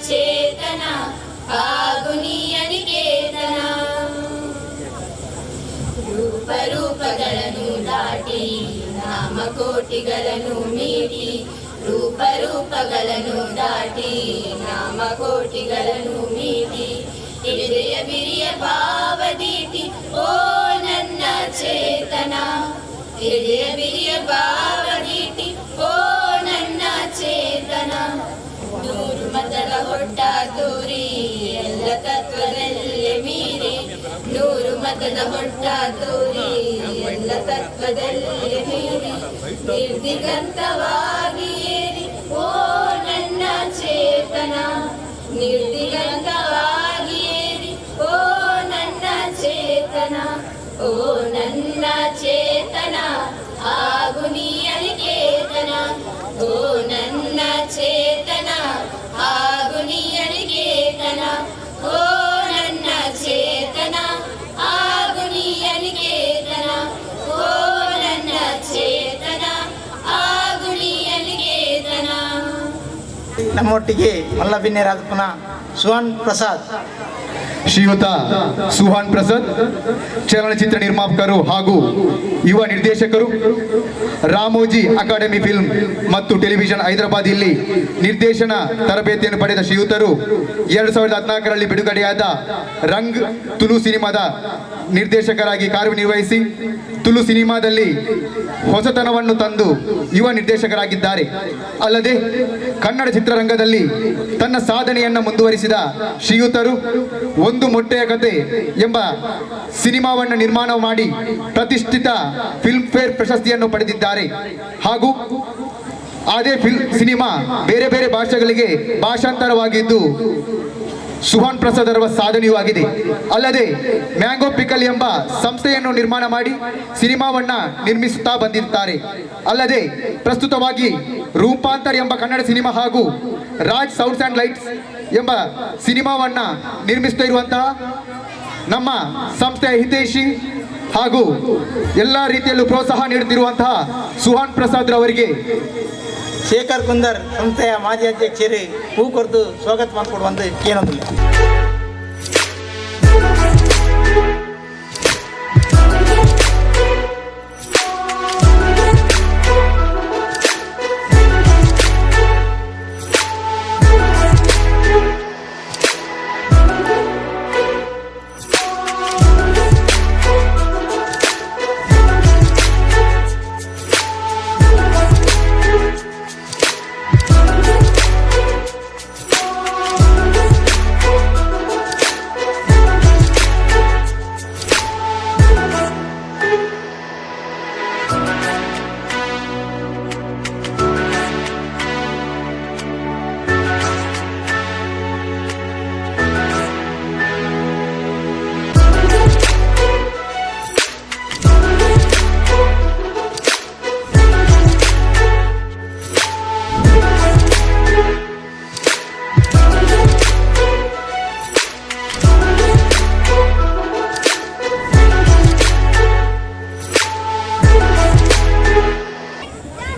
ಚೇತನ ಆಗುನಿಯ ನಿಕೇತನ ರೂಪಗಳನ್ನು ದಾಟಿ ನಾಮಕೋಟಿಗಳನ್ನು ಮೀಟಿ ರೂಪಗಳನ್ನು ದಾಟಿ ನಾಮಕೋಟಿಗಳನ್ನು ಮೀಟಿ ಹೃದಯ ಬಿರಿಯ ಭಾವದೀಟಿ ಓ ನನ್ನ ಚೇತನ ಹೃದಯ ಬಿರಿಯ ಭಾವದೀಟಿ ಓ ನನ್ನ ಚೇತನ ನೂರು ಮತದ ಹೊಟ್ಟ ತೋರಿ ಎಲ್ಲ ತತ್ವದಲ್ಲೇ ಮೀರಿ ನೂರು ಮತದ ಹೊಟ್ಟ ತೋರಿ ಎಲ್ಲ ತತ್ವದಲ್ಲೇ ಮೀರಿ ನಿರ್ದಿಗಂತವಾಗಿ ಏರಿ ಓ ನನ್ನ ಚೇತನ ನಿರ್ದಿಗಂತವಾಗಿ ಏರಿ ಓ ನನ್ನ ಚೇತನ ಓ ನನ್ನ ಚೇತನ ಆಗುನಿಯ ನಿಕೇತನ ಓ ನನ್ನ ಚೇತನ ಆಗುನಿಯ ನಿಕೇತನ ಓ ನನ್ನ ಚೇತನ ಆಗುನಿಯ ನಿಕೇತನ ಓ ನನ್ನ ಚೇತನ ಆಗುನಿಯ ನಿಕೇತನ. ನಮ್ಮೊಟ್ಟಿಗೆ ಮಲ್ಲಬಿನ್ನೆ ರಾಜಪ್ಪನ ಸುಹಾನ್ ಪ್ರಸಾದ್ ಶ್ರೀಯುತ ಸುಹಾನ್ ಪ್ರಸಾದ್ ಚಲನಚಿತ್ರ ನಿರ್ಮಾಪಕರು ಹಾಗೂ ಯುವ ನಿರ್ದೇಶಕರು, ರಾಮೋಜಿ ಅಕಾಡೆಮಿ ಫಿಲ್ಮ್ ಮತ್ತು ಟೆಲಿವಿಷನ್ ಹೈದರಾಬಾದ್ ಇಲ್ಲಿ ನಿರ್ದೇಶನ ತರಬೇತಿಯನ್ನು ಪಡೆದ ಶ್ರೀಯುತರು 2014ರಲ್ಲಿ ಬಿಡುಗಡೆಯಾದ ರಂಗ್ ತುಳು ಸಿನಿಮಾದ ನಿರ್ದೇಶಕರಾಗಿ ಕಾರ್ಯನಿರ್ವಹಿಸಿ ತುಳು ಸಿನಿಮಾದಲ್ಲಿ ಹೊಸತನವನ್ನು ತಂದು ಯುವ ನಿರ್ದೇಶಕರಾಗಿದ್ದಾರೆ. ಅಲ್ಲದೆ ಕನ್ನಡ ಚಿತ್ರರಂಗದಲ್ಲಿ ತನ್ನ ಸಾಧನೆಯನ್ನು ಮುಂದುವರಿಸಿದ ಶ್ರೀಯುತರು ಒಂದು ಮೊಟ್ಟೆಯ ಕತೆ ಎಂಬ ಸಿನಿಮಾವನ್ನು ನಿರ್ಮಾಣ ಮಾಡಿ ಪ್ರತಿಷ್ಠಿತ ಫಿಲ್ಮ್ ಫೇರ್ ಪ್ರಶಸ್ತಿಯನ್ನು ಪಡೆದಿದ್ದಾರೆ. ಹಾಗೂ ಅದೇ ಸಿನಿಮಾ ಬೇರೆ ಬೇರೆ ಭಾಷೆಗಳಿಗೆ ಭಾಷಾಂತರವಾಗಿದ್ದು ಸುಹಾನ್ ಪ್ರಸಾದ್ ಅವರ ಸಾಧನೆಯೂ ಆಗಿದೆ. ಅಲ್ಲದೆ ಮ್ಯಾಂಗೋ ಪಿಕಲ್ ಎಂಬ ಸಂಸ್ಥೆಯನ್ನು ನಿರ್ಮಾಣ ಮಾಡಿ ಸಿನಿಮಾವನ್ನ ನಿರ್ಮಿಸುತ್ತಾ ಬಂದಿರುತ್ತಾರೆ. ಅಲ್ಲದೆ ಪ್ರಸ್ತುತವಾಗಿ ರೂಪಾಂತರ ಎಂಬ ಕನ್ನಡ ಸಿನಿಮಾ ಹಾಗೂ ರಾಜ್ ಸೌಂಡ್ಸ್ ಅಂಡ್ ಲೈಟ್ಸ್ ಎಂಬ ಸಿನಿಮಾವನ್ನ ನಿರ್ಮಿಸ್ತಾ ಇರುವಂತಹ ನಮ್ಮ ಸಂಸ್ಥೆಯ ಹಿತೈಷಿ ಹಾಗೂ ಎಲ್ಲ ರೀತಿಯಲ್ಲೂ ಪ್ರೋತ್ಸಾಹ ನೀಡುತ್ತಿರುವಂತಹ ಸುಹಾನ್ ಪ್ರಸಾದ್ ರವರಿಗೆ ಶೇಖರ್ ಕುಂದರ್ ಸಂಸ್ಥೆಯ ಮಾಜಿ ಅಧ್ಯಕ್ಷರು ಹೂ ಕೊರೆದು ಸ್ವಾಗತ ಮಾಡಿಕೊಡುವಂತ ಏನೊಂದಿಲ್ಲ.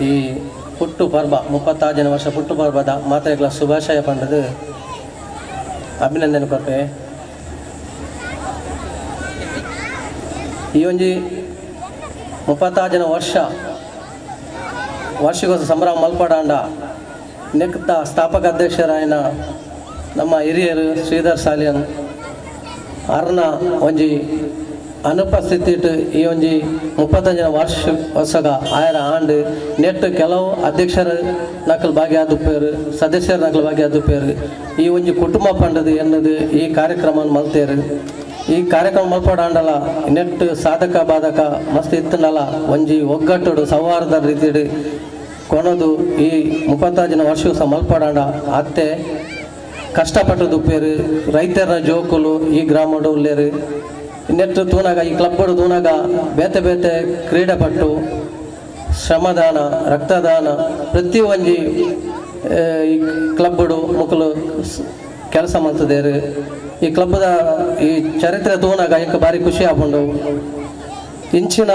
ಈ ಹುಟ್ಟು ಪರ್ವ 36ನೇ ವರ್ಷ ಹುಟ್ಟು ಪರ್ವದ ಮಾತೆಗಳ ಶುಭಾಶಯ ಪಂಡದು ಅಭಿನಂದನೆ ಕೊಟ್ಟೆ. ಈ ಒಂಜಿ 36ನೇ ವರ್ಷಿಗೋಸ್ಕರ ಸಂಭ್ರಮ ಮಲ್ಪಡಾಂಡ ನೆಕ್ತ ಸ್ಥಾಪಕ ಅಧ್ಯಕ್ಷರಾಯನ ನಮ್ಮ ಹಿರಿಯರು ಶ್ರೀಧರ್ ಸಾಲಿಯನ್ ಅರ್ನ ಒಂಜಿ ಅನುಪಸ್ಥಿತಿ ಈ ಒಂಜಿ 35ನೇ ವರ್ಷಗ ಆಯರ ಆಂಡ್ ನೆಟ್ ಕೆಲವು ಅಧ್ಯಕ್ಷರು ನಕಲು ಭಾಗಿಯಾದುಪ್ಪೇರು ಸದಸ್ಯರು ನಕಲು ಭಾಗಿಯಾದುಪ್ಪೇರು ಈ ಒಂಜಿ ಕುಟುಂಬ ಪಂಡದು ಎನ್ನದು ಈ ಕಾರ್ಯಕ್ರಮವನ್ನು ಮಲ್ತೇರು. ಈ ಕಾರ್ಯಕ್ರಮ ಮಲ್ಪಡಾಂಡಲ ನೆಟ್ ಸಾಧಕ ಬಾಧಕ ಮಸ್ತ್ ಇತ್ತನಲ್ಲ ಒಂಜಿ ಒಗ್ಗಟ್ಟು ಸೌಹಾರ್ದ ರೀತಿ ಕೊನದು ಈ 35ನೇ ವರ್ಷ ಸಹ ಮಲ್ಪಡಾಂಡ ಅತ್ತೆ ಕಷ್ಟಪಟ್ಟು ದುಪ್ಪೇರು ರೈತರ ಜೋಕುಲು ಈ ಗ್ರಾಮಡು ಉಲ್ಲೇರು ನೆಟ್ ತೂನಾಗ ಈ ಕ್ಲಬ್ಬಡು ತೂನಾಗ ಬೇತೆ ಬೇತೆ ಕ್ರೀಡಾಪಟ್ಟು ಶ್ರಮದಾನ ರಕ್ತದಾನ ಪ್ರತಿ ಒಂಜಿ ಈ ಕ್ಲಬ್ಬಡು ಮುಕ್ಕಲು ಕೆಲಸ ಮಾಡ್ತಿದ್ದೇರು. ಈ ಕ್ಲಬ್ದ ಈ ಚರಿತ್ರೆ ತೂನಾಗ ಇಂಕ ಭಾರಿ ಖುಷಿ ಆಗೊಂಡು ಇಂಚಿನ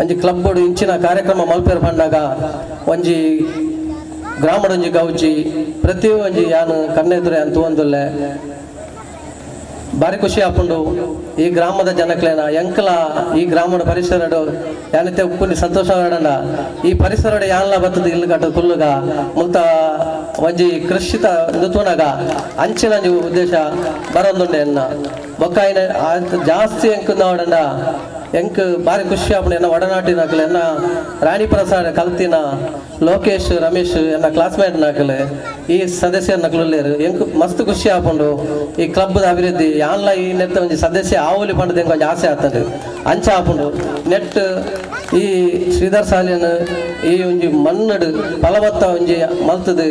ಒಂಜಿ ಕ್ಲಬ್ಬಡು ಇಂಚಿನ ಕಾರ್ಯಕ್ರಮ ಮಲ್ಪೇರು ಬಂದಾಗ ಒಂಜಿ ಗ್ರಾಮಡೊಂಜಿ ಗೌಜಿ ಪ್ರತಿ ಒಂಜಿ ಯಾನು ಕಣ್ಣೆದುರೆ ಅಂತ ಒಂದುಲ್ಲೆ ಭಾರಿ ಖುಷಿ ಆಪುಂಡು ಈ ಗ್ರಾಮದ ಜನಕ್ಲೇನ ಎಂಕಲ ಈ ಗ್ರಾಮದ ಪರಿಸರ ಯಾನತ್ತೆ ಉಪ್ಪುನಿ ಸಂತೋಷ ಈ ಪರಿಸರ ಯಾನ್ಲ ಬತ್ತದ ಇಲ್ಲಿ ಕಟ್ಟ ಕುಲ್ಲುಗ ಮುಲ್ತ ಒಂಜಿ ಕೃಷಿತ ಋತುನಾಗ ಅಂಚಿನ ಉದ್ದೇಶ ಬರೋದುಂಡೆ ಎನ್ನ ಬೊಕ್ಕ ಜಾಸ್ತಿ ಎಂಕ್ ನೋಡಂಡ ಎಂಕ್ ಭಾರಿ ಖುಷಿ ಆಪುಂಡು ಎನ್ನ ಒಡನಾಟಿ ನಾಕಲು ಎನ್ನ ರಾಣಿ ಪ್ರಸಾದ್ ಕಲ್ತಿನ ಲೋಕೇಶ್ ರಮೇಶ್ ಎನ್ನ ಕ್ಲಾಸ್ಮೇಟ್ ನಾಕಲು ಈ ಸದಸ್ಯರ ನಕಲು ಎಂಕ್ ಮಸ್ತ್ ಖುಷಿ ಆಪುಂಡು ಈ ಕ್ಲಬ್ದ ಅಭಿವೃದ್ಧಿ ಯಾನ್ಲ ಈ ನೆತ್ತ ಒಂಜಿ ಸದಸ್ಯ ಆವುಲಿ ಪಂಡದ ಎಂಕ್ ಒಂಜಿ ಆಸೆ ಆಗ್ತದೆ ಅಂಚ ಆಪುಂಡು ನೆಟ್ ಈ ಶ್ರೀಧರ್ ಸಾಲಿಯನ್ ಈ ಒಂಜಿ ಮನ್ನಡ್ ಫಲವತ್ತ ಒಂಜಿ ಮಲ್ತದು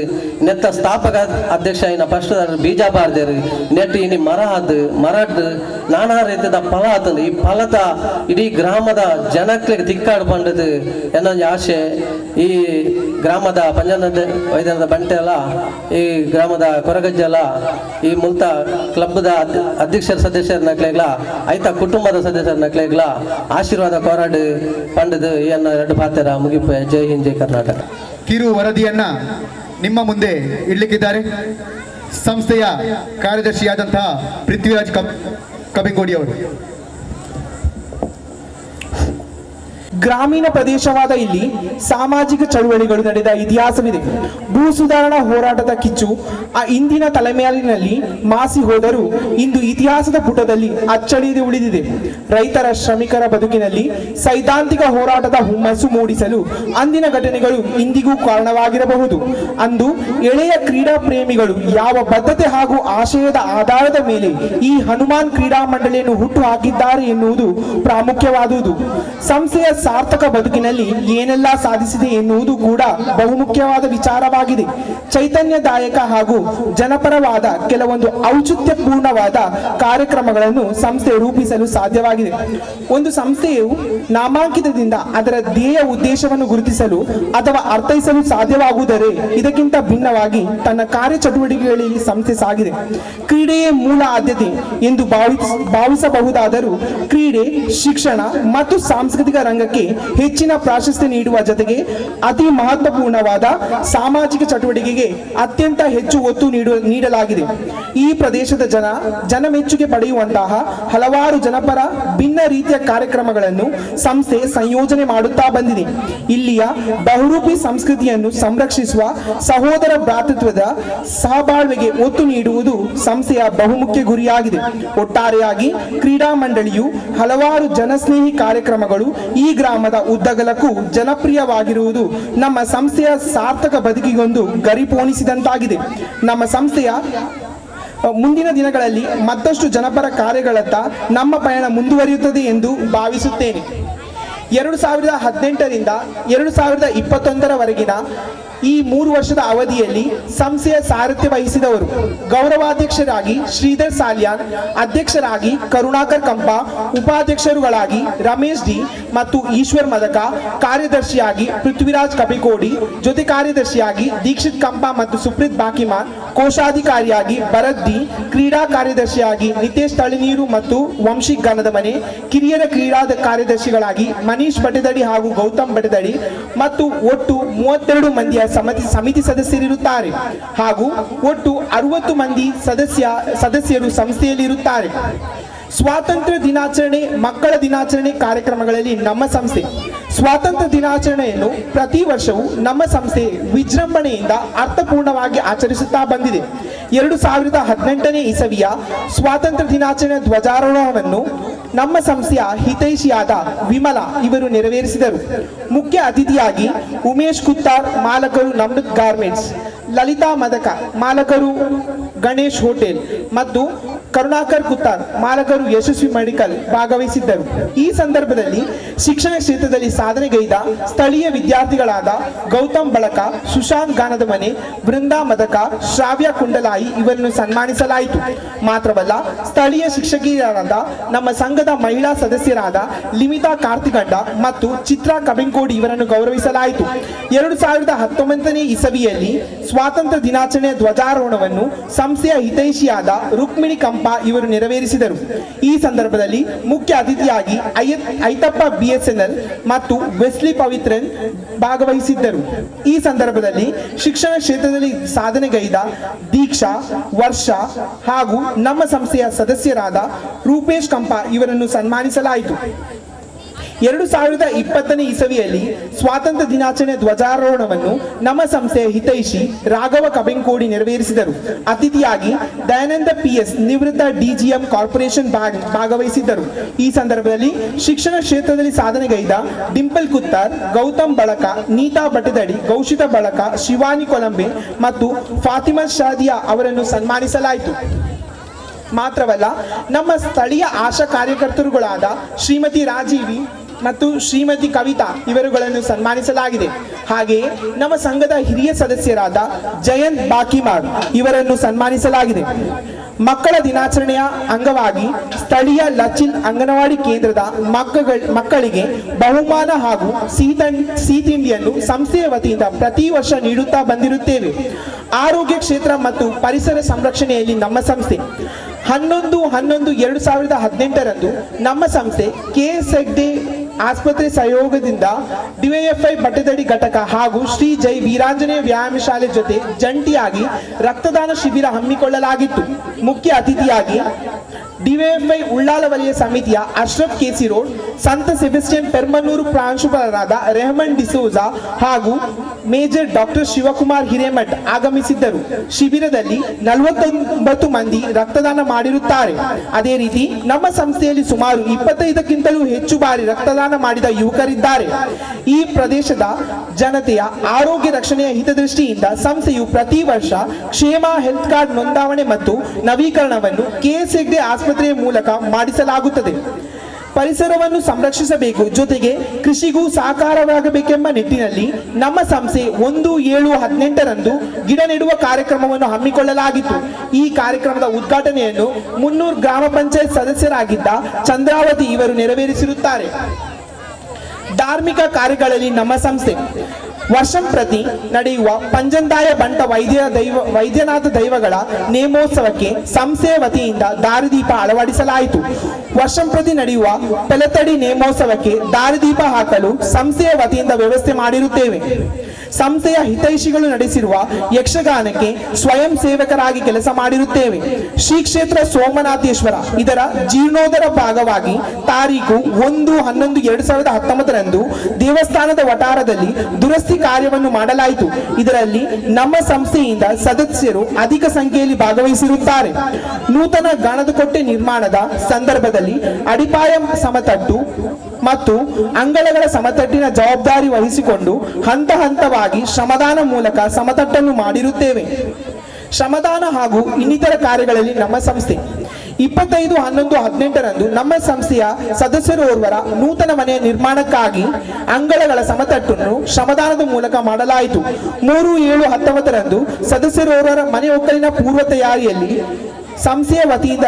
ನೆತ್ತ ಸ್ಥಾಪಕ ಅಧ್ಯಕ್ಷ ಇನ್ನ ಫಸ್ಟ್ ಬೀಜ ಬಾರ್ದೇರು ನೆಟ್ ಇನಿ ಮರಡ್ ನಾನಾ ರೀತಿಯ ಫಲ ಆತಂದು ಈ ಫಲದ ಇಡೀ ಗ್ರಾಮದ ಜನಕ್ಕೆ ತಿಕ್ಕಾಡು ಬಂಡದು ಎನ್ನೊಂದು ಆಸೆ ಈ ಗ್ರಾಮದ ಪಂಜನದ ವೈದ್ಯರದ ಬಂಟೆ ಅಲ್ಲ ಈ ಗ್ರಾಮದ ಕೊರಗಜ್ಜೆ ಅಲ್ಲ ಈ ಮುಲ್ತ ಕ್ಲಬ್ದ ಅಧ್ಯಕ್ಷರ ಸದಸ್ಯರ ನಕ್ಲೆಗ್ಲ ಐತ ಕುಟುಂಬದ ಸದಸ್ಯರ ನಕ್ಲೆಗ್ಲ ಆಶೀರ್ವಾದ ಕೋರಾಡು ಪಂಡದು ಎನ್ನ ಎರಡು ಪಾತ್ರ ಮುಗಿಪ. ಜೈ ಹಿಂದ್, ಜೈ ಕರ್ನಾಟಕ. ಕಿರು ವರದಿಯನ್ನ ನಿಮ್ಮ ಮುಂದೆ ಇಡ್ಲಿಕ್ಕಿದ್ದಾರೆ ಸಂಸ್ಥೆಯ ಕಾರ್ಯದರ್ಶಿಯಾದಂತಹ ಪೃಥ್ವಿರಾಜ್ ಕಬಿಂಗೋಡಿ ಅವರು. ಗ್ರಾಮೀಣ ಪ್ರದೇಶವಾದ ಇಲ್ಲಿ ಸಾಮಾಜಿಕ ಚಳುವಳಿಗಳು ನಡೆದ ಇತಿಹಾಸವಿದೆ. ಭೂ ಸುಧಾರಣಾ ಹೋರಾಟದ ಕಿಚ್ಚು ಆ ಇಂದಿನ ತಲೆಮಾರಿನಲ್ಲಿ ಮಾಸಿ ಹೋದರೂ ಇಂದು ಇತಿಹಾಸದ ಪುಟದಲ್ಲಿ ಅಚ್ಚಳಿಯದೆ ಉಳಿದಿದೆ. ರೈತರ ಶ್ರಮಿಕರ ಬದುಕಿನಲ್ಲಿ ಸೈದ್ಧಾಂತಿಕ ಹೋರಾಟದ ಹುಮ್ಮಸ್ಸು ಮೂಡಿಸಲು ಅಂದಿನ ಘಟನೆಗಳು ಇಂದಿಗೂ ಕಾರಣವಾಗಿರಬಹುದು. ಅಂದು ಎಳೆಯ ಕ್ರೀಡಾ ಪ್ರೇಮಿಗಳು ಯಾವ ಬದ್ಧತೆ ಹಾಗೂ ಆಶಯದ ಆಧಾರದ ಮೇಲೆ ಈ ಹನುಮಾನ್ ಕ್ರೀಡಾ ಮಂಡಳಿಯನ್ನು ಹುಟ್ಟು ಹಾಕಿದ್ದಾರೆ ಎನ್ನುವುದು ಪ್ರಾಮುಖ್ಯವಾದುದು. ಸಂಸ್ಥೆಯ ಸಾರ್ಥಕ ಬದುಕಿನಲ್ಲಿ ಏನೆಲ್ಲ ಸಾಧಿಸಿದೆ ಎನ್ನುವುದು ಕೂಡ ಬಹುಮುಖ್ಯವಾದ ವಿಚಾರವಾಗಿದೆ. ಚೈತನ್ಯದಾಯಕ ಹಾಗೂ ಜನಪರವಾದ ಕೆಲವೊಂದು ಔಚಿತ್ಯಪೂರ್ಣವಾದ ಕಾರ್ಯಕ್ರಮಗಳನ್ನು ಸಂಸ್ಥೆ ರೂಪಿಸಲು ಸಾಧ್ಯವಾಗಿದೆ. ಒಂದು ಸಂಸ್ಥೆಯು ನಾಮಾಂಕಿತದಿಂದ ಅದರ ಧ್ಯೇಯ ಉದ್ದೇಶವನ್ನು ಗುರುತಿಸಲು ಅಥವಾ ಅರ್ಥೈಸಲು ಸಾಧ್ಯವಾಗುವುದರೆ ಇದಕ್ಕಿಂತ ಭಿನ್ನವಾಗಿ ತನ್ನ ಕಾರ್ಯಚಟುವಟಿಕೆಗಳಲ್ಲಿ ಸಂಸ್ಥೆ ಸಾಗಿದೆ. ಕ್ರೀಡೆಯೇ ಮೂಲ ಆದ್ಯತೆ ಎಂದು ಭಾವಿಸಬಹುದಾದರೂ ಕ್ರೀಡೆ, ಶಿಕ್ಷಣ ಮತ್ತು ಸಾಂಸ್ಕೃತಿಕ ರಂಗಕ್ಕೆ ಹೆಚ್ಚಿನ ಪ್ರಾಶಸ್ತ್ಯ ನೀಡುವ ಜೊತೆಗೆ ಅತಿ ಮಹತ್ವಪೂರ್ಣವಾದ ಸಾಮಾಜಿಕ ಚಟುವಟಿಕೆಗೆ ಅತ್ಯಂತ ಹೆಚ್ಚು ಒತ್ತು ನೀಡಲಾಗಿದೆ. ಈ ಪ್ರದೇಶದ ಜನಮೆಚ್ಚುಗೆ ಪಡೆಯುವಂತಹ ಹಲವಾರು ಜನಪರ ಭಿನ್ನ ರೀತಿಯ ಕಾರ್ಯಕ್ರಮಗಳನ್ನು ಸಂಸ್ಥೆ ಸಂಯೋಜನೆ ಮಾಡುತ್ತಾ ಬಂದಿದೆ. ಇಲ್ಲಿಯ ಬಹುರೂಪಿ ಸಂಸ್ಕೃತಿಯನ್ನು ಸಂರಕ್ಷಿಸುವ ಸಹೋದರ ಭ್ರಾತೃತ್ವದ ಸಹಬಾಳ್ವೆಗೆ ಒತ್ತು ನೀಡುವುದು ಸಂಸ್ಥೆಯ ಬಹುಮುಖ್ಯ ಗುರಿಯಾಗಿದೆ. ಒಟ್ಟಾರೆಯಾಗಿ ಕ್ರೀಡಾ ಮಂಡಳಿಯು ಹಲವಾರು ಜನಸ್ನೇಹಿ ಕಾರ್ಯಕ್ರಮಗಳು ಈ ಗ್ರಾಮದ ಉದ್ದಗಲಕ್ಕೂ ಜನಪ್ರಿಯವಾಗಿರುವುದು ನಮ್ಮ ಸಂಸ್ಥೆಯ ಸಾರ್ಥಕ ಬದುಕಿಗೊಂದು ಗರಿಪೋಣಿಸಿದಂತಾಗಿದೆ. ನಮ್ಮ ಸಂಸ್ಥೆಯ ಮುಂದಿನ ದಿನಗಳಲ್ಲಿ ಮತ್ತಷ್ಟು ಜನಪರ ಕಾರ್ಯಗಳತ್ತ ನಮ್ಮ ಪಯಣ ಮುಂದುವರಿಯುತ್ತದೆ ಎಂದು ಭಾವಿಸುತ್ತೇನೆ. 2018ರಿಂದ 2021ರವರೆಗಿನ ಈ 3 ವರ್ಷದ ಅವಧಿಯಲ್ಲಿ ಸಂಸ್ಥೆಯ ಸಾರಥ್ಯ ವಹಿಸಿದವರು ಗೌರವಾಧ್ಯಕ್ಷರಾಗಿ ಶ್ರೀಧರ್ ಸಾಲಿಯಾನ್, ಅಧ್ಯಕ್ಷರಾಗಿ ಕರುಣಾಕರ್ ಕಂಪ, ಉಪಾಧ್ಯಕ್ಷರುಗಳಾಗಿ ರಮೇಶ್ ಡಿ ಮತ್ತು ಈಶ್ವರ್ ಮದಕ, ಕಾರ್ಯದರ್ಶಿಯಾಗಿ ಪೃಥ್ವಿರಾಜ್ ಕಪಿಕೋಡಿ, ಜೊತೆ ಕಾರ್ಯದರ್ಶಿಯಾಗಿ ದೀಕ್ಷಿತ್ ಕಂಪ ಮತ್ತು ಸುಪ್ರೀತ್ ಬಾಕಿಮಾನ್, ಕೋಶಾಧಿಕಾರಿಯಾಗಿ ಭರತ್ ಡಿ, ಕ್ರೀಡಾ ಕಾರ್ಯದರ್ಶಿಯಾಗಿ ನಿತೇಶ್ ತಳಿನೀರು ಮತ್ತು ವಂಶಿ ಗನದ ಮನೆ, ಕಿರಿಯರ ಕ್ರೀಡಾ ಕಾರ್ಯದರ್ಶಿಗಳಾಗಿ ಮನೀಶ್ ಬಟೆದಡಿ ಹಾಗೂ ಗೌತಮ್ ಬಟೆದಡಿ ಮತ್ತು ಒಟ್ಟು 32 ಮಂದಿಯ ಸಮಿತಿ ಸದಸ್ಯರಿರುತ್ತಾರೆ ಹಾಗೂ ಒಟ್ಟು 60 ಮಂದಿ ಸದಸ್ಯರು ಸಂಸ್ಥೆಯಲ್ಲಿರುತ್ತಾರೆ. ಸ್ವಾತಂತ್ರ್ಯ ದಿನಾಚರಣೆ, ಮಕ್ಕಳ ದಿನಾಚರಣೆ ಕಾರ್ಯಕ್ರಮಗಳಲ್ಲಿ ನಮ್ಮ ಸಂಸ್ಥೆ ಸ್ವಾತಂತ್ರ್ಯ ದಿನಾಚರಣೆಯನ್ನು ಪ್ರತಿ ವರ್ಷವೂ ನಮ್ಮ ಸಂಸ್ಥೆ ವಿಜೃಂಭಣೆಯಿಂದ ಅರ್ಥಪೂರ್ಣವಾಗಿ ಆಚರಿಸುತ್ತಾ ಬಂದಿದೆ. 2018ನೇ ಇಸವಿಯ ಸ್ವಾತಂತ್ರ್ಯ ದಿನಾಚರಣೆ ಧ್ವಜಾರೋಹಣವನ್ನು ನಮ್ಮ ಸಂಸ್ಥೆಯ ಹಿತೈಷಿಯಾದ ವಿಮಲಾ ಇವರು ನೆರವೇರಿಸಿದರು. ಮುಖ್ಯ ಅತಿಥಿಯಾಗಿ ಉಮೇಶ್ ಕುತ್ತಾರ್, ಮಾಲಕರು ನಮ್ರತ್ ಗಾರ್ಮೆಂಟ್ಸ್, ಲಲಿತಾ ಮದಕ, ಮಾಲಕರು ಗಣೇಶ್ ಹೋಟೆಲ್ ಮತ್ತು ಕರುಣಾಕರ್ ಕುತ್ತಾರ್, ಮಾಲಕರು ಯಶಸ್ವಿ ಮೆಡಿಕಲ್ ಭಾಗವಹಿಸಿದ್ದರು. ಈ ಸಂದರ್ಭದಲ್ಲಿ ಶಿಕ್ಷಣ ಕ್ಷೇತ್ರದಲ್ಲಿ ಸಾಧನೆಗೈದ ಸ್ಥಳೀಯ ವಿದ್ಯಾರ್ಥಿಗಳಾದ ಗೌತಮ್ ಬಳಕ, ಸುಶಾಂತ್ ಗಾನದ ಮನೆ, ಬೃಂದಾ ಮದಕ, ಶ್ರಾವ್ಯ ಕುಂಡಲಾಯಿ ಇವರನ್ನು ಸನ್ಮಾನಿಸಲಾಯಿತು. ಮಾತ್ರವಲ್ಲ, ಸ್ಥಳೀಯ ಶಿಕ್ಷಕಿಯರಾದ ನಮ್ಮ ಸಂಘದ ಮಹಿಳಾ ಸದಸ್ಯರಾದ ಲಿಮಿತಾ ಕಾರ್ತಿಗಂಡ ಮತ್ತು ಚಿತ್ರಾ ಕಬಿಂಕೋಡಿ ಇವರನ್ನು ಗೌರವಿಸಲಾಯಿತು. 2019ನೇ ಇಸವಿಯಲ್ಲಿ ಸ್ವಾತಂತ್ರ್ಯ ದಿನಾಚರಣೆಯ ಧ್ವಜಾರೋಹಣವನ್ನು ಸಂಸ್ಥೆಯ ಹಿತೈಷಿಯಾದ ರುಕ್ಮಿಣಿ ಕಂಪ ಕಂಪ ಇವರು ನೆರವೇರಿಸಿದರು. ಈ ಸಂದರ್ಭದಲ್ಲಿ ಮುಖ್ಯ ಅತಿಥಿಯಾಗಿ ಐತಪ್ಪ BSNL ಮತ್ತು ವೆಸ್ಲಿ ಪವಿತ್ರನ್ ಭಾಗವಹಿಸಿದ್ದರು. ಈ ಸಂದರ್ಭದಲ್ಲಿ ಶಿಕ್ಷಣ ಕ್ಷೇತ್ರದಲ್ಲಿ ಸಾಧನೆಗೈದ ದೀಕ್ಷಾ, ವರ್ಷ ಹಾಗೂ ನಮ್ಮ ಸಂಸ್ಥೆಯ ಸದಸ್ಯರಾದ ರೂಪೇಶ್ ಕಂಪ ಇವರನ್ನು ಸನ್ಮಾನಿಸಲಾಯಿತು. 2020ನೇ ಇಸವಿಯಲ್ಲಿ ಸ್ವಾತಂತ್ರ್ಯ ದಿನಾಚರಣೆ ಧ್ವಜಾರೋಹಣವನ್ನು ನಮ್ಮ ಸಂಸ್ಥೆಯ ಹಿತೈಷಿ ರಾಘವ ಕಬೆಂಕೋಡಿ ನೆರವೇರಿಸಿದರು. ಅತಿಥಿಯಾಗಿ ದಯಾನಂದ PS ನಿವೃತ್ತ DGM ಕಾರ್ಪೊರೇಷನ್ ಭಾಗವಹಿಸಿದ್ದರು. ಈ ಸಂದರ್ಭದಲ್ಲಿ ಶಿಕ್ಷಣ ಕ್ಷೇತ್ರದಲ್ಲಿ ಸಾಧನೆಗೈದ ಡಿಂಪಲ್ ಕುತ್ತಾರ್, ಗೌತಮ್ ಬಳಕ, ನೀತಾ ಬಟದಡಿ, ಗೌಶಿತ ಬಳಕ, ಶಿವಾನಿ ಕೊಲಂಬೆ ಮತ್ತು ಫಾತಿಮಾ ಶಾದಿಯಾ ಅವರನ್ನು ಸನ್ಮಾನಿಸಲಾಯಿತು. ಮಾತ್ರವಲ್ಲ, ನಮ್ಮ ಸ್ಥಳೀಯ ಆಶಾ ಕಾರ್ಯಕರ್ತರುಗಳಾದ ಶ್ರೀಮತಿ ರಾಜೀವಿ ಮತ್ತು ಶ್ರೀಮತಿ ಕವಿತಾ ಇವರುಗಳನ್ನು ಸನ್ಮಾನಿಸಲಾಗಿದೆ. ಹಾಗೆಯೇ ನಮ್ಮ ಸಂಘದ ಹಿರಿಯ ಸದಸ್ಯರಾದ ಜಯಂತ್ ಬಾಕಿಮಾರ್ ಇವರನ್ನು ಸನ್ಮಾನಿಸಲಾಗಿದೆ. ಮಕ್ಕಳ ದಿನಾಚರಣೆಯ ಅಂಗವಾಗಿ ಸ್ಥಳೀಯ ಲಚಿನ್ ಅಂಗನವಾಡಿ ಕೇಂದ್ರದ ಮಕ್ಕಳಿಗೆ ಬಹುಮಾನ ಹಾಗೂ ಸಿಹಿ ತಿಂಡಿಯನ್ನು ಸಂಸ್ಥೆಯ ವತಿಯಿಂದ ಪ್ರತಿ ವರ್ಷ ನೀಡುತ್ತಾ ಬಂದಿರುತ್ತೇವೆ. ಆರೋಗ್ಯ ಕ್ಷೇತ್ರ ಮತ್ತು ಪರಿಸರ ಸಂರಕ್ಷಣೆಯಲ್ಲಿ ನಮ್ಮ ಸಂಸ್ಥೆ 11/11/2018 ನಮ್ಮ ಸಂಸ್ಥೆ KS ಹೆಗ್ಡೆ ಆಸ್ಪತ್ರೆ ಸಹಯೋಗದಿಂದ DYFI ಬಟ್ಟೆದಡಿ ಘಟಕ ಹಾಗೂ ಶ್ರೀ ಜೈ ವೀರಾಂಜನೇಯ ವ್ಯಾಯಾಮ ಶಾಲೆ ಜೊತೆ ಜಂಟಿಯಾಗಿ ರಕ್ತದಾನ ಶಿಬಿರ ಹಮ್ಮಿಕೊಳ್ಳಲಾಗಿತ್ತು. ಮುಖ್ಯ ಅತಿಥಿಯಾಗಿ DYFI ಉಳ್ಳಾಲ ವಲಯ ಸಮಿತಿಯ ಅಶ್ರಫ್ KC ರೋಡ್, ಸಂತ ಸೆಬೆಸ್ಟಿಯನ್ ಪೆರ್ಮನೂರು ಪ್ರಾಂಶುಪಾಲರಾದ ರೆಹಮಾನ್ ಡಿಸೋಜಾ ಹಾಗೂ ಮೇಜರ್ ಡಾಕ್ಟರ್ ಶಿವಕುಮಾರ್ ಹಿರೇಮಠ್ ಆಗಮಿಸಿದ್ದರು. ಶಿಬಿರದಲ್ಲಿ 49 ಮಂದಿ ರಕ್ತದಾನ ಮಾಡಿರುತ್ತಾರೆ. ಅದೇ ರೀತಿ ನಮ್ಮ ಸಂಸ್ಥೆಯಲ್ಲಿ ಸುಮಾರು 25ಕ್ಕಿಂತಲೂ ಹೆಚ್ಚು ಬಾರಿ ರಕ್ತದಾನ ಮಾಡಿದ ಯುವಕರಿದ್ದಾರೆ. ಈ ಪ್ರದೇಶದ ಜನತೆಯ ಆರೋಗ್ಯ ರಕ್ಷಣೆಯ ಹಿತದೃಷ್ಟಿಯಿಂದ ಸಂಸ್ಥೆಯು ಪ್ರತಿ ವರ್ಷ ಕ್ಷೇಮ ಹೆಲ್ತ್ ಕಾರ್ಡ್ ನೋಂದಾವಣೆ ಮತ್ತು ನವೀಕರಣವನ್ನು KS ಹೆಗ್ಡೆ ಆಸ್ಪತ್ರೆಯ ಮೂಲಕ ಮಾಡಿಸಲಾಗುತ್ತದೆ. ಪರಿಸರವನ್ನು ಸಂರಕ್ಷಿಸಬೇಕು, ಜೊತೆಗೆ ಕೃಷಿಗೂ ಸಹಕಾರವಾಗಬೇಕೆಂಬ ನಿಟ್ಟಿನಲ್ಲಿ ನಮ್ಮ ಸಂಸ್ಥೆ 1/7/18 ಗಿಡ ನೆಡುವ ಕಾರ್ಯಕ್ರಮವನ್ನು ಹಮ್ಮಿಕೊಳ್ಳಲಾಗಿತ್ತು. ಈ ಕಾರ್ಯಕ್ರಮದ ಉದ್ಘಾಟನೆಯನ್ನು ಮುನ್ನೂರು ಗ್ರಾಮ ಪಂಚಾಯತ್ ಸದಸ್ಯರಾಗಿದ್ದ ಚಂದ್ರಾವತಿ ಇವರು ನೆರವೇರಿಸಿರುತ್ತಾರೆ. ಧಾರ್ಮಿಕ ಕಾರ್ಯಗಳಲ್ಲಿ ನಮ್ಮ ಸಂಸ್ಥೆ ವರ್ಷಂಪ್ರತಿ ನಡೆಯುವ ಪಂಜಂದಾಯ ಬಂಟ ವೈದ್ಯನಾಥ ದೈವಗಳ ನೇಮೋತ್ಸವಕ್ಕೆ ಸಂಸ್ಥೆಯ ವತಿಯಿಂದ ದಾರಿದೀಪ ಅಳವಡಿಸಲಾಯಿತು. ವರ್ಷಂಪ್ರತಿ ನಡೆಯುವ ಪೆಲತಡಿ ನೇಮೋತ್ಸವಕ್ಕೆ ದಾರಿದೀಪ ಹಾಕಲು ಸಂಸ್ಥೆಯ ವತಿಯಿಂದ ವ್ಯವಸ್ಥೆ ಮಾಡಿರುತ್ತೇವೆ. ಸಂಸ್ಥೆಯ ಹಿತೈಷಿಗಳು ನಡೆಸಿರುವ ಯಕ್ಷಗಾನಕ್ಕೆ ಸ್ವಯಂ ಸೇವಕರಾಗಿ ಕೆಲಸ ಮಾಡಿರುತ್ತೇವೆ. ಶ್ರೀ ಕ್ಷೇತ್ರ ಸೋಮನಾಥೇಶ್ವರ ಇದರ ಜೀರ್ಣೋದ್ಧಾರ ಭಾಗವಾಗಿ ತಾರೀಕು 1/11/2019 ದೇವಸ್ಥಾನದ ವಠಾರದಲ್ಲಿ ದುರಸ್ತಿ ಕಾರ್ಯವನ್ನು ಮಾಡಲಾಯಿತು. ಇದರಲ್ಲಿ ನಮ್ಮ ಸಂಸ್ಥೆಯಿಂದ ಸದಸ್ಯರು ಅಧಿಕ ಸಂಖ್ಯೆಯಲ್ಲಿ ಭಾಗವಹಿಸಿರುತ್ತಾರೆ. ನೂತನ ಗಣದಕೊಟ್ಟೆ ನಿರ್ಮಾಣದ ಸಂದರ್ಭದಲ್ಲಿ ಅಡಿಪಾಯ ಸಮತಟ್ಟು ಮತ್ತು ಅಂಗಳಗಳ ಸಮತಟ್ಟಿನ ಜವಾಬ್ದಾರಿ ವಹಿಸಿಕೊಂಡು ಹಂತ ಹಂತವಾಗಿ ಶ್ರಮದಾನ ಮೂಲಕ ಸಮತಟ್ಟನ್ನು ಮಾಡಿರುತ್ತೇವೆ. ಶ್ರಮದಾನ ಹಾಗೂ ಇನ್ನಿತರ ಕಾರ್ಯಗಳಲ್ಲಿ ನಮ್ಮ ಸಂಸ್ಥೆ 25/11/18 ನಮ್ಮ ಸಂಸ್ಥೆಯ ಸದಸ್ಯರೋರ್ವರ ನೂತನ ಮನೆಯ ನಿರ್ಮಾಣಕ್ಕಾಗಿ ಅಂಗಳಗಳ ಸಮತಟ್ಟನ್ನು ಶ್ರಮದಾನದ ಮೂಲಕ ಮಾಡಲಾಯಿತು. 3/7/19 ಸದಸ್ಯರೋರ್ವರ ಮನೆ ಒಕ್ಕಲಿನ ಪೂರ್ವ ತಯಾರಿಯಲ್ಲಿ ಸಂಸ್ಥೆಯ ವತಿಯಿಂದ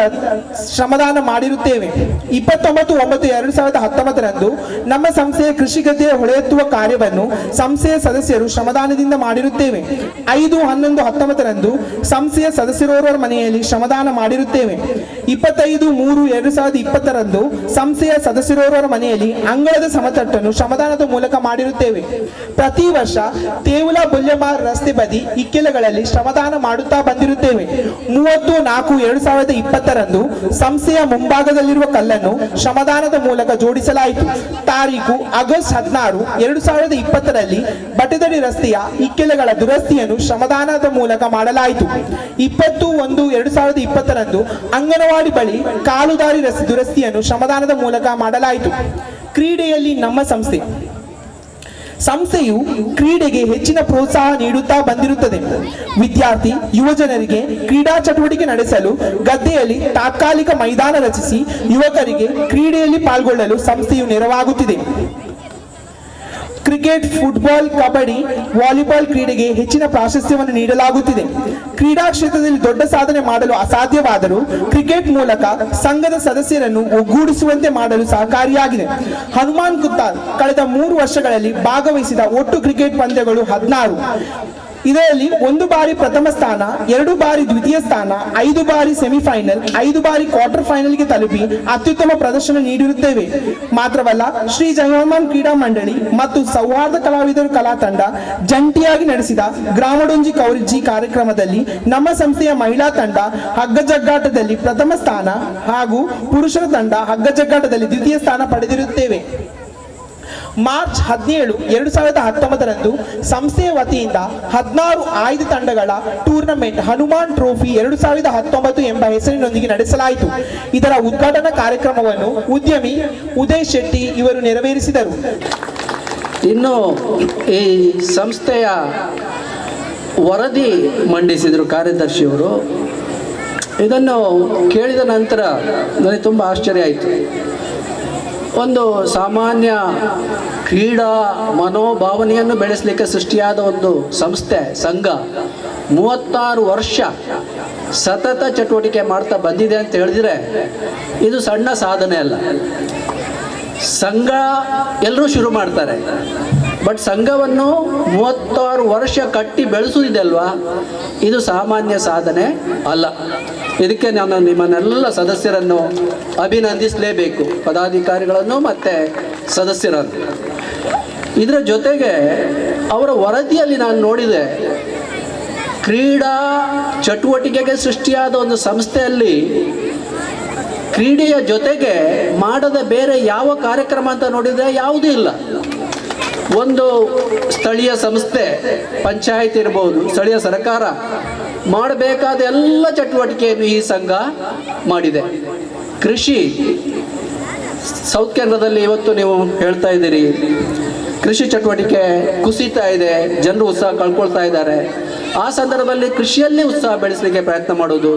ಶ್ರಮದಾನ ಮಾಡಿರುತ್ತೇವೆ. 29/9/2019 ನಮ್ಮ ಸಂಸ್ಥೆಯ ಕೃಷಿ ಗದ್ದೆಯ ಹೊಳೆಯೆತ್ತುವ ಕಾರ್ಯವನ್ನು ಸಂಸ್ಥೆಯ ಸದಸ್ಯರು ಶ್ರಮದಾನದಿಂದ ಮಾಡಿರುತ್ತೇವೆ. 5/11/19 ಸಂಸ್ಥೆಯ ಸದಸ್ಯರೋರ್ವರ ಮನೆಯಲ್ಲಿ ಶ್ರಮದಾನ ಮಾಡಿರುತ್ತೇವೆ. 25/3/2020 ಸಂಸ್ಥೆಯ ಸದಸ್ಯರೋರ್ವರ ಮನೆಯಲ್ಲಿ ಅಂಗಳದ ಸಮತಟ್ಟನ್ನು ಶ್ರಮದಾನದ ಮೂಲಕ ಮಾಡಿರುತ್ತೇವೆ. ಪ್ರತಿ ವರ್ಷ ತೇವುಲ ಬುಲ್ಯಮಾರ್ ರಸ್ತೆ ಬದಿ ಇಕ್ಕೆಲಗಳಲ್ಲಿ ಶ್ರಮದಾನ ಮಾಡುತ್ತಾ ಬಂದಿರುತ್ತೇವೆ. 30/4/2020 ಸಂಸ್ಥೆಯ ಮುಂಭಾಗದಲ್ಲಿರುವ ಕಲ್ಲನ್ನು ಶ್ರಮದಾನದ ಮೂಲಕ ಜೋಡಿಸಲಾಯಿತು. ತಾರೀಕು ಆಗಸ್ಟ್ 16, 2020 ಬಟದಡಿ ರಸ್ತೆಯ ಇಕ್ಕೆಲಗಳ ದುರಸ್ತಿಯನ್ನು ಶ್ರಮದಾನದ ಮೂಲಕ ಮಾಡಲಾಯಿತು. 20/1/2020 ಅಂಗನವಾಡಿ ಬಳಿ ಕಾಲುದಾರಿ ದುರಸ್ತಿಯನ್ನು ಶ್ರಮದಾನದ ಮೂಲಕ ಮಾಡಲಾಯಿತು. ಕ್ರೀಡೆಯಲ್ಲಿ ನಮ್ಮ ಸಂಸ್ಥೆಯು ಕ್ರೀಡೆಗೆ ಹೆಚ್ಚಿನ ಪ್ರೋತ್ಸಾಹ ನೀಡುತ್ತಾ ಬಂದಿರುತ್ತದೆ. ವಿದ್ಯಾರ್ಥಿ ಯುವಜನರಿಗೆ ಕ್ರೀಡಾ ಚಟುವಟಿಕೆ ನಡೆಸಲು ಗದ್ದೆಯಲ್ಲಿ ತಾತ್ಕಾಲಿಕ ಮೈದಾನ ರಚಿಸಿ ಯುವಕರಿಗೆ ಕ್ರೀಡೆಯಲ್ಲಿ ಪಾಲ್ಗೊಳ್ಳಲು ಸಂಸ್ಥೆಯು ನೆರವಾಗುತ್ತಿದೆ. ಕ್ರಿಕೆಟ್, ಫುಟ್ಬಾಲ್, ಕಬಡ್ಡಿ, ವಾಲಿಬಾಲ್ ಕ್ರೀಡೆಗೆ ಹೆಚ್ಚಿನ ಪ್ರಾಶಸ್ತ್ಯವನ್ನು ನೀಡಲಾಗುತ್ತಿದೆ. ಕ್ರೀಡಾ ಕ್ಷೇತ್ರದಲ್ಲಿ ದೊಡ್ಡ ಸಾಧನೆ ಮಾಡಲು ಅಸಾಧ್ಯವಾದರೂ ಕ್ರಿಕೆಟ್ ಮೂಲಕ ಸಂಘದ ಸದಸ್ಯರನ್ನು ಒಗ್ಗೂಡಿಸುವಂತೆ ಮಾಡಲು ಸಹಕಾರಿಯಾಗಿದೆ. ಹನುಮಾನ್ ಕುತ್ತಾರ್ ಕಳೆದ 3 ವರ್ಷಗಳಲ್ಲಿ ಭಾಗವಹಿಸಿದ ಒಟ್ಟು ಕ್ರಿಕೆಟ್ ಪಂದ್ಯಗಳು 16. ಇದರಲ್ಲಿ 1 ಬಾರಿ ಪ್ರಥಮ ಸ್ಥಾನ, 2 ಬಾರಿ ದ್ವಿತೀಯ ಸ್ಥಾನ, 5 ಬಾರಿ ಸೆಮಿಫೈನಲ್, 5 ಬಾರಿ ಕ್ವಾರ್ಟರ್ ಫೈನಲ್ಗೆ ತಲುಪಿ ಅತ್ಯುತ್ತಮ ಪ್ರದರ್ಶನ ನೀಡಿರುತ್ತೇವೆ. ಮಾತ್ರವಲ್ಲ, ಶ್ರೀ ಜಂಗಮನ್ ಕ್ರೀಡಾ ಮಂಡಳಿ ಮತ್ತು ಸೌಹಾರ್ದ ಕಲಾವಿದರು ಕಲಾ ತಂಡ ಜಂಟಿಯಾಗಿ ನಡೆಸಿದ ಗ್ರಾಮಡೊಂಜಿ ಕೌರಿಜ್ಜಿ ಕಾರ್ಯಕ್ರಮದಲ್ಲಿ ನಮ್ಮ ಸಂಸ್ಥೆಯ ಮಹಿಳಾ ತಂಡ ಹಗ್ಗ ಜಗ್ಗಾಟದಲ್ಲಿ ಪ್ರಥಮ ಸ್ಥಾನ ಹಾಗೂ ಪುರುಷರ ತಂಡ ಹಗ್ಗ ಜಗ್ಗಾಟದಲ್ಲಿ ದ್ವಿತೀಯ ಸ್ಥಾನ ಪಡೆದಿರುತ್ತೇವೆ. ಮಾರ್ಚ್ 17, 2019ರಂದು ಸಂಸ್ಥೆಯ ವತಿಯಿಂದ 16 ಆಯ್ದ ತಂಡಗಳ ಟೂರ್ನಮೆಂಟ್ ಹನುಮಾನ್ ಟ್ರೋಫಿ 2019 ಎಂಬ ಹೆಸರಿನೊಂದಿಗೆ ನಡೆಸಲಾಯಿತು. ಇದರ ಉದ್ಘಾಟನಾ ಕಾರ್ಯಕ್ರಮವನ್ನು ಉದ್ಯಮಿ ಉದಯ್ ಶೆಟ್ಟಿ ಇವರು ನೆರವೇರಿಸಿದರು. ಇನ್ನು ಈ ಸಂಸ್ಥೆಯ ವರದಿ ಮಂಡಿಸಿದರು ಕಾರ್ಯದರ್ಶಿಯವರು. ಇದನ್ನು ಕೇಳಿದ ನಂತರ ನನಗೆ ತುಂಬ ಆಶ್ಚರ್ಯ ಆಯಿತು. ಒಂದು ಸಾಮಾನ್ಯ ಕ್ರೀಡಾ ಮನೋಭಾವನೆಯನ್ನು ಬೆಳೆಸಲಿಕ್ಕೆ ಸೃಷ್ಟಿಯಾದ ಒಂದು ಸಂಸ್ಥೆ, ಸಂಘ 36 ವರ್ಷ ಸತತ ಚಟುವಟಿಕೆ ಮಾಡ್ತಾ ಬಂದಿದೆ ಅಂತ ಹೇಳಿದರೆ ಇದು ಸಣ್ಣ ಸಾಧನೆ ಅಲ್ಲ. ಸಂಘ ಎಲ್ಲರೂ ಶುರು ಮಾಡ್ತಾರೆ, ಬಟ್ ಸಂಘವನ್ನು 36 ವರ್ಷ ಕಟ್ಟಿ ಬೆಳೆಸುವುದಿದೆ ಅಲ್ವಾ, ಇದು ಸಾಮಾನ್ಯ ಸಾಧನೆ ಅಲ್ಲ. ಇದಕ್ಕೆ ನಾನು ನಿಮ್ಮನ್ನೆಲ್ಲ ಸದಸ್ಯರನ್ನು ಅಭಿನಂದಿಸಲೇಬೇಕು, ಪದಾಧಿಕಾರಿಗಳನ್ನು ಮತ್ತು ಸದಸ್ಯರನ್ನು. ಇದರ ಜೊತೆಗೆ ಅವರ ವರದಿಯಲ್ಲಿ ನಾನು ನೋಡಿದೆ, ಕ್ರೀಡಾ ಚಟುವಟಿಕೆಗೆ ಸೃಷ್ಟಿಯಾದ ಒಂದು ಸಂಸ್ಥೆಯಲ್ಲಿ ಕ್ರೀಡೆಯ ಜೊತೆಗೆ ಮಾಡದ ಬೇರೆ ಯಾವ ಕಾರ್ಯಕ್ರಮ ಅಂತ ನೋಡಿದರೆ ಯಾವುದೂ ಇಲ್ಲ. ಒಂದು ಸ್ಥಳೀಯ ಸಂಸ್ಥೆ, ಪಂಚಾಯತ್ ಇರ್ಬೋದು, ಸ್ಥಳೀಯ ಸರ್ಕಾರ ಮಾಡಬೇಕಾದ ಎಲ್ಲ ಚಟುವಟಿಕೆಯನ್ನು ಈ ಸಂಘ ಮಾಡಿದೆ. ಕೃಷಿ, ಸೌತ್ ಕೇಂದ್ರದಲ್ಲಿ ಇವತ್ತು ನೀವು ಹೇಳ್ತಾ ಇದ್ದೀರಿ, ಕೃಷಿ ಚಟುವಟಿಕೆ ಕುಸಿತಾ ಇದೆ, ಜನರು ಉತ್ಸಾಹ ಕಳ್ಕೊಳ್ತಾ ಇದ್ದಾರೆ. ಆ ಸಂದರ್ಭದಲ್ಲಿ ಕೃಷಿಯಲ್ಲಿ ಉತ್ಸಾಹ ಬೆಳೆಸಲಿಕ್ಕೆ ಪ್ರಯತ್ನ ಮಾಡೋದು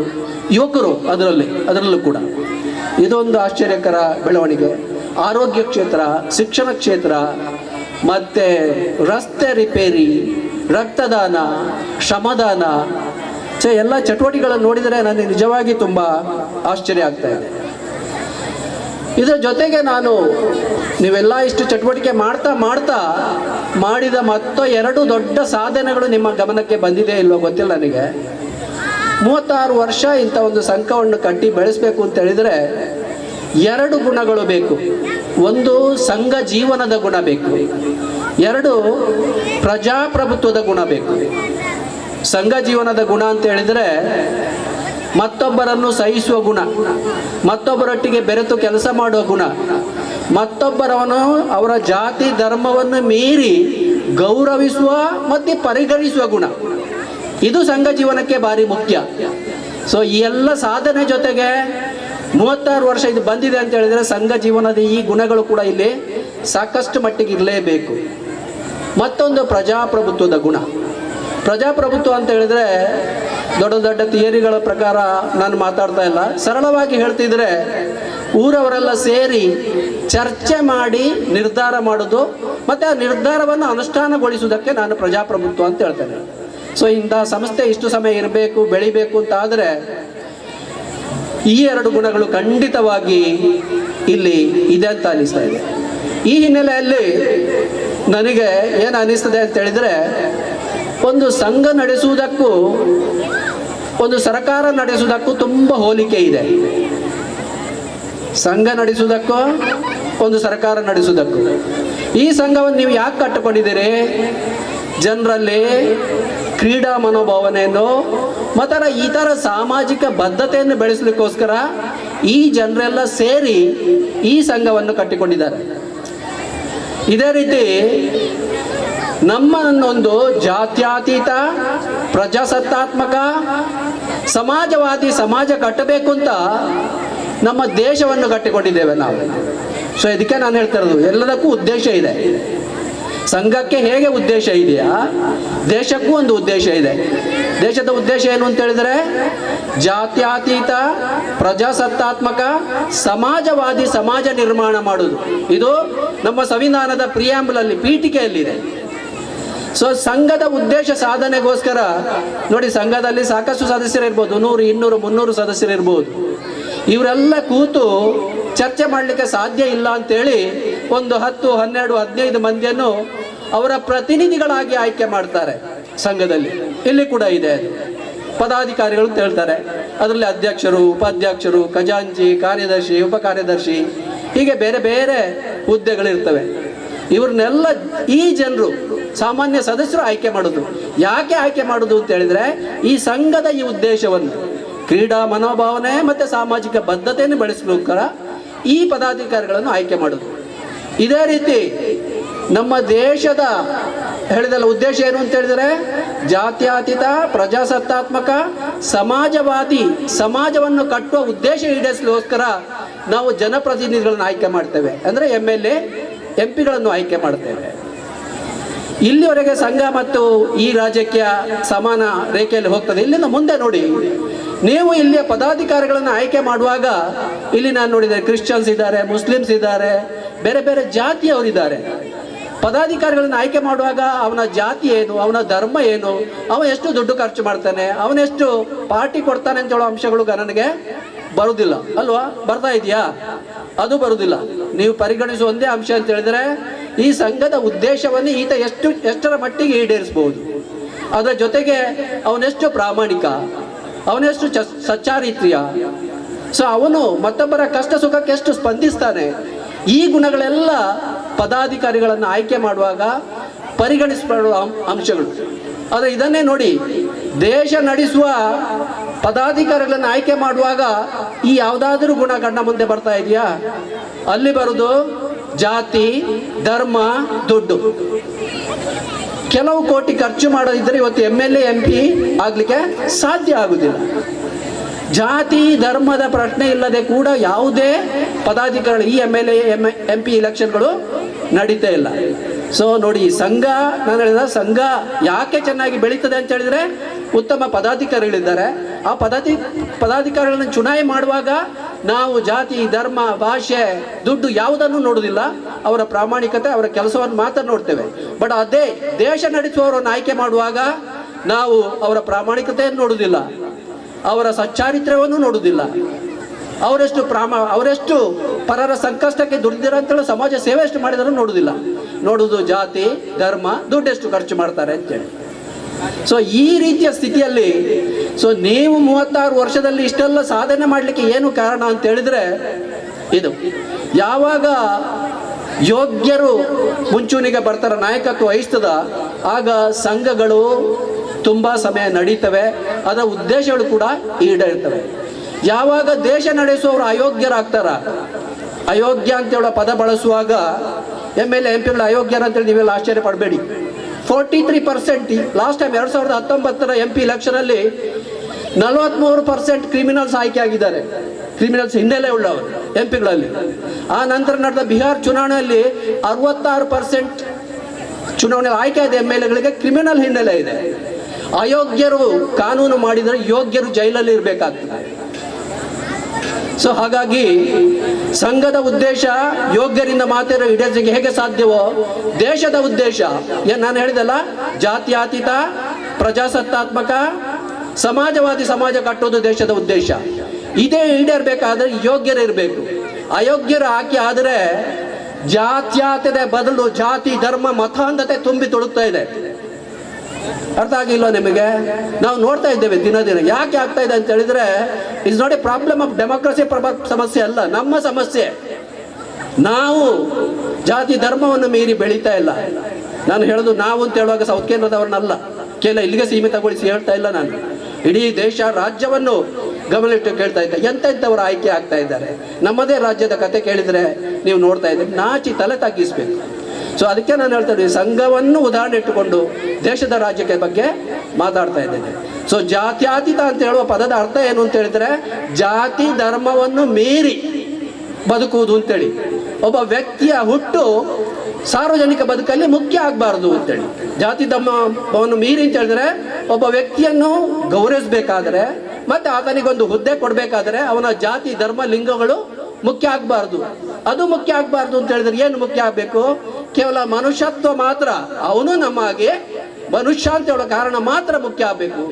ಯುವಕರು, ಅದರಲ್ಲೂ ಕೂಡ ಇದೊಂದು ಆಶ್ಚರ್ಯಕರ ಬೆಳವಣಿಗೆ. ಆರೋಗ್ಯ ಕ್ಷೇತ್ರ, ಶಿಕ್ಷಣ ಕ್ಷೇತ್ರ, ಮತ್ತು ರಸ್ತೆ ರಿಪೇರಿ, ರಕ್ತದಾನ, ಶ್ರಮದಾನ, ಎಲ್ಲ ಚಟುವಟಿಕೆಗಳನ್ನು ನೋಡಿದರೆ ನನಗೆ ನಿಜವಾಗಿ ತುಂಬ ಆಶ್ಚರ್ಯ ಆಗ್ತಾ ಇದೆ. ಇದರ ಜೊತೆಗೆ ನಾನು ನೀವೆಲ್ಲ ಇಷ್ಟು ಚಟುವಟಿಕೆ ಮಾಡ್ತಾ ಮಾಡಿದ ಮತ್ತು 2 ದೊಡ್ಡ ಸಾಧನೆಗಳು ನಿಮ್ಮ ಗಮನಕ್ಕೆ ಬಂದಿದೆ ಇಲ್ಲೋ ಗೊತ್ತಿಲ್ಲ ನನಗೆ. 36 ವರ್ಷ ಇಂಥ ಒಂದು ಸಂಘವನ್ನು ಕಟ್ಟಿ ಬೆಳೆಸಬೇಕು ಅಂತ ಹೇಳಿದರೆ 2 ಗುಣಗಳು ಬೇಕು. ಒಂದು ಸಂಘ ಜೀವನದ ಗುಣ ಬೇಕು, 2 ಪ್ರಜಾಪ್ರಭುತ್ವದ ಗುಣ ಬೇಕು. ಸಂಘ ಜೀವನದ ಗುಣ ಅಂತ ಹೇಳಿದರೆ ಮತ್ತೊಬ್ಬರನ್ನು ಸಹಿಸುವ ಗುಣ, ಮತ್ತೊಬ್ಬರೊಟ್ಟಿಗೆ ಬೆರೆತು ಕೆಲಸ ಮಾಡುವ ಗುಣ, ಮತ್ತೊಬ್ಬರವನು ಅವರ ಜಾತಿ ಧರ್ಮವನ್ನು ಮೀರಿ ಗೌರವಿಸುವ ಮತ್ತು ಪರಿಗಣಿಸುವ ಗುಣ. ಇದು ಸಂಘ ಜೀವನಕ್ಕೆ ಭಾರಿ ಮುಖ್ಯ. ಸೊ ಈ ಎಲ್ಲ ಸಾಧನೆ ಜೊತೆಗೆ 36 ವರ್ಷ ಇದು ಬಂದಿದೆ ಅಂತ ಹೇಳಿದರೆ ಸಂಘ ಜೀವನದ ಈ ಗುಣಗಳು ಕೂಡ ಇಲ್ಲಿ ಸಾಕಷ್ಟು ಮಟ್ಟಿಗೆ ಇರಲೇಬೇಕು. ಮತ್ತೊಂದು ಪ್ರಜಾಪ್ರಭುತ್ವದ ಗುಣ. ಪ್ರಜಾಪ್ರಭುತ್ವ ಅಂತ ಹೇಳಿದರೆ ದೊಡ್ಡ ದೊಡ್ಡ ಥಿಯರಿಗಳ ಪ್ರಕಾರ ನಾನು ಮಾತಾಡ್ತಾ ಇಲ್ಲ, ಸರಳವಾಗಿ ಹೇಳ್ತಿದ್ರೆ ಊರವರೆಲ್ಲ ಸೇರಿ ಚರ್ಚೆ ಮಾಡಿ ನಿರ್ಧಾರ ಮಾಡೋದು ಮತ್ತು ಆ ನಿರ್ಧಾರವನ್ನು ಅನುಷ್ಠಾನಗೊಳಿಸುವುದಕ್ಕೆ ನಾನು ಪ್ರಜಾಪ್ರಭುತ್ವ ಅಂತ ಹೇಳ್ತೇನೆ. ಸೊ ಇಂಥ ಸಂಸ್ಥೆ ಇಷ್ಟು ಸಮಯ ಇರಬೇಕು, ಬೆಳಿಬೇಕು ಅಂತ ಆದರೆ ಈ 2 ಗುಣಗಳು ಖಂಡಿತವಾಗಿ ಇಲ್ಲಿ ಇದೆ ಅಂತ ಅನಿಸ್ತಾ ಇದೆ. ಈ ಹಿನ್ನೆಲೆಯಲ್ಲಿ ನನಗೆ ಏನು ಅನಿಸ್ತದೆ ಅಂತ ಹೇಳಿದರೆ, ಒಂದು ಸಂಘ ನಡೆಸುವುದಕ್ಕೂ ಒಂದು ಸರ್ಕಾರ ನಡೆಸುವುದಕ್ಕೂ ತುಂಬ ಹೋಲಿಕೆ ಇದೆ. ಸಂಘ ನಡೆಸುವುದಕ್ಕೂ ಒಂದು ಸರ್ಕಾರ ನಡೆಸುವುದಕ್ಕೂ. ಈ ಸಂಘವನ್ನು ನೀವು ಯಾಕೆ ಕಟ್ಟಿಕೊಂಡಿದ್ದೀರಿ? ಜನರಲ್ಲಿ ಕ್ರೀಡಾ ಮನೋಭಾವನೆಯನ್ನು ಮತ್ತು ಇತರ ಸಾಮಾಜಿಕ ಬದ್ಧತೆಯನ್ನು ಬೆಳೆಸಲಿಕ್ಕೋಸ್ಕರ ಈ ಜನರೆಲ್ಲ ಸೇರಿ ಈ ಸಂಘವನ್ನು ಕಟ್ಟಿಕೊಂಡಿದ್ದಾರೆ. ಇದೇ ರೀತಿ ನಮ್ಮನ್ನೊಂದು ಜಾತ್ಯತೀತ ಪ್ರಜಾಸತ್ತಾತ್ಮಕ ಸಮಾಜವಾದಿ ಸಮಾಜ ಕಟ್ಟಬೇಕು ಅಂತ ನಮ್ಮ ದೇಶವನ್ನು ಕಟ್ಟಿಕೊಂಡಿದ್ದೇವೆ ನಾವು. ಸೊ ಇದಕ್ಕೆ ನಾನು ಹೇಳ್ತಾ ಇರೋದು, ಎಲ್ಲದಕ್ಕೂ ಉದ್ದೇಶ ಇದೆ. ಸಂಘಕ್ಕೆ ಹೇಗೆ ಉದ್ದೇಶ ಇದೆಯಾ, ದೇಶಕ್ಕೂ ಒಂದು ಉದ್ದೇಶ ಇದೆ. ದೇಶದ ಉದ್ದೇಶ ಏನು ಅಂತ ಹೇಳಿದರೆ ಜಾತ್ಯತೀತ ಪ್ರಜಾಸತ್ತಾತ್ಮಕ ಸಮಾಜವಾದಿ ಸಮಾಜ ನಿರ್ಮಾಣ ಮಾಡೋದು. ಇದು ನಮ್ಮ ಸಂವಿಧಾನದ ಪ್ರಿಯಾಂಬಲಲ್ಲಿ, ಪೀಠಿಕೆಯಲ್ಲಿದೆ. ಸೊ ಸಂಘದ ಉದ್ದೇಶ ಸಾಧನೆಗೋಸ್ಕರ ನೋಡಿ, ಸಂಘದಲ್ಲಿ ಸಾಕಷ್ಟು ಸದಸ್ಯರಿರ್ಬೋದು, 100, 200, 300 ಸದಸ್ಯರಿರ್ಬೋದು. ಇವರೆಲ್ಲ ಕೂತು ಚರ್ಚೆ ಮಾಡಲಿಕ್ಕೆ ಸಾಧ್ಯ ಇಲ್ಲ ಅಂತೇಳಿ ಒಂದು 10, 12, 15 ಮಂದಿಯನ್ನು ಅವರ ಪ್ರತಿನಿಧಿಗಳಾಗಿ ಆಯ್ಕೆ ಮಾಡ್ತಾರೆ. ಸಂಘದಲ್ಲಿ. ಇಲ್ಲಿ ಕೂಡ ಇದೆ ಅದು. ಪದಾಧಿಕಾರಿಗಳು ಅಂತ ಹೇಳ್ತಾರೆ, ಅದರಲ್ಲಿ ಅಧ್ಯಕ್ಷರು, ಉಪಾಧ್ಯಕ್ಷರು, ಖಜಾಂಚಿ, ಕಾರ್ಯದರ್ಶಿ, ಉಪಕಾರ್ಯದರ್ಶಿ, ಹೀಗೆ ಬೇರೆ ಬೇರೆ ಹುದ್ದೆಗಳಿರ್ತವೆ. ಇವ್ರನ್ನೆಲ್ಲ ಈ ಜನರು ಸಾಮಾನ್ಯ ಸದಸ್ಯರು ಆಯ್ಕೆ ಮಾಡೋದು. ಯಾಕೆ ಆಯ್ಕೆ ಮಾಡೋದು ಅಂತ ಹೇಳಿದ್ರೆ, ಈ ಸಂಘದ ಈ ಉದ್ದೇಶವನ್ನು ಕ್ರೀಡಾ ಮನೋಭಾವನೆ ಮತ್ತು ಸಾಮಾಜಿಕ ಬದ್ಧತೆಯನ್ನು ಬೆಳೆಸಲಿಕ್ಕೋಸ್ಕರ ಈ ಪದಾಧಿಕಾರಿಗಳನ್ನು ಆಯ್ಕೆ ಮಾಡೋದು. ಇದೇ ರೀತಿ ನಮ್ಮ ದೇಶದ ಹೇಳಿದಲ್ಲ ಉದ್ದೇಶ ಏನು ಅಂತ ಹೇಳಿದರೆ, ಜಾತ್ಯತೀತ ಪ್ರಜಾಸತ್ತಾತ್ಮಕ ಸಮಾಜವಾದಿ ಸಮಾಜವನ್ನು ಕಟ್ಟುವ ಉದ್ದೇಶ ಈಡೇರಿಸಲಿಕ್ಕೋಸ್ಕರ ನಾವು ಜನಪ್ರತಿನಿಧಿಗಳನ್ನು ಆಯ್ಕೆ ಮಾಡ್ತೇವೆ. ಅಂದರೆ MLA MP ಗಳನ್ನು ಆಯ್ಕೆ ಮಾಡ್ತೇವೆ. ಇಲ್ಲಿವರೆಗೆ ಸಂಘ ಮತ್ತು ಈ ರಾಜ್ಯಕ್ಕೆ ಸಮಾನ ರೇಖೆಯಲ್ಲಿ ಹೋಗ್ತದೆ. ಇಲ್ಲಿಂದ ಮುಂದೆ ನೋಡಿ, ನೀವು ಇಲ್ಲಿಯ ಪದಾಧಿಕಾರಿಗಳನ್ನು ಆಯ್ಕೆ ಮಾಡುವಾಗ ಇಲ್ಲಿ ನಾನು ನೋಡಿದರೆ ಕ್ರಿಶ್ಚಿಯನ್ಸ್ ಇದ್ದಾರೆ, ಮುಸ್ಲಿಮ್ಸ್ ಇದ್ದಾರೆ, ಬೇರೆ ಬೇರೆ ಜಾತಿಯವರಿದ್ದಾರೆ. ಪದಾಧಿಕಾರಿಗಳನ್ನು ಆಯ್ಕೆ ಮಾಡುವಾಗ ಅವನ ಜಾತಿ ಏನು, ಅವನ ಧರ್ಮ ಏನು, ಅವನು ಎಷ್ಟು ದುಡ್ಡು ಖರ್ಚು ಮಾಡ್ತಾನೆ, ಅವನೆಷ್ಟು ಪಾರ್ಟಿ ಕೊಡ್ತಾನೆ ಅಂತ ಹೇಳೋ ಅಂಶಗಳು ನನಗೆ ಬರುವುದಿಲ್ಲ ಅಲ್ವಾ? ಬರ್ತಾ ಇದೆಯಾ? ಅದು ಬರುವುದಿಲ್ಲ. ನೀವು ಪರಿಗಣಿಸುವ ಒಂದೇ ಅಂಶ ಅಂತ ಹೇಳಿದ್ರೆ, ಈ ಸಂಘದ ಉದ್ದೇಶವನ್ನು ಈತ ಎಷ್ಟರ ಮಟ್ಟಿಗೆ ಈಡೇರಿಸಬಹುದು, ಅದರ ಜೊತೆಗೆ ಅವನೆಷ್ಟು ಪ್ರಾಮಾಣಿಕ, ಅವನೆಷ್ಟು ಸಚ್ಚಾರಿತ್ರ್ಯ, ಸೊ ಅವನು ಮತ್ತೊಬ್ಬರ ಕಷ್ಟ ಸುಖಕ್ಕೆ ಎಷ್ಟು ಸ್ಪಂದಿಸ್ತಾನೆ. ಈ ಗುಣಗಳೆಲ್ಲ ಪದಾಧಿಕಾರಿಗಳನ್ನು ಆಯ್ಕೆ ಮಾಡುವಾಗ ಪರಿಗಣಿಸಲ್ಪಡುವ ಅಂಶಗಳು. ಆದರೆ ಇದನ್ನೇ ನೋಡಿ, ದೇಶ ನಡೆಸುವ ಪದಾಧಿಕಾರಿಗಳನ್ನು ಆಯ್ಕೆ ಮಾಡುವಾಗ ಈ ಯಾವುದಾದ್ರೂ ಗುಣ ಗಣ್ಣ ಮುಂದೆ ಬರ್ತಾ ಇದೆಯಾ? ಅಲ್ಲಿ ಬರುವುದು ಜಾತಿ, ಧರ್ಮ, ದುಡ್ಡು. ಕೆಲವು ಕೋಟಿ ಖರ್ಚು ಮಾಡೋದಿದ್ದರೆ ಇವತ್ತು MLA MP ಆಗಲಿಕ್ಕೆ ಸಾಧ್ಯ ಆಗುವುದಿಲ್ಲ. ಜಾತಿ ಧರ್ಮದ ಪ್ರಶ್ನೆ ಇಲ್ಲದೆ ಕೂಡ ಯಾವುದೇ ಪದಾಧಿಕಾರಿ ಈ MLA MP ಇಲೆಕ್ಷನ್ಗಳು ನಡೀತಾ ಇಲ್ಲ. ಸೊ ನೋಡಿ, ಸಂಘ ನಾನು ಹೇಳಿದ ಸಂಘ ಯಾಕೆ ಚೆನ್ನಾಗಿ ಬೆಳೀತದೆ ಅಂತ ಹೇಳಿದ್ರೆ, ಉತ್ತಮ ಪದಾಧಿಕಾರಿಗಳಿದ್ದಾರೆ. ಆ ಪದಾಧಿಕಾರಿಗಳನ್ನು ಚುನಾವಣೆ ಮಾಡುವಾಗ ನಾವು ಜಾತಿ, ಧರ್ಮ, ಭಾಷೆ, ದುಡ್ಡು ಯಾವುದನ್ನು ನೋಡುವುದಿಲ್ಲ. ಅವರ ಪ್ರಾಮಾಣಿಕತೆ, ಅವರ ಕೆಲಸವನ್ನು ಮಾತ್ರ ನೋಡ್ತೇವೆ. ಬಟ್ ಅದೇ ದೇಶ ನಡೆಸುವವರನ್ನು ಆಯ್ಕೆ ಮಾಡುವಾಗ ನಾವು ಅವರ ಪ್ರಾಮಾಣಿಕತೆಯನ್ನು ನೋಡುವುದಿಲ್ಲ, ಅವರ ಸಚ್ಚಾರಿತ್ರ್ಯವನ್ನು ನೋಡುವುದಿಲ್ಲ, ಅವರೆಷ್ಟು ಪರರ ಸಂಕಷ್ಟಕ್ಕೆ ದುಡಿದಿರ ಅಂತೇಳಿ ಸಮಾಜ ಸೇವೆ ಎಷ್ಟು ಮಾಡಿದರೂ ನೋಡುವುದಿಲ್ಲ. ನೋಡುವುದು ಜಾತಿ, ಧರ್ಮ, ದುಡ್ಡೆಷ್ಟು ಖರ್ಚು ಮಾಡ್ತಾರೆ ಅಂತೇಳಿ. ಸೊ ಈ ರೀತಿಯ ಸ್ಥಿತಿಯಲ್ಲಿ ನೀವು 36 ವರ್ಷದಲ್ಲಿ ಇಷ್ಟೆಲ್ಲ ಸಾಧನೆ ಮಾಡಲಿಕ್ಕೆ ಏನು ಕಾರಣ ಅಂತ ಹೇಳಿದ್ರೆ, ಇದು ಯಾವಾಗ ಯೋಗ್ಯರು ಮುಂಚೂಣಿಗೆ ಬರ್ತಾರ, ನಾಯಕತ್ವ ವಹಿಸ್ತದ, ಆಗ ಸಂಘಗಳು ತುಂಬ ಸಮಯ ನಡೀತವೆ, ಅದರ ಉದ್ದೇಶಗಳು ಕೂಡ ಈಡೇರ್ತವೆ. ಯಾವಾಗ ದೇಶ ನಡೆಸುವವರು ಅಯೋಗ್ಯರಾಗ್ತಾರ, ಅಯೋಗ್ಯ ಅಂತೇಳೋ ಪದ ಬಳಸುವಾಗ MLA MP ಅಯೋಗ್ಯರ ಅಂತೇಳಿ ನೀವೆಲ್ಲ ಆಶ್ಚರ್ಯ ಪಡಬೇಡಿ. 43% ಲಾಸ್ಟ್ ಟೈಮ್ 2019 MP ಇಲೆಕ್ಷನಲ್ಲಿ 43% ಕ್ರಿಮಿನಲ್ಸ್ ಆಯ್ಕೆ ಆಗಿದ್ದಾರೆ. ಕ್ರಿಮಿನಲ್ಸ್ ಹಿನ್ನೆಲೆ ಉಳ್ಳವರು MP ಆ ನಂತರ ನಡೆದ ಬಿಹಾರ್ ಚುನಾವಣೆಯಲ್ಲಿ 66% ಚುನಾವಣೆ ಆಯ್ಕೆ ಆದ MLAಗಳಿಗೆ ಕ್ರಿಮಿನಲ್ ಹಿನ್ನೆಲೆ ಇದೆ. ಅಯೋಗ್ಯರು ಕಾನೂನು ಮಾಡಿದರೆ ಯೋಗ್ಯರು ಜೈಲಲ್ಲಿ ಇರಬೇಕಾಗ್ತದೆ. ಸೊ ಹಾಗಾಗಿ ಸಂಘದ ಉದ್ದೇಶ ಯೋಗ್ಯರಿಂದ ಮಾತ್ರ ಈಡೇರಿಸಲಿಕ್ಕೆ ಹೇಗೆ ಸಾಧ್ಯವೋ, ದೇಶದ ಉದ್ದೇಶ ನಾನು ಹೇಳಿದಲ್ಲ, ಜಾತ್ಯತೀತ ಪ್ರಜಾಸತ್ತಾತ್ಮಕ ಸಮಾಜವಾದಿ ಸಮಾಜ ಕಟ್ಟೋದು ದೇಶದ ಉದ್ದೇಶ. ಇದೇ ಈಡೇರಬೇಕಾದ್ರೆ ಯೋಗ್ಯರು ಇರಬೇಕು. ಅಯೋಗ್ಯರು ಆಯ್ಕೆ ಆದರೆ ಜಾತ್ಯತೀತ ಬದಲು ಜಾತಿ, ಧರ್ಮ, ಮತಾಂಧತೆ ತುಂಬಿ ತುಳುಕ್ತಾ ಇದೆ. ಅರ್ಥ ಆಗಿಲ್ಲ ನಿಮಗೆ? ನಾವು ನೋಡ್ತಾ ಇದ್ದೇವೆ ದಿನ ದಿನ. ಯಾಕೆ ಆಗ್ತಾ ಇದೆ ಅಂತ ಹೇಳಿದ್ರೆ, it's not A problem of democracy ಸಮಸ್ಯೆ ಅಲ್ಲ, ನಮ್ಮ ಸಮಸ್ಯೆ. ನಾವು ಜಾತಿ ಧರ್ಮವನ್ನು ಮೀರಿ ಬೆಳೀತಾ ಇಲ್ಲ. ನಾನು ಹೇಳೋದು ನಾವು ಅಂತ ಹೇಳುವಾಗ ಸೌತ್ ಕೇಂದ್ರದವ್ರನ್ನಲ್ಲ, ಕೇವಲ ಇಲ್ಲಿಗೆ ಸೀಮಿತಗೊಳಿಸಿ ಹೇಳ್ತಾ ಇಲ್ಲ ನಾನು. ಇಡೀ ದೇಶ ರಾಜ್ಯವನ್ನು ಗಮನವಿಟ್ಟು ಕೇಳ್ತಾ ಇದ್ದೆ, ಎಂತೆಂಥವರು ಆಯ್ಕೆ ಆಗ್ತಾ ಇದ್ದಾರೆ. ನಮ್ಮದೇ ರಾಜ್ಯದ ಕತೆ ಕೇಳಿದರೆ ನೀವು ನೋಡ್ತಾ ಇದ್ದೀರಿ, ನಾಚಿ ತಲೆ ತಗ್ಗಿಸ್ಬೇಕು. ಸೊ ಅದಕ್ಕೆ ನಾನು ಹೇಳ್ತಾ ಇದ್ದೀನಿ, ಸಂಘವನ್ನು ಉದಾಹರಣೆ ಇಟ್ಟುಕೊಂಡು ದೇಶದ ರಾಜ್ಯಕ್ಕೆ ಬಗ್ಗೆ ಮಾತಾಡ್ತಾ ಇದ್ದೇನೆ. ಸೊ ಜಾತ್ಯತೀತ ಅಂತ ಹೇಳುವ ಪದದ ಅರ್ಥ ಏನು ಅಂತ ಹೇಳಿದ್ರೆ, ಜಾತಿ ಧರ್ಮವನ್ನು ಮೀರಿ ಬದುಕುವುದು ಅಂತೇಳಿ. ಒಬ್ಬ ವ್ಯಕ್ತಿಯ ಹುಟ್ಟು ಸಾರ್ವಜನಿಕ ಬದುಕಲ್ಲಿ ಮುಖ್ಯ ಆಗಬಾರ್ದು ಅಂತೇಳಿ. ಜಾತಿ ಧರ್ಮವನ್ನು ಮೀರಿ ಅಂತ ಹೇಳಿದ್ರೆ, ಒಬ್ಬ ವ್ಯಕ್ತಿಯನ್ನು ಗೌರವಿಸಬೇಕಾದ್ರೆ ಮತ್ತೆ ಆತನಿಗೊಂದು ಹುದ್ದೆ ಕೊಡಬೇಕಾದ್ರೆ ಅವನ ಜಾತಿ, ಧರ್ಮ, ಲಿಂಗಗಳು ಮುಖ್ಯ ಆಗಬಾರ್ದು. ಅದು ಮುಖ್ಯ ಆಗಬಾರ್ದು ಅಂತ ಹೇಳಿದ್ರೆ ಏನು ಮುಖ್ಯ ಆಗಬೇಕು? ಕೇವಲ ಮನುಷ್ಯತ್ವ ಮಾತ್ರ. ಅವನು ನಮ್ಮ ಹಾಗೆ ಮನುಷ್ಯ ಅಂತ ಹೇಳೋ ಕಾರಣ ಮಾತ್ರ ಮುಖ್ಯ ಆಗಬೇಕು.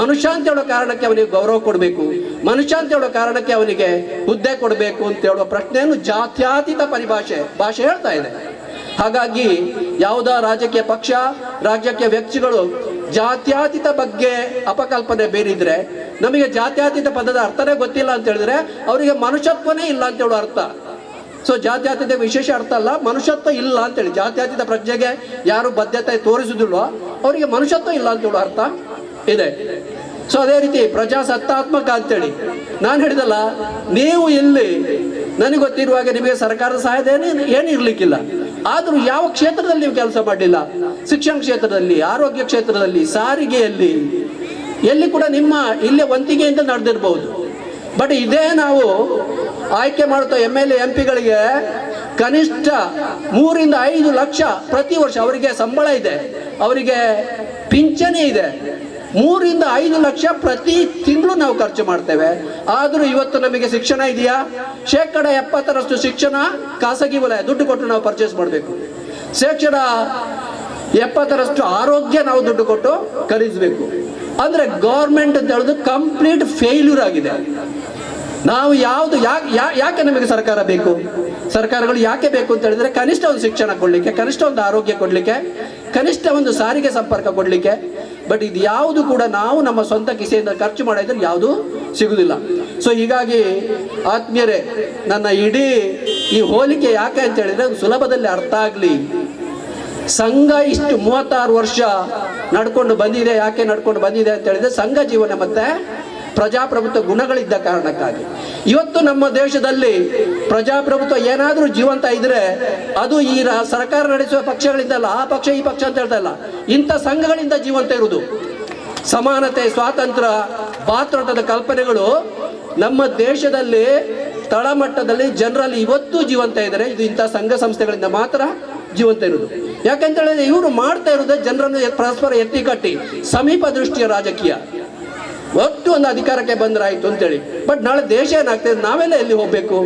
ಮನುಷ್ಯ ಅಂತ ಹೇಳೋ ಕಾರಣಕ್ಕೆ ಅವನಿಗೆ ಗೌರವ ಕೊಡಬೇಕು, ಮನುಷ್ಯ ಅಂತ ಹೇಳೋ ಕಾರಣಕ್ಕೆ ಅವನಿಗೆ ಹುದ್ದೆ ಕೊಡಬೇಕು ಅಂತ ಹೇಳುವ ಪ್ರಶ್ನೆಯನ್ನು ಜಾತ್ಯತೀತ ಭಾಷೆ ಹೇಳ್ತಾ ಇದೆ. ಹಾಗಾಗಿ ಯಾವುದೋ ರಾಜಕೀಯ ಪಕ್ಷ, ರಾಜಕೀಯ ವ್ಯಕ್ತಿಗಳು ಜಾತ್ಯತೀತ ಬಗ್ಗೆ ಅಪಕಲ್ಪನೆ ಬೇರಿದ್ರೆ, ನಮಗೆ ಜಾತ್ಯತೀತ ಪದದ ಅರ್ಥನೇ ಗೊತ್ತಿಲ್ಲ ಅಂತ ಹೇಳಿದ್ರೆ ಅವರಿಗೆ ಮನುಷ್ಯತ್ವನೇ ಇಲ್ಲ ಅಂತ ಹೇಳೋ ಅರ್ಥ. ಸೊ ಜಾತ್ಯತೀತ ವಿಶೇಷ ಅರ್ಥ ಅಲ್ಲ, ಮನುಷ್ಯತ್ವ ಇಲ್ಲ ಅಂತೇಳಿ. ಜಾತ್ಯತೀತ ಪ್ರಜ್ಞೆಗೆ ಯಾರು ಬದ್ಧತೆ ತೋರಿಸುದಿಲ್ವೋ ಅವರಿಗೆ ಮನುಷ್ಯತ್ವ ಇಲ್ಲ ಅಂತ ಹೇಳೋ ಅರ್ಥ ಇದೆ. ಸೊ ಅದೇ ರೀತಿ ಪ್ರಜಾಸತ್ತಾತ್ಮಕ ಅಂತೇಳಿ ನಾನು ಹೇಳಿದಲ್ಲ, ನೀವು ಇಲ್ಲಿ ನನಗೆ ಗೊತ್ತಿರುವಾಗ ನಿಮಗೆ ಸರ್ಕಾರದ ಸಹಾಯಧನ ಏನು ಇರ್ಲಿಕ್ಕಿಲ್ಲ. ಆದರೂ ಯಾವ ಕ್ಷೇತ್ರದಲ್ಲಿ ನೀವು ಕೆಲಸ ಮಾಡಲಿಲ್ಲ, ಶಿಕ್ಷಣ ಕ್ಷೇತ್ರದಲ್ಲಿ, ಆರೋಗ್ಯ ಕ್ಷೇತ್ರದಲ್ಲಿ, ಸಾರಿಗೆಯಲ್ಲಿ, ಎಲ್ಲಿ ಕೂಡ ನಿಮ್ಮ ಇಲ್ಲೇ ವಂತಿಗೆಯಿಂದ ನಡೆದಿರ್ಬೋದು. ಬಟ್ ಇದೇ ನಾವು ಆಯ್ಕೆ ಮಾಡುತ್ತಾ MLA MP ಗಳಿಗೆ ಕನಿಷ್ಠ 3 ರಿಂದ 5 ಲಕ್ಷ ಪ್ರತಿ ವರ್ಷ ಅವರಿಗೆ ಸಂಬಳ ಇದೆ, ಅವರಿಗೆ ಪಿಂಚಣಿ ಇದೆ. 3 ರಿಂದ 5 ಲಕ್ಷ ಪ್ರತಿ ತಿಂಗಳು ನಾವು ಖರ್ಚು ಮಾಡ್ತೇವೆ. ಆದರೂ ಇವತ್ತು ನಮಗೆ ಶಿಕ್ಷಣ ಇದೆಯಾ? 70% ಶಿಕ್ಷಣ ಖಾಸಗಿ ವಲಯ, ದುಡ್ಡು ಕೊಟ್ಟು ನಾವು ಪರ್ಚೇಸ್ ಮಾಡಬೇಕು. 70% ಆರೋಗ್ಯ ನಾವು ದುಡ್ಡು ಕೊಟ್ಟು ಖರೀದಿಸಬೇಕು. ಅಂದರೆ ಗೌರ್ಮೆಂಟ್ ಅಂತ ಹೇಳೋದು ಕಂಪ್ಲೀಟ್ ಫೇಲ್ಯೂರ್ ಆಗಿದೆ. ನಾವು ಯಾವುದು ಯಾಕೆ ನಮಗೆ ಸರ್ಕಾರ ಬೇಕು? ಸರ್ಕಾರಗಳು ಯಾಕೆ ಬೇಕು ಅಂತ ಹೇಳಿದ್ರೆ ಕನಿಷ್ಠ ಒಂದು ಶಿಕ್ಷಣ ಕೊಡಲಿಕ್ಕೆ, ಕನಿಷ್ಠ ಒಂದು ಆರೋಗ್ಯ ಕೊಡಲಿಕ್ಕೆ, ಕನಿಷ್ಠ ಒಂದು ಸಾರಿಗೆ ಸಂಪರ್ಕ ಕೊಡಲಿಕ್ಕೆ. ಬಟ್ ಇದು ಯಾವುದು ಕೂಡ ನಾವು ನಮ್ಮ ಸ್ವಂತ ಕಿಸೆಯಿಂದ ಖರ್ಚು ಮಾಡಿದ್ರೆ ಯಾವುದು ಸಿಗುವುದಿಲ್ಲ. ಸೊ ಹೀಗಾಗಿ ಆತ್ಮೀಯರೇ, ನನ್ನ ಇಡೀ ಈ ಹೋಲಿಕೆ ಯಾಕೆ ಅಂತ ಹೇಳಿದ್ರೆ ಸುಲಭದಲ್ಲಿ ಅರ್ಥ ಆಗಲಿ. ಸಂಘ ಇಷ್ಟು 36 ವರ್ಷ ನಡ್ಕೊಂಡು ಬಂದಿದೆ. ಯಾಕೆ ನಡ್ಕೊಂಡು ಬಂದಿದೆ ಅಂತ ಹೇಳಿದ್ರೆ ಸಂಘ ಜೀವನ ಮತ್ತೆ ಪ್ರಜಾಪ್ರಭುತ್ವ ಗುಣಗಳಿದ್ದ ಕಾರಣಕ್ಕಾಗಿ. ಇವತ್ತು ನಮ್ಮ ದೇಶದಲ್ಲಿ ಪ್ರಜಾಪ್ರಭುತ್ವ ಏನಾದರೂ ಜೀವಂತ ಇದ್ರೆ ಅದು ಈ ಸರ್ಕಾರ ನಡೆಸುವ ಪಕ್ಷಗಳಿಂದಲ್ಲ, ಆ ಪಕ್ಷ ಈ ಪಕ್ಷ ಅಂತ ಹೇಳ್ತಾ ಇಲ್ಲ, ಇಂಥ ಸಂಘಗಳಿಂದ ಜೀವಂತ ಇರುವುದು. ಸಮಾನತೆ, ಸ್ವಾತಂತ್ರ್ಯ, ಭಾತೃತ್ವದ ಕಲ್ಪನೆಗಳು ನಮ್ಮ ದೇಶದಲ್ಲಿ ತಳಮಟ್ಟದಲ್ಲಿ ಜನರಲ್ಲಿ ಇವತ್ತು ಜೀವಂತ ಇದ್ದಾರೆ. ಇದು ಇಂಥ ಸಂಘ ಸಂಸ್ಥೆಗಳಿಂದ ಮಾತ್ರ ಜೀವಂತ ಇರುವುದು. ಯಾಕಂತ ಹೇಳಿದ್ರೆ ಇವರು ಮಾಡ್ತಾ ಇರೋದು ಜನರನ್ನು ಪರಸ್ಪರ ಎತ್ತಿ ಕಟ್ಟಿ ಸಮೀಪ ದೃಷ್ಟಿಯ ರಾಜಕೀಯ. ಒಟ್ಟು ಒಂದು ಅಧಿಕಾರಕ್ಕೆ ಬಂದ್ರಾಯ್ತು ಅಂತೇಳಿ. ಬಟ್ ನಾಳೆ ದೇಶ ಏನಾಗ್ತದೆ, ನಾವೆಲ್ಲ ಎಲ್ಲಿ ಹೋಗ್ಬೇಕು,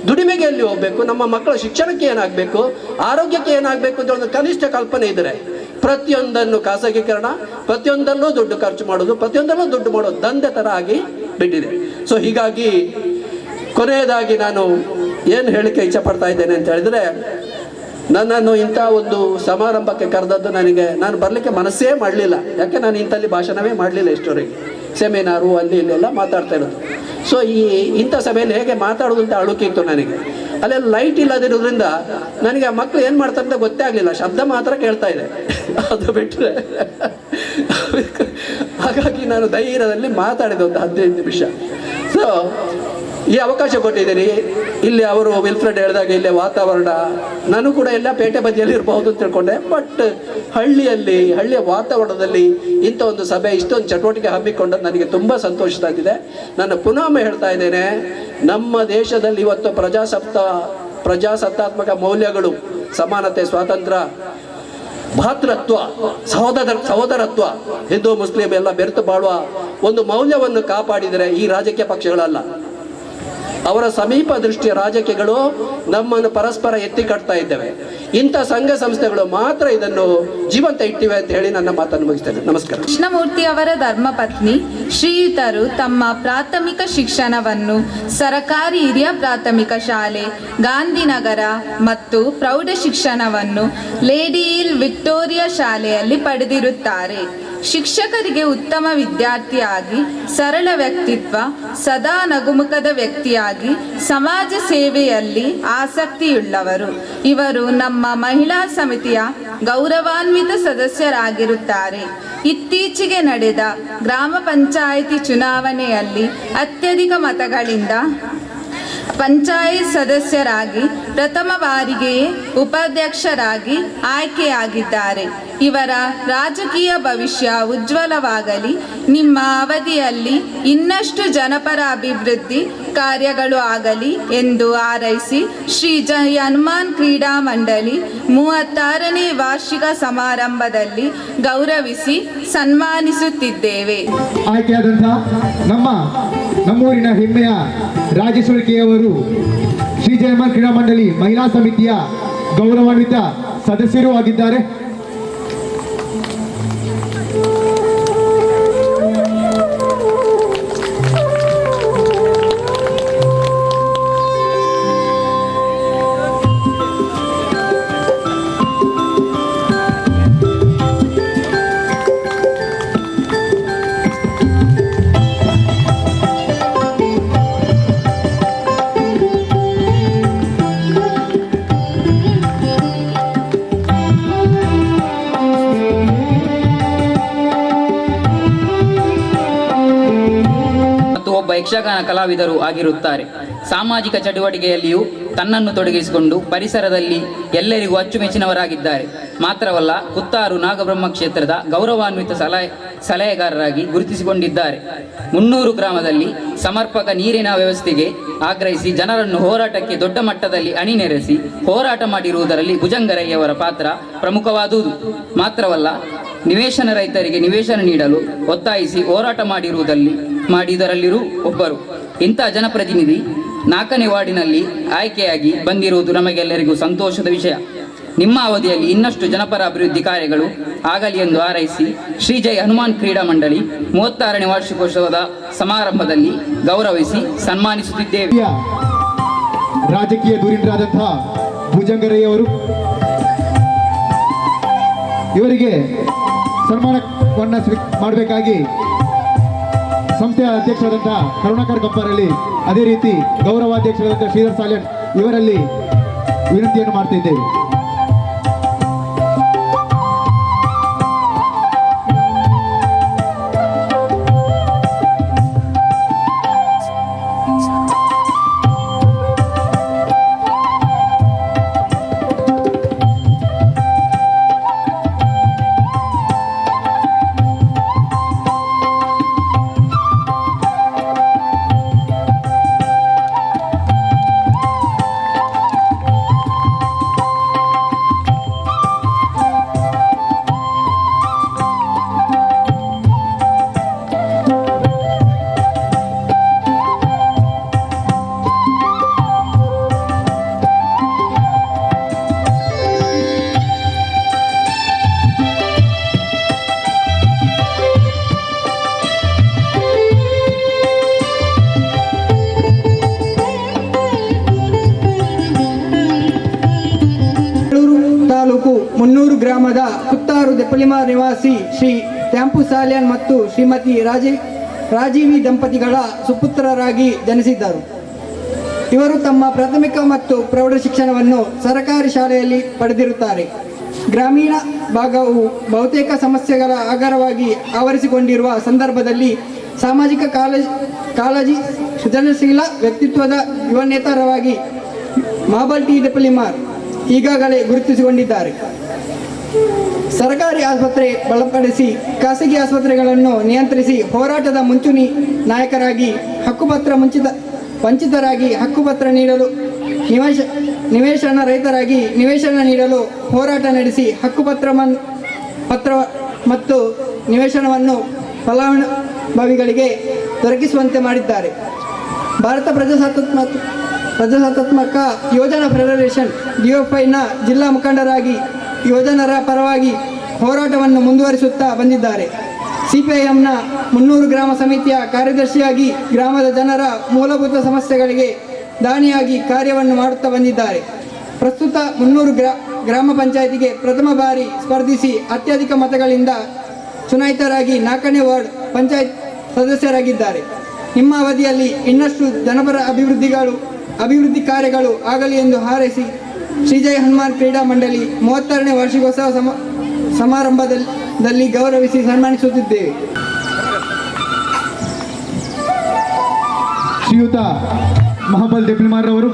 ದುಡಿಮೆಗೆ ಎಲ್ಲಿ ಹೋಗ್ಬೇಕು, ನಮ್ಮ ಮಕ್ಕಳ ಶಿಕ್ಷಣಕ್ಕೆ ಏನಾಗಬೇಕು, ಆರೋಗ್ಯಕ್ಕೆ ಏನಾಗಬೇಕು ಅಂತ ಒಂದು ಕನಿಷ್ಠ ಕಲ್ಪನೆ ಇದ್ದರೆ ಪ್ರತಿಯೊಂದನ್ನು ಖಾಸಗೀಕರಣ, ಪ್ರತಿಯೊಂದಲ್ಲೂ ದುಡ್ಡು ಖರ್ಚು ಮಾಡೋದು, ಪ್ರತಿಯೊಂದಲ್ಲೂ ದುಡ್ಡು ಮಾಡೋದು ದಂಧೆ ಥರ ಆಗಿ ಬಿಟ್ಟಿದೆ. ಸೊ ಹೀಗಾಗಿ ಕೊನೆಯದಾಗಿ ನಾನು ಏನು ಹೇಳಿಕೆ ಇಚ್ಛೆ ಪಡ್ತಾ ಇದ್ದೇನೆ ಅಂತ ಹೇಳಿದ್ರೆ, ನನ್ನನ್ನು ಇಂಥ ಒಂದು ಸಮಾರಂಭಕ್ಕೆ ಕರೆದದ್ದು ನಾನು ಬರಲಿಕ್ಕೆ ಮನಸ್ಸೇ ಮಾಡಲಿಲ್ಲ. ಯಾಕೆ ನಾನು ಇಂಥಲ್ಲಿ ಭಾಷಣವೇ ಮಾಡಲಿಲ್ಲ ಇಷ್ಟವರೆಗೆ. ಸೆಮಿನಾರು ಅಲ್ಲಿ ಇಲ್ಲೆಲ್ಲ ಮಾತಾಡ್ತಾ ಇರೋದು. ಸೊ ಇಂಥ ಸಭೆಯಲ್ಲಿ ಹೇಗೆ ಮಾತಾಡೋದು ಅಂತ ಅಳುಕಿತ್ತು ನನಗೆ. ಅಲ್ಲೆಲ್ಲ ಲೈಟ್ ಇಲ್ಲದಿರೋದ್ರಿಂದ ನನಗೆ ಆ ಮಕ್ಕಳು ಏನು ಮಾಡ್ತಾರೆ ಅಂತ ಗೊತ್ತೇ ಆಗಲಿಲ್ಲ, ಶಬ್ದ ಮಾತ್ರ ಕೇಳ್ತಾ ಇದೆ, ಅದು ಬಿಟ್ಟರೆ. ಹಾಗಾಗಿ ನಾನು ಧೈರ್ಯದಲ್ಲಿ ಮಾತಾಡಿದೆ ಒಂದು 15 ನಿಮಿಷ. ಸೊ ಈ ಅವಕಾಶ ಕೊಟ್ಟಿದ್ದೀರಿ. ಇಲ್ಲಿ ಅವರು ವಿಲ್ಫ್ರೆಡ್ ಹೇಳಿದಾಗ ಇಲ್ಲಿ ವಾತಾವರಣ, ನಾನು ಕೂಡ ಎಲ್ಲ ಪೇಟೆ ಬದಿಯಲ್ಲಿ ಇರಬಹುದು ಅಂತ ತಿಳ್ಕೊಂಡೆ. ಬಟ್ ಹಳ್ಳಿಯ ವಾತಾವರಣದಲ್ಲಿ ಇಂಥ ಒಂದು ಸಭೆ, ಇಷ್ಟೊಂದು ಚಟುವಟಿಕೆ ಹಮ್ಮಿಕೊಂಡದ್ದು ನನಗೆ ತುಂಬ ಸಂತೋಷ ತಂದಿದೆ. ನಾನು ಪುನಃ ಹೇಳ್ತಾ ಇದ್ದೇನೆ, ನಮ್ಮ ದೇಶದಲ್ಲಿ ಇವತ್ತು ಪ್ರಜಾಸತ್ತಾತ್ಮಕ ಮೌಲ್ಯಗಳು, ಸಮಾನತೆ, ಸ್ವಾತಂತ್ರ್ಯ, ಭಾತೃತ್ವ, ಸಹೋದರತ್ವ, ಹಿಂದೂ ಮುಸ್ಲಿಂ ಎಲ್ಲ ಬೆರೆತು ಬಾಳುವ ಒಂದು ಮೌಲ್ಯವನ್ನು ಕಾಪಾಡಿದರೆ ಈ ರಾಜಕೀಯ ಪಕ್ಷಗಳಲ್ಲ, ಅವರ ಸಮೀಪ ದೃಷ್ಟಿಯ ರಾಜಕೀಯಗಳು ನಮ್ಮನ್ನು ಪರಸ್ಪರ ಎತ್ತಿ ಕಟ್ತಾ ಇದ್ದೇವೆ. ಇಂಥ ಸಂಘ ಸಂಸ್ಥೆಗಳು ಮಾತ್ರ ಇದನ್ನು ಜೀವಂತ ಇಟ್ಟಿವೆ ಅಂತ ಹೇಳಿ ನನ್ನ ಮಾತನ್ನು ಮುಗಿಸ್ತೇನೆ. ನಮಸ್ಕಾರ. ಕೃಷ್ಣಮೂರ್ತಿ ಅವರ ಧರ್ಮಪತ್ನಿ ಶ್ರೀಯುತರು ತಮ್ಮ ಪ್ರಾಥಮಿಕ ಶಿಕ್ಷಣವನ್ನು ಸರಕಾರಿ ಹಿರಿಯ ಪ್ರಾಥಮಿಕ ಶಾಲೆ ಗಾಂಧಿನಗರ ಮತ್ತು ಪ್ರೌಢ ಶಿಕ್ಷಣವನ್ನು ಲೇಡಿ ಹಿಲ್ ವಿಕ್ಟೋರಿಯಾ ಶಾಲೆಯಲ್ಲಿ ಪಡೆದಿರುತ್ತಾರೆ. ಶಿಕ್ಷಕರಿಗೆ ಉತ್ತಮ ವಿದ್ಯಾರ್ಥಿಯಾಗಿ, ಸರಳ ವ್ಯಕ್ತಿತ್ವ, ಸದಾ ನಗುಮುಖದ ವ್ಯಕ್ತಿಯಾಗಿ, ಸಮಾಜ ಸೇವೆಯಲ್ಲಿ ಆಸಕ್ತಿಯುಳ್ಳವರು. ಇವರು ನಮ್ಮ ಮಹಿಳಾ ಸಮಿತಿಯ ಗೌರವಾನ್ವಿತ ಸದಸ್ಯರಾಗಿರುತ್ತಾರೆ. ಇತ್ತೀಚೆಗೆ ನಡೆದ ಗ್ರಾಮ ಪಂಚಾಯಿತಿ ಚುನಾವಣೆಯಲ್ಲಿ ಅತ್ಯಧಿಕ ಮತಗಳಿಂದ ಪಂಚಾಯತ್ ಸದಸ್ಯರಾಗಿ ಪ್ರಥಮ ಬಾರಿಗೆಯೇ ಉಪಾಧ್ಯಕ್ಷರಾಗಿ ಆಯ್ಕೆಯಾಗಿದ್ದಾರೆ. ಇವರ ರಾಜಕೀಯ ಭವಿಷ್ಯ ಉಜ್ವಲವಾಗಲಿ. ನಿಮ್ಮ ಅವಧಿಯಲ್ಲಿ ಇನ್ನಷ್ಟು ಜನಪರ ಅಭಿವೃದ್ಧಿ ಕಾರ್ಯಗಳು ಆಗಲಿ ಎಂದು ಹಾರೈಸಿ ಶ್ರೀ ಹನುಮಾನ್ ಕ್ರೀಡಾ ಮಂಡಳಿ 36ನೇ ವಾರ್ಷಿಕ ಸಮಾರಂಭದಲ್ಲಿ ಗೌರವಿಸಿ ಸನ್ಮಾನಿಸುತ್ತಿದ್ದೇವೆ. ಆಯ್ಕೆಯಾದಂತಹ ನಮ್ಮೂರಿನ ಹೆಮ್ಮೆಯ ರಾಜೇಶ್ವರಿ ಕೆ ಅವರು ಶ್ರೀ ಹನುಮಾನ್ ಕ್ರೀಡಾ ಮಂಡಳಿ ಮಹಿಳಾ ಸಮಿತಿಯ ಗೌರವಾನ್ವಿತ ಸದಸ್ಯರೂ ಆಗಿದ್ದಾರೆ. ಯಕ್ಷಗಾನ ಕಲಾವಿದರು ಆಗಿರುತ್ತಾರೆ. ಸಾಮಾಜಿಕ ಚಟುವಟಿಕೆಯಲ್ಲಿಯೂ ತನ್ನನ್ನು ತೊಡಗಿಸಿಕೊಂಡು ಪರಿಸರದಲ್ಲಿ ಎಲ್ಲರಿಗೂ ಅಚ್ಚುಮೆಚ್ಚಿನವರಾಗಿದ್ದಾರೆ. ಮಾತ್ರವಲ್ಲ, ಕುತ್ತಾರು ನಾಗಬ್ರಹ್ಮ ಕ್ಷೇತ್ರದ ಗೌರವಾನ್ವಿತ ಸಲಹೆಗಾರರಾಗಿ ಗುರುತಿಸಿಕೊಂಡಿದ್ದಾರೆ. 300 ಗ್ರಾಮದಲ್ಲಿ ಸಮರ್ಪಕ ನೀರಿನ ವ್ಯವಸ್ಥೆಗೆ ಆಗ್ರಹಿಸಿ ಜನರನ್ನು ಹೋರಾಟಕ್ಕೆ ದೊಡ್ಡ ಮಟ್ಟದಲ್ಲಿ ಅಣಿನೆರೆಸಿ ಹೋರಾಟ ಮಾಡಿರುವುದರಲ್ಲಿ ಭುಜಂಗರಯ್ಯವರ ಪಾತ್ರ ಪ್ರಮುಖವಾದುದು. ಮಾತ್ರವಲ್ಲ, ನಿವೇಶನ ರೈತರಿಗೆ ನಿವೇಶನ ನೀಡಲು ಒತ್ತಾಯಿಸಿ ಹೋರಾಟ ಮಾಡಿದರಲ್ಲಿರೂ ಒಬ್ಬರು. ಇಂಥ ಜನಪ್ರತಿನಿಧಿ 4ನೇ ವಾರ್ಡಿನಲ್ಲಿ ಆಯ್ಕೆಯಾಗಿ ಬಂದಿರುವುದು ನಮಗೆಲ್ಲರಿಗೂ ಸಂತೋಷದ ವಿಷಯ. ನಿಮ್ಮ ಅವಧಿಯಲ್ಲಿ ಇನ್ನಷ್ಟು ಜನಪರ ಅಭಿವೃದ್ಧಿ ಕಾರ್ಯಗಳು ಆಗಲಿ ಎಂದು ಹಾರೈಸಿ ಶ್ರೀಜಯ ಹನುಮಾನ್ ಕ್ರೀಡಾ ಮಂಡಳಿ 36ನೇ ವಾರ್ಷಿಕೋತ್ಸವದ ಸಮಾರಂಭದಲ್ಲಿ ಗೌರವಿಸಿ ಸನ್ಮಾನಿಸುತ್ತಿದ್ದೇವೆ. ರಾಜಕೀಯ ಧುರೀಣರಾದಂತಹ ಭುಜಂಗರಯ್ಯವರು ಇವರಿಗೆ ಸನ್ಮಾನವನ್ನು ಮಾಡಬೇಕಾಗಿ ಸಂಸ್ಥೆಯ ಅಧ್ಯಕ್ಷರಾದಂತಹ ಕರುಣಾಕರ್ ಗಪ್ಪರಲ್ಲಿ, ಅದೇ ರೀತಿ ಗೌರವಾಧ್ಯಕ್ಷರಾದಂತಹ ಶ್ರೀಧರ್ ಸಾಲ್ಯನ್ ಇವರಲ್ಲಿ ವಿನಂತಿಯನ್ನು ಮಾಡ್ತಿದ್ದೇವೆ. ಗ್ರಾಮದ ಕುತ್ತಾರು ದೆಪ್ಪಲಿಮ ನಿವಾಸಿ ಶ್ರೀ ತ್ಯಾಂಪು ಸಾಲ್ಯಾನ್ ಮತ್ತು ಶ್ರೀಮತಿ ರಾಜೀವಿ ದಂಪತಿಗಳ ಸುಪುತ್ರರಾಗಿ ಜನಿಸಿದ್ದರು. ಇವರು ತಮ್ಮ ಪ್ರಾಥಮಿಕ ಮತ್ತು ಪ್ರೌಢ ಶಿಕ್ಷಣವನ್ನು ಸರ್ಕಾರಿ ಶಾಲೆಯಲ್ಲಿ ಪಡೆದಿರುತ್ತಾರೆ. ಗ್ರಾಮೀಣ ಭಾಗವು ಬಹುತೇಕ ಸಮಸ್ಯೆಗಳ ಆಗರವಾಗಿ ಆವರಿಸಿಕೊಂಡಿರುವ ಸಂದರ್ಭದಲ್ಲಿ ಸಾಮಾಜಿಕ ಕಾಳಜಿ, ಸೃಜನಶೀಲ ವ್ಯಕ್ತಿತ್ವದ ಯುವ ನೇತಾರವಾಗಿ ಮಹಾಬಲ್ ಟಿ ದೆಪ್ಪಲಿಮಾರ್ ಈಗಾಗಲೇ ಗುರುತಿಸಿಕೊಂಡಿದ್ದಾರೆ. ಸರ್ಕಾರಿ ಆಸ್ಪತ್ರೆ ಬಲಪಡಿಸಿ ಖಾಸಗಿ ಆಸ್ಪತ್ರೆಗಳನ್ನು ನಿಯಂತ್ರಿಸಿ ಹೋರಾಟದ ಮುಂಚೂಣಿ ನಾಯಕರಾಗಿ ಹಕ್ಕುಪತ್ರ ವಂಚಿತರಾಗಿ ಹಕ್ಕುಪತ್ರ ನೀಡಲು ನಿವೇಶನ ರೈತರಾಗಿ ನಿವೇಶನ ನೀಡಲು ಹೋರಾಟ ನಡೆಸಿ ಹಕ್ಕುಪತ್ರ ಮತ್ತು ನಿವೇಶನವನ್ನು ಫಲಾನುಭವಿಗಳಿಗೆ ದೊರಕಿಸುವಂತೆ ಮಾಡಿದ್ದಾರೆ. ಭಾರತ ಪ್ರಜಾಸತ್ತಾತ್ಮಕ ಯೋಜನಾ ಫೆಡರೇಷನ್ DFIನ ಜಿಲ್ಲಾ ಮುಖಂಡರಾಗಿ ಯೋಜನರ ಪರವಾಗಿ ಹೋರಾಟವನ್ನು ಮುಂದುವರಿಸುತ್ತಾ ಬಂದಿದ್ದಾರೆ. CPIMನ 300 ಗ್ರಾಮ ಸಮಿತಿಯ ಕಾರ್ಯದರ್ಶಿಯಾಗಿ ಗ್ರಾಮದ ಜನರ ಮೂಲಭೂತ ಸಮಸ್ಯೆಗಳಿಗೆ ದಾನಿಯಾಗಿ ಕಾರ್ಯವನ್ನು ಮಾಡುತ್ತಾ ಬಂದಿದ್ದಾರೆ. ಪ್ರಸ್ತುತ 300 ಗ್ರಾಮ ಪಂಚಾಯಿತಿಗೆ ಪ್ರಥಮ ಬಾರಿ ಸ್ಪರ್ಧಿಸಿ ಅತ್ಯಧಿಕ ಮತಗಳಿಂದ ಚುನಾಯಿತರಾಗಿ 4ನೇ ವಾರ್ಡ್ ಪಂಚಾಯತ್ ಸದಸ್ಯರಾಗಿದ್ದಾರೆ. ನಿಮ್ಮ ಅವಧಿಯಲ್ಲಿ ಇನ್ನಷ್ಟು ಜನಪರ ಅಭಿವೃದ್ಧಿ ಕಾರ್ಯಗಳು ಆಗಲಿ ಎಂದು ಹಾರೈಸಿ ಶ್ರೀಜಯ ಹನುಮಾನ್ ಕ್ರೀಡಾ ಮಂಡಳಿ 36ನೇ ವಾರ್ಷಿಕೋತ್ಸವ ಸಮಾರಂಭದಲ್ಲಿ ಗೌರವಿಸಿ ಸನ್ಮಾನಿಸುತ್ತಿದ್ದೇವೆ. ಶ್ರೀಯುತ ಮಹಾಬಲ್ ದೆಪ್ಪಲಿಮಾರ್ ಅವರು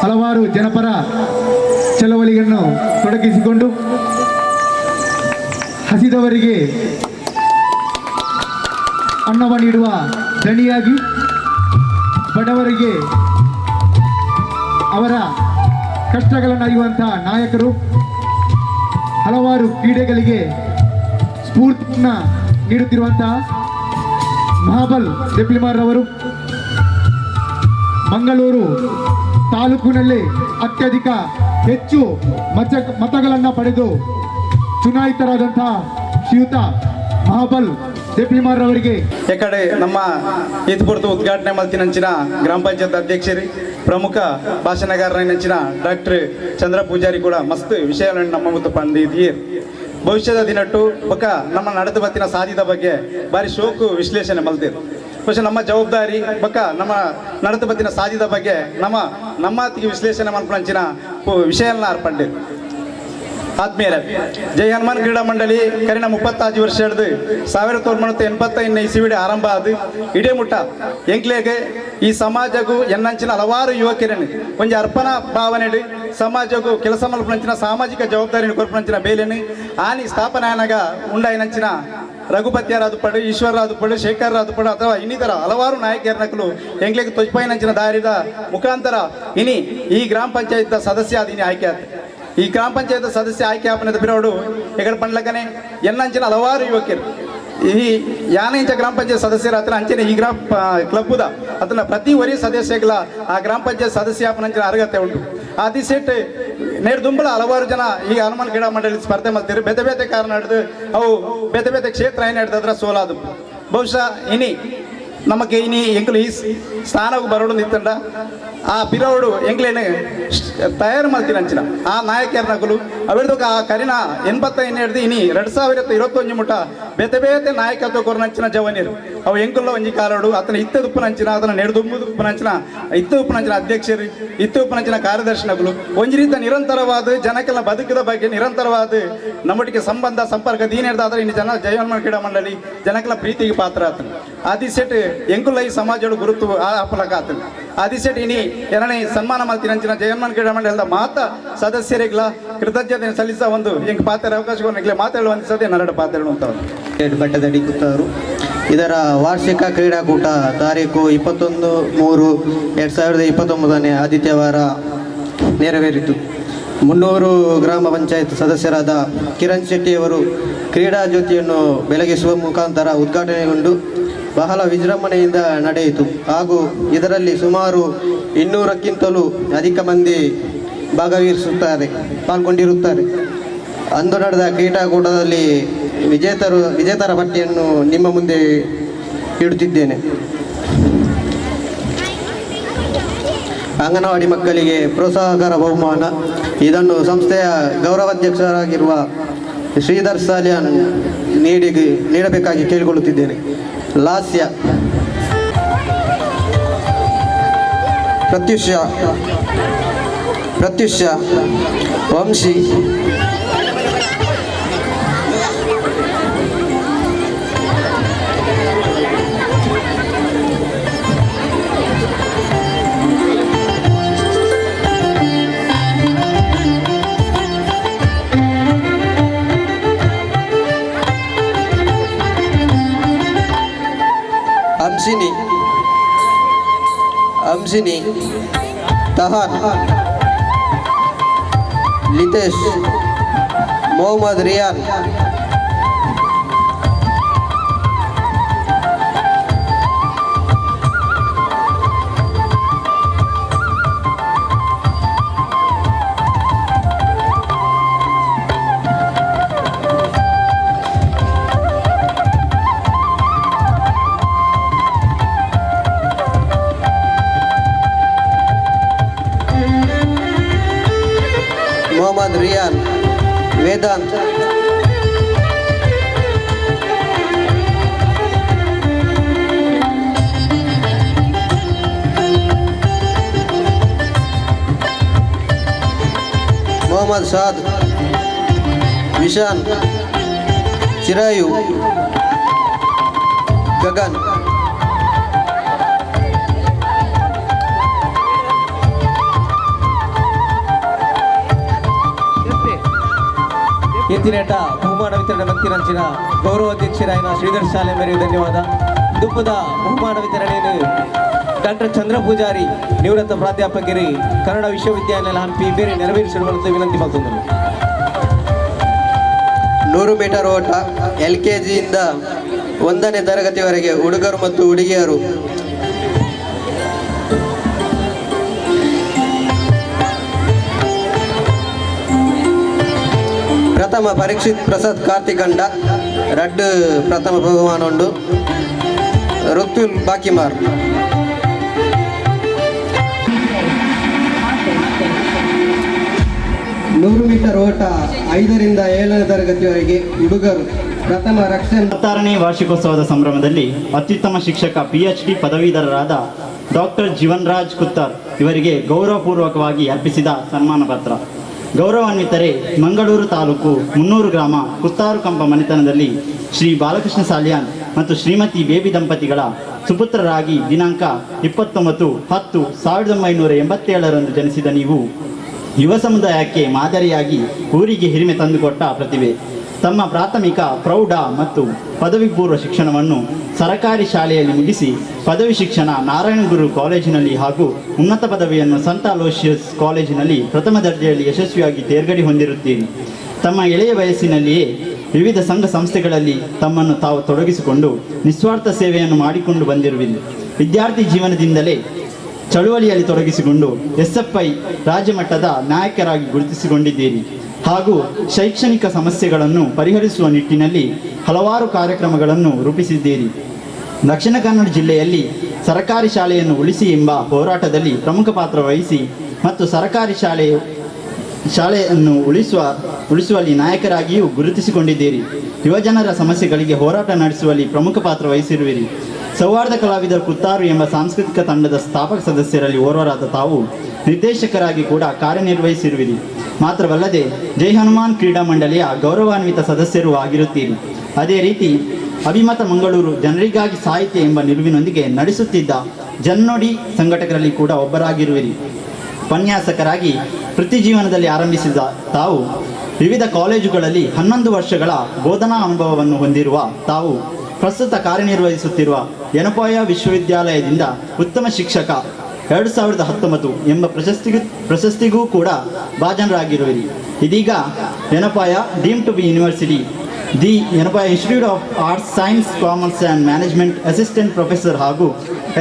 ಹಲವಾರು ಜನಪರ ಚಳವಳಿಗಳನ್ನು ತೊಡಗಿಸಿಕೊಂಡು ಹಸಿದವರಿಗೆ ಅನ್ನವ ನೀಡುವ ದಣಿಯಾಗಿ ಬಡವರಿಗೆ ಅವರ ಕಷ್ಟಗಳನ್ನು ಅರಿಯುವಂತಹ ನಾಯಕರು, ಹಲವಾರು ಕ್ರೀಡೆಗಳಿಗೆ ಸ್ಫೂರ್ತಿಯನ್ನು ನೀಡುತ್ತಿರುವಂತಹ ಮಹಾಬಲ್ ದೆಪ್ಪಲಿಮಾರ್ ಅವರು ಮಂಗಳೂರು ತಾಲೂಕಿನಲ್ಲಿ ಅತ್ಯಧಿಕ ಹೆಚ್ಚು ಮತಗಳನ್ನು ಪಡೆದು ಚುನಾಯಿತರಾದಂತಹ ಶ್ರೀಯುತ ಮಹಾಬಲ್ ದೆಪ್ಪಲಿಮಾರ್ ಅವರಿಗೆ ಈ ಕಡೆ ನಮ್ಮ ಈತ್ಪುರತು ಉದ್ಘಾಟನೆ ಮಲ್ತಿನಂಚಿನ ಗ್ರಾಮ ಪಂಚಾಯತ್ ಅಧ್ಯಕ್ಷರಿ ಪ್ರಮುಖ ಭಾಷಣಗಾರನಂಚಿನ ಡಾಕ್ಟರ್ ಚಂದ್ರ ಪೂಜಾರಿ ಕೂಡ ಮಸ್ತ್ ವಿಷಯಗಳನ್ನು ನಮ್ಮ ಮುಂದೆ ಪಂದಿದ್ದೀರಿ. ಭವಿಷ್ಯದ ದಿನಟ್ಟು ಬೊಕ್ಕ ನಮ್ಮ ನಡೆದು ಬತ್ತಿನ ಸಾಧಿದ ಬಗ್ಗೆ ಬಾರಿ ಶೋಕು ವಿಶ್ಲೇಷಣೆ ಮಲ್ತೀರಿ. പക്ഷെ ನಮ್ಮ ಜವಾಬ್ದಾರಿ ಬೊಕ್ಕ ನಮ್ಮ ನಡೆದು ಬತ್ತಿನ ಸಾಧಿದ ಬಗ್ಗೆ ನಮ್ಮ ವಿಶ್ಲೇಷಣೆ ಮಲ್ಪಂಚಿನ ವಿಷಯನ ಅರ್ಪಂಡಿರಿ. ಆದ್ಮೇಲೆ ಜೈ ಹನುಮಾನ್ ಕ್ರೀಡಾ ಮಂಡಳಿ ಕರಿನ 35 ವರ್ಷ ಹಿಡಿದು 1985 ಇಸವಿಡೆ ಆರಂಭ ಆದ ಇಡೇ ಮುಟ್ಟ ಎಂಕ್ಲೆಗೆ ಈ ಸಮಾಜಗೂ ಎನ್ನಂಚಿನ ಹಲವಾರು ಯುವಕರನ್ನು ಒಂದು ಅರ್ಪಣಾ ಭಾವನೆ ಸಮಾಜಗೂ ಕೆಲಸ ಮಲ್ಪನಂಚಿನ ಸಾಮಾಜಿಕ ಜವಾಬ್ದಾರಿ ಕೊರ್ಪನಂಚಿನ ಬೇಲೆನು ಆನಿ ಸ್ಥಾಪನಾಯನಗ ಉಂಡಾಯಿನಂಚಿನ ರಘುಪತ್ಯರಾದುಪಡು ಈಶ್ವರರಾದುಪಡು ಶೇಖರರಾದುಪಡು ಅಥವಾ ಇನ್ನಿತರ ಹಲವಾರು ನಾಯಕರನಕಲು ಎಂಗ್ಲೆಗೆ ತೊಜ್ಪಾಯಿನಂಚಿನ ದಾರಿದ ಮುಖಾಂತರ ಇನಿ ಈ ಗ್ರಾಮ ಪಂಚಾಯತ್ ಸದಸ್ಯ ಆದಿನಿ ಆಯ್ಕೆ ಆಯ್ತು ಈ ಗ್ರಾಮ ಪಂಚಾಯತ್ ಸದಸ್ಯ ಆಯ್ಕೆ ಆಪನದ ಬಿರೋಡು ಎಗಡೆ ಪಂಡ್ಲಕ್ಕನೆ ಎನ್ನಂಚಿನ ಹಲವಾರು ಯುವಕರು ಈ ಯಾನೆಂಚ ಗ್ರಾಮ ಪಂಚಾಯತ್ ಸದಸ್ಯರ ಹತ್ರ ಅಂಚನೆ ಈ ಗ್ರಾಮ ಕ್ಲಬ್ದ ಅದನ್ನ ಪ್ರತಿ ವರಿ ಸದಸ್ಯಗಳ ಆ ಗ್ರಾಮ ಪಂಚಾಯತ್ ಸದಸ್ಯ ಆಪನಂಚಿನ ಅರ್ಹತೆ ಉಂಟು ಆ ದಿಸೆಟ್ ನೇರು ದುಂಬಳ ಹಲವಾರು ಜನ ಈಗ ಹನುಮಾನ್ ಕ್ರೀಡಾ ಮಂಡಳಿ ಸ್ಪರ್ಧೆ ಮಾಡ್ತಾರೆ ಬೇತೆ ಬೇತೆ ಕಾರಣ ಹಿಡಿದು ಅವು ಬೇತೆ ಬೇತೆ ಕ್ಷೇತ್ರ ಏನು ಹಿಡಿದ್ರೆ ಸೋಲಾದು ಬಹುಶಃ ಇನಿ ನಮಗೆ ಇನಿ ಎಂಕಲು ಈ ಸ್ಥಾನವು ಬರೋಡು ನಿಂತಂಡ ಆ ಬಿರೋಡು ಎಂಕ್ಲೇನು ತಯಾರು ಮಾಡ್ತೀನಿ ಅಂಚಿನ ಆ ನಾಯಕರನಕಲು ಅವಿಡ್ದಕ್ಕೆ ಆ ಕರಿನ 85 ಹಿಡಿದು ಇನಿ 2021 ಮುಟ್ಟ ಬೇತೆ ಬೇತೆ ನಾಯಕತ್ವ ಕೊರನಂಚಿನ ಜವನೀರು ಅವು ಎಂಕುಲ್ಲ ಒಂಜಿ ಕಾಲೋಡು ಆತನ ಉಪ್ಪುನಂಚಿನ ಅದನ್ನ ಉಪ್ಪುನಂಚಿನ ಉಪ್ಪುನಂಚಿನ ಅಧ್ಯಕ್ಷರು ಉಪ್ಪುನಂಚಿನ ಕಾರ್ಯದರ್ಶಿನಗಳು ಒಂಜಿ ರೀತಿಯ ನಿರಂತರವಾದ ಜನಕ್ಕೆಲ್ಲ ಬದುಕಿದ ಬಗ್ಗೆ ನಿರಂತರವಾದ ನಮ್ಮೊಟ್ಟಿಗೆ ಸಂಬಂಧ ಸಂಪರ್ಕ ದೀನ್ ಹಿಡ್ದಾದ್ರೆ ಇನ್ನು ಜನ ಜೈ ಹನುಮಾನ್ ಕ್ರೀಡಾ ಮಂಡಳಿ ಜನಕ್ಕೆಲ್ಲ ಪ್ರೀತಿಗೆ ಪಾತ್ರ ಆತನು ಆದಿಸೆಟ್ ಎಂಕುಲ್ಲ ಈ ಸಮಾಜಗಳು ಗುರುತು ಆಪಲಕ ಆತನು ಆದಿಸೆಟ್ ಇನಿ ಎರಡನೇ ಸನ್ಮಾನ ಮಾಡ್ತೀನಿ ಜೈ ಹನುಮಾನ್ ಕ್ರೀಡಾ ಮಂಡಳಿದ ಮಾತ ಸದಸ್ಯರಿಗಳ ಕೃತಜ್ಞತೆ ಸಲ್ಲಿಸ ಒಂದು ಹೆಂಗೆ ಪಾತ್ರ ಅವಕಾಶವನ್ನು ಮಾತಾಡುವ ಸದೇ ನರಡು ಪಾತ್ರಗಳು ಮಟ್ಟದಡಿ ಕುತ್ತವರು ಇದರ ವಾರ್ಷಿಕ ಕ್ರೀಡಾಕೂಟ ತಾರೀಕು 21/3/2029 ಆದಿತ್ಯವಾರ ನೆರವೇರಿತು. 300 ಗ್ರಾಮ ಪಂಚಾಯತ್ ಸದಸ್ಯರಾದ ಕಿರಣ್ ಶೆಟ್ಟಿಯವರು ಕ್ರೀಡಾ ಜ್ಯೋತಿಯನ್ನು ಬೆಳಗಿಸುವ ಮುಖಾಂತರ ಉದ್ಘಾಟನೆಗೊಂಡು ಬಹಳ ವಿಜೃಂಭಣೆಯಿಂದ ನಡೆಯಿತು ಹಾಗೂ ಇದರಲ್ಲಿ ಸುಮಾರು 200ಕ್ಕಿಂತಲೂ ಅಧಿಕ ಮಂದಿ ಪಾಲ್ಗೊಂಡಿರುತ್ತಾರೆ. ಅಂದು ನಡೆದ ಕ್ರೀಡಾಕೂಟದಲ್ಲಿ ವಿಜೇತರ ಪಟ್ಟಿಯನ್ನು ನಿಮ್ಮ ಮುಂದೆ ಇಡುತ್ತಿದ್ದೇನೆ. ಅಂಗನವಾಡಿ ಮಕ್ಕಳಿಗೆ ಪ್ರೋತ್ಸಾಹಕರ ಬಹುಮಾನ. ಇದನ್ನು ಸಂಸ್ಥೆಯ ಗೌರವಾಧ್ಯಕ್ಷರಾಗಿರುವ ಶ್ರೀಧರ್ ಸಾಲಿಯಾನ್ ನೀಡಬೇಕಾಗಿ ಕೇಳಿಕೊಳ್ಳುತ್ತಿದ್ದೇನೆ. ಲಾಸ್ಯ ಪ್ರತ್ಯುಷ್ಯ ವಂಶಿ अंशिनी तहान लितेश मोहम्मद रियान रियान वेदांत मोहम्मद साद विशान चिरायु गगन ಎತ್ತಿನೇಟ ಬಹುಮಾನ ವಿತರಣೆ ಮಂತಿರಂಚಿನ ಗೌರವಾಧ್ಯಕ್ಷರಾಯನ ಶ್ರೀಧರ್ ಶಾಲೆ ಮೇರೆಗೆ ಧನ್ಯವಾದ. ದುಪ್ಪದ ಬಹುಮಾನ ವಿತರಣೆಯನ್ನು ಡಾಕ್ಟರ್ ಚಂದ್ರ ಪೂಜಾರಿ ನಿವೃತ್ತ ಪ್ರಾಧ್ಯಾಪಕರು ಕನ್ನಡ ವಿಶ್ವವಿದ್ಯಾಲಯ ಹಂಪಿ ಬೇರೆ ನೆರವೇರಿಸಿರುವಂತೆ ವಿನಂತಿ ಮಾಡ್ತಾರೆ. 100 ಮೀಟರ್ ಓಟ LKGಯಿಂದ 1ನೇ ತರಗತಿವರೆಗೆ ಹುಡುಗರು ಮತ್ತು ಹುಡುಗಿಯರು. ಪ್ರಥಮ ಪರೀಕ್ಷಿತ್ ಪ್ರಸಾದ್ ಕಾರ್ತಿಕಂಡ ರಡ್ ಪ್ರಥಮ ಬಹುಮಾನ ಉಂಡು. ಋತುಲ್ ಬಾಕಿಮಾರ್. ನೂರು ಮೀಟರ್ ಓಟ 5ರಿಂದ 7ನೇ ತರಗತಿವರೆಗೆ ಹುಡುಗರು ಪ್ರಥಮ ರಕ್ಷಣೆ. 26ನೇ ವಾರ್ಷಿಕೋತ್ಸವದ ಸಂಭ್ರಮದಲ್ಲಿ ಅತ್ಯುತ್ತಮ ಶಿಕ್ಷಕ PhD ಪದವೀಧರರಾದ ಡಾಕ್ಟರ್ ಜೀವನ್ರಾಜ್ ಕುತ್ತಾರ್ ಇವರಿಗೆ ಗೌರವಪೂರ್ವಕವಾಗಿ ಅರ್ಪಿಸಿದ ಸನ್ಮಾನ ಪತ್ರ. ಗೌರವಾನ್ವಿತರೇ, ಮಂಗಳೂರು ತಾಲೂಕು ಮುನ್ನೂರು ಗ್ರಾಮ ಕುತ್ತಾರು ಕಂಪ ಮನೆತನದಲ್ಲಿ ಶ್ರೀ ಬಾಲಕೃಷ್ಣ ಸಾಲಿಯಾನ್ ಮತ್ತು ಶ್ರೀಮತಿ ಬೇಬಿ ದಂಪತಿಗಳ ಸುಪುತ್ರರಾಗಿ ದಿನಾಂಕ 29/10/1987 ಜನಿಸಿದ ನೀವು ಯುವ ಸಮುದಾಯಕ್ಕೆ ಮಾದರಿಯಾಗಿ ಊರಿಗೆ ಹಿರಿಮೆ ತಂದುಕೊಟ್ಟ ಪ್ರತಿಭೆ. ತಮ್ಮ ಪ್ರಾಥಮಿಕ, ಪ್ರೌಢ ಮತ್ತು ಪದವಿ ಪೂರ್ವ ಶಿಕ್ಷಣವನ್ನು ಸರಕಾರಿ ಶಾಲೆಯಲ್ಲಿ ಮುಗಿಸಿ ಪದವಿ ಶಿಕ್ಷಣ ನಾರಾಯಣಗುರು ಕಾಲೇಜಿನಲ್ಲಿ ಹಾಗೂ ಉನ್ನತ ಪದವಿಯನ್ನು ಸಂತ ಅಲೋಷಿಯಸ್ ಕಾಲೇಜಿನಲ್ಲಿ ಪ್ರಥಮ ದರ್ಜೆಯಲ್ಲಿ ಯಶಸ್ವಿಯಾಗಿ ತೇರ್ಗಡೆ ಹೊಂದಿರುತ್ತೀರಿ. ತಮ್ಮ ಎಳೆಯ ವಯಸ್ಸಿನಲ್ಲಿಯೇ ವಿವಿಧ ಸಂಘ ಸಂಸ್ಥೆಗಳಲ್ಲಿ ತಮ್ಮನ್ನು ತಾವು ತೊಡಗಿಸಿಕೊಂಡು ನಿಸ್ವಾರ್ಥ ಸೇವೆಯನ್ನು ಮಾಡಿಕೊಂಡು ಬಂದಿರುವಿರಿ. ವಿದ್ಯಾರ್ಥಿ ಜೀವನದಿಂದಲೇ ಚಳುವಳಿಯಲ್ಲಿ ತೊಡಗಿಸಿಕೊಂಡು SFI ರಾಜ್ಯ ಮಟ್ಟದ ನಾಯಕರಾಗಿ ಗುರುತಿಸಿಕೊಂಡಿದ್ದೀರಿ ಹಾಗೂ ಶೈಕ್ಷಣಿಕ ಸಮಸ್ಯೆಗಳನ್ನು ಪರಿಹರಿಸುವ ನಿಟ್ಟಿನಲ್ಲಿ ಹಲವಾರು ಕಾರ್ಯಕ್ರಮಗಳನ್ನು ರೂಪಿಸಿದ್ದೀರಿ. ದಕ್ಷಿಣ ಕನ್ನಡ ಜಿಲ್ಲೆಯಲ್ಲಿ ಸರಕಾರಿ ಶಾಲೆಯನ್ನು ಉಳಿಸಿ ಎಂಬ ಹೋರಾಟದಲ್ಲಿ ಪ್ರಮುಖ ಪಾತ್ರ ವಹಿಸಿ ಮತ್ತು ಸರಕಾರಿ ಶಾಲೆಯನ್ನು ಉಳಿಸುವಲ್ಲಿ ನಾಯಕರಾಗಿಯೂ ಗುರುತಿಸಿಕೊಂಡಿದ್ದೀರಿ. ಯುವಜನರ ಸಮಸ್ಯೆಗಳಿಗೆ ಹೋರಾಟ ನಡೆಸುವಲ್ಲಿ ಪ್ರಮುಖ ಪಾತ್ರ ವಹಿಸಿರುವಿರಿ. ಸೌಹಾರ್ದ ಕಲಾವಿದರು ಕುತ್ತಾರು ಎಂಬ ಸಾಂಸ್ಕೃತಿಕ ತಂಡದ ಸ್ಥಾಪಕ ಸದಸ್ಯರಲ್ಲಿ ಓರ್ವರಾದ ತಾವು ನಿರ್ದೇಶಕರಾಗಿ ಕೂಡ ಕಾರ್ಯನಿರ್ವಹಿಸಿರುವಿರಿ. ಮಾತ್ರವಲ್ಲದೆ ಜೈ ಹನುಮಾನ್ ಕ್ರೀಡಾ ಮಂಡಳಿಯ ಗೌರವಾನ್ವಿತ ಸದಸ್ಯರೂ ಆಗಿರುತ್ತೀರಿ. ಅದೇ ರೀತಿ ಅಭಿಮತ ಮಂಗಳೂರು ಜನರಿಗಾಗಿ ಸಾಹಿತ್ಯ ಎಂಬ ನಿಲುವಿನೊಂದಿಗೆ ನಡೆಸುತ್ತಿದ್ದ ಜನ್ನೊಡಿ ಸಂಘಟಕರಲ್ಲಿ ಕೂಡ ಒಬ್ಬರಾಗಿರುವಿರಿ. ಉಪನ್ಯಾಸಕರಾಗಿ ವೃತ್ತಿ ಜೀವನದಲ್ಲಿ ಆರಂಭಿಸಿದ ತಾವು ವಿವಿಧ ಕಾಲೇಜುಗಳಲ್ಲಿ 11 ವರ್ಷಗಳ ಬೋಧನಾ ಅನುಭವವನ್ನು ಹೊಂದಿರುವ ತಾವು ಪ್ರಸ್ತುತ ಕಾರ್ಯನಿರ್ವಹಿಸುತ್ತಿರುವ ಯನಪಾಯ ವಿಶ್ವವಿದ್ಯಾಲಯದಿಂದ ಉತ್ತಮ ಶಿಕ್ಷಕ 2019 ಎಂಬ ಪ್ರಶಸ್ತಿಗೂ ಕೂಡ ಭಾಜನರಾಗಿರುವಿರಿ. ಇದೀಗ Yenepoya deemed to be university the Yenepoya institute of arts, science, commerce and management assistant professor ಹಾಗೂ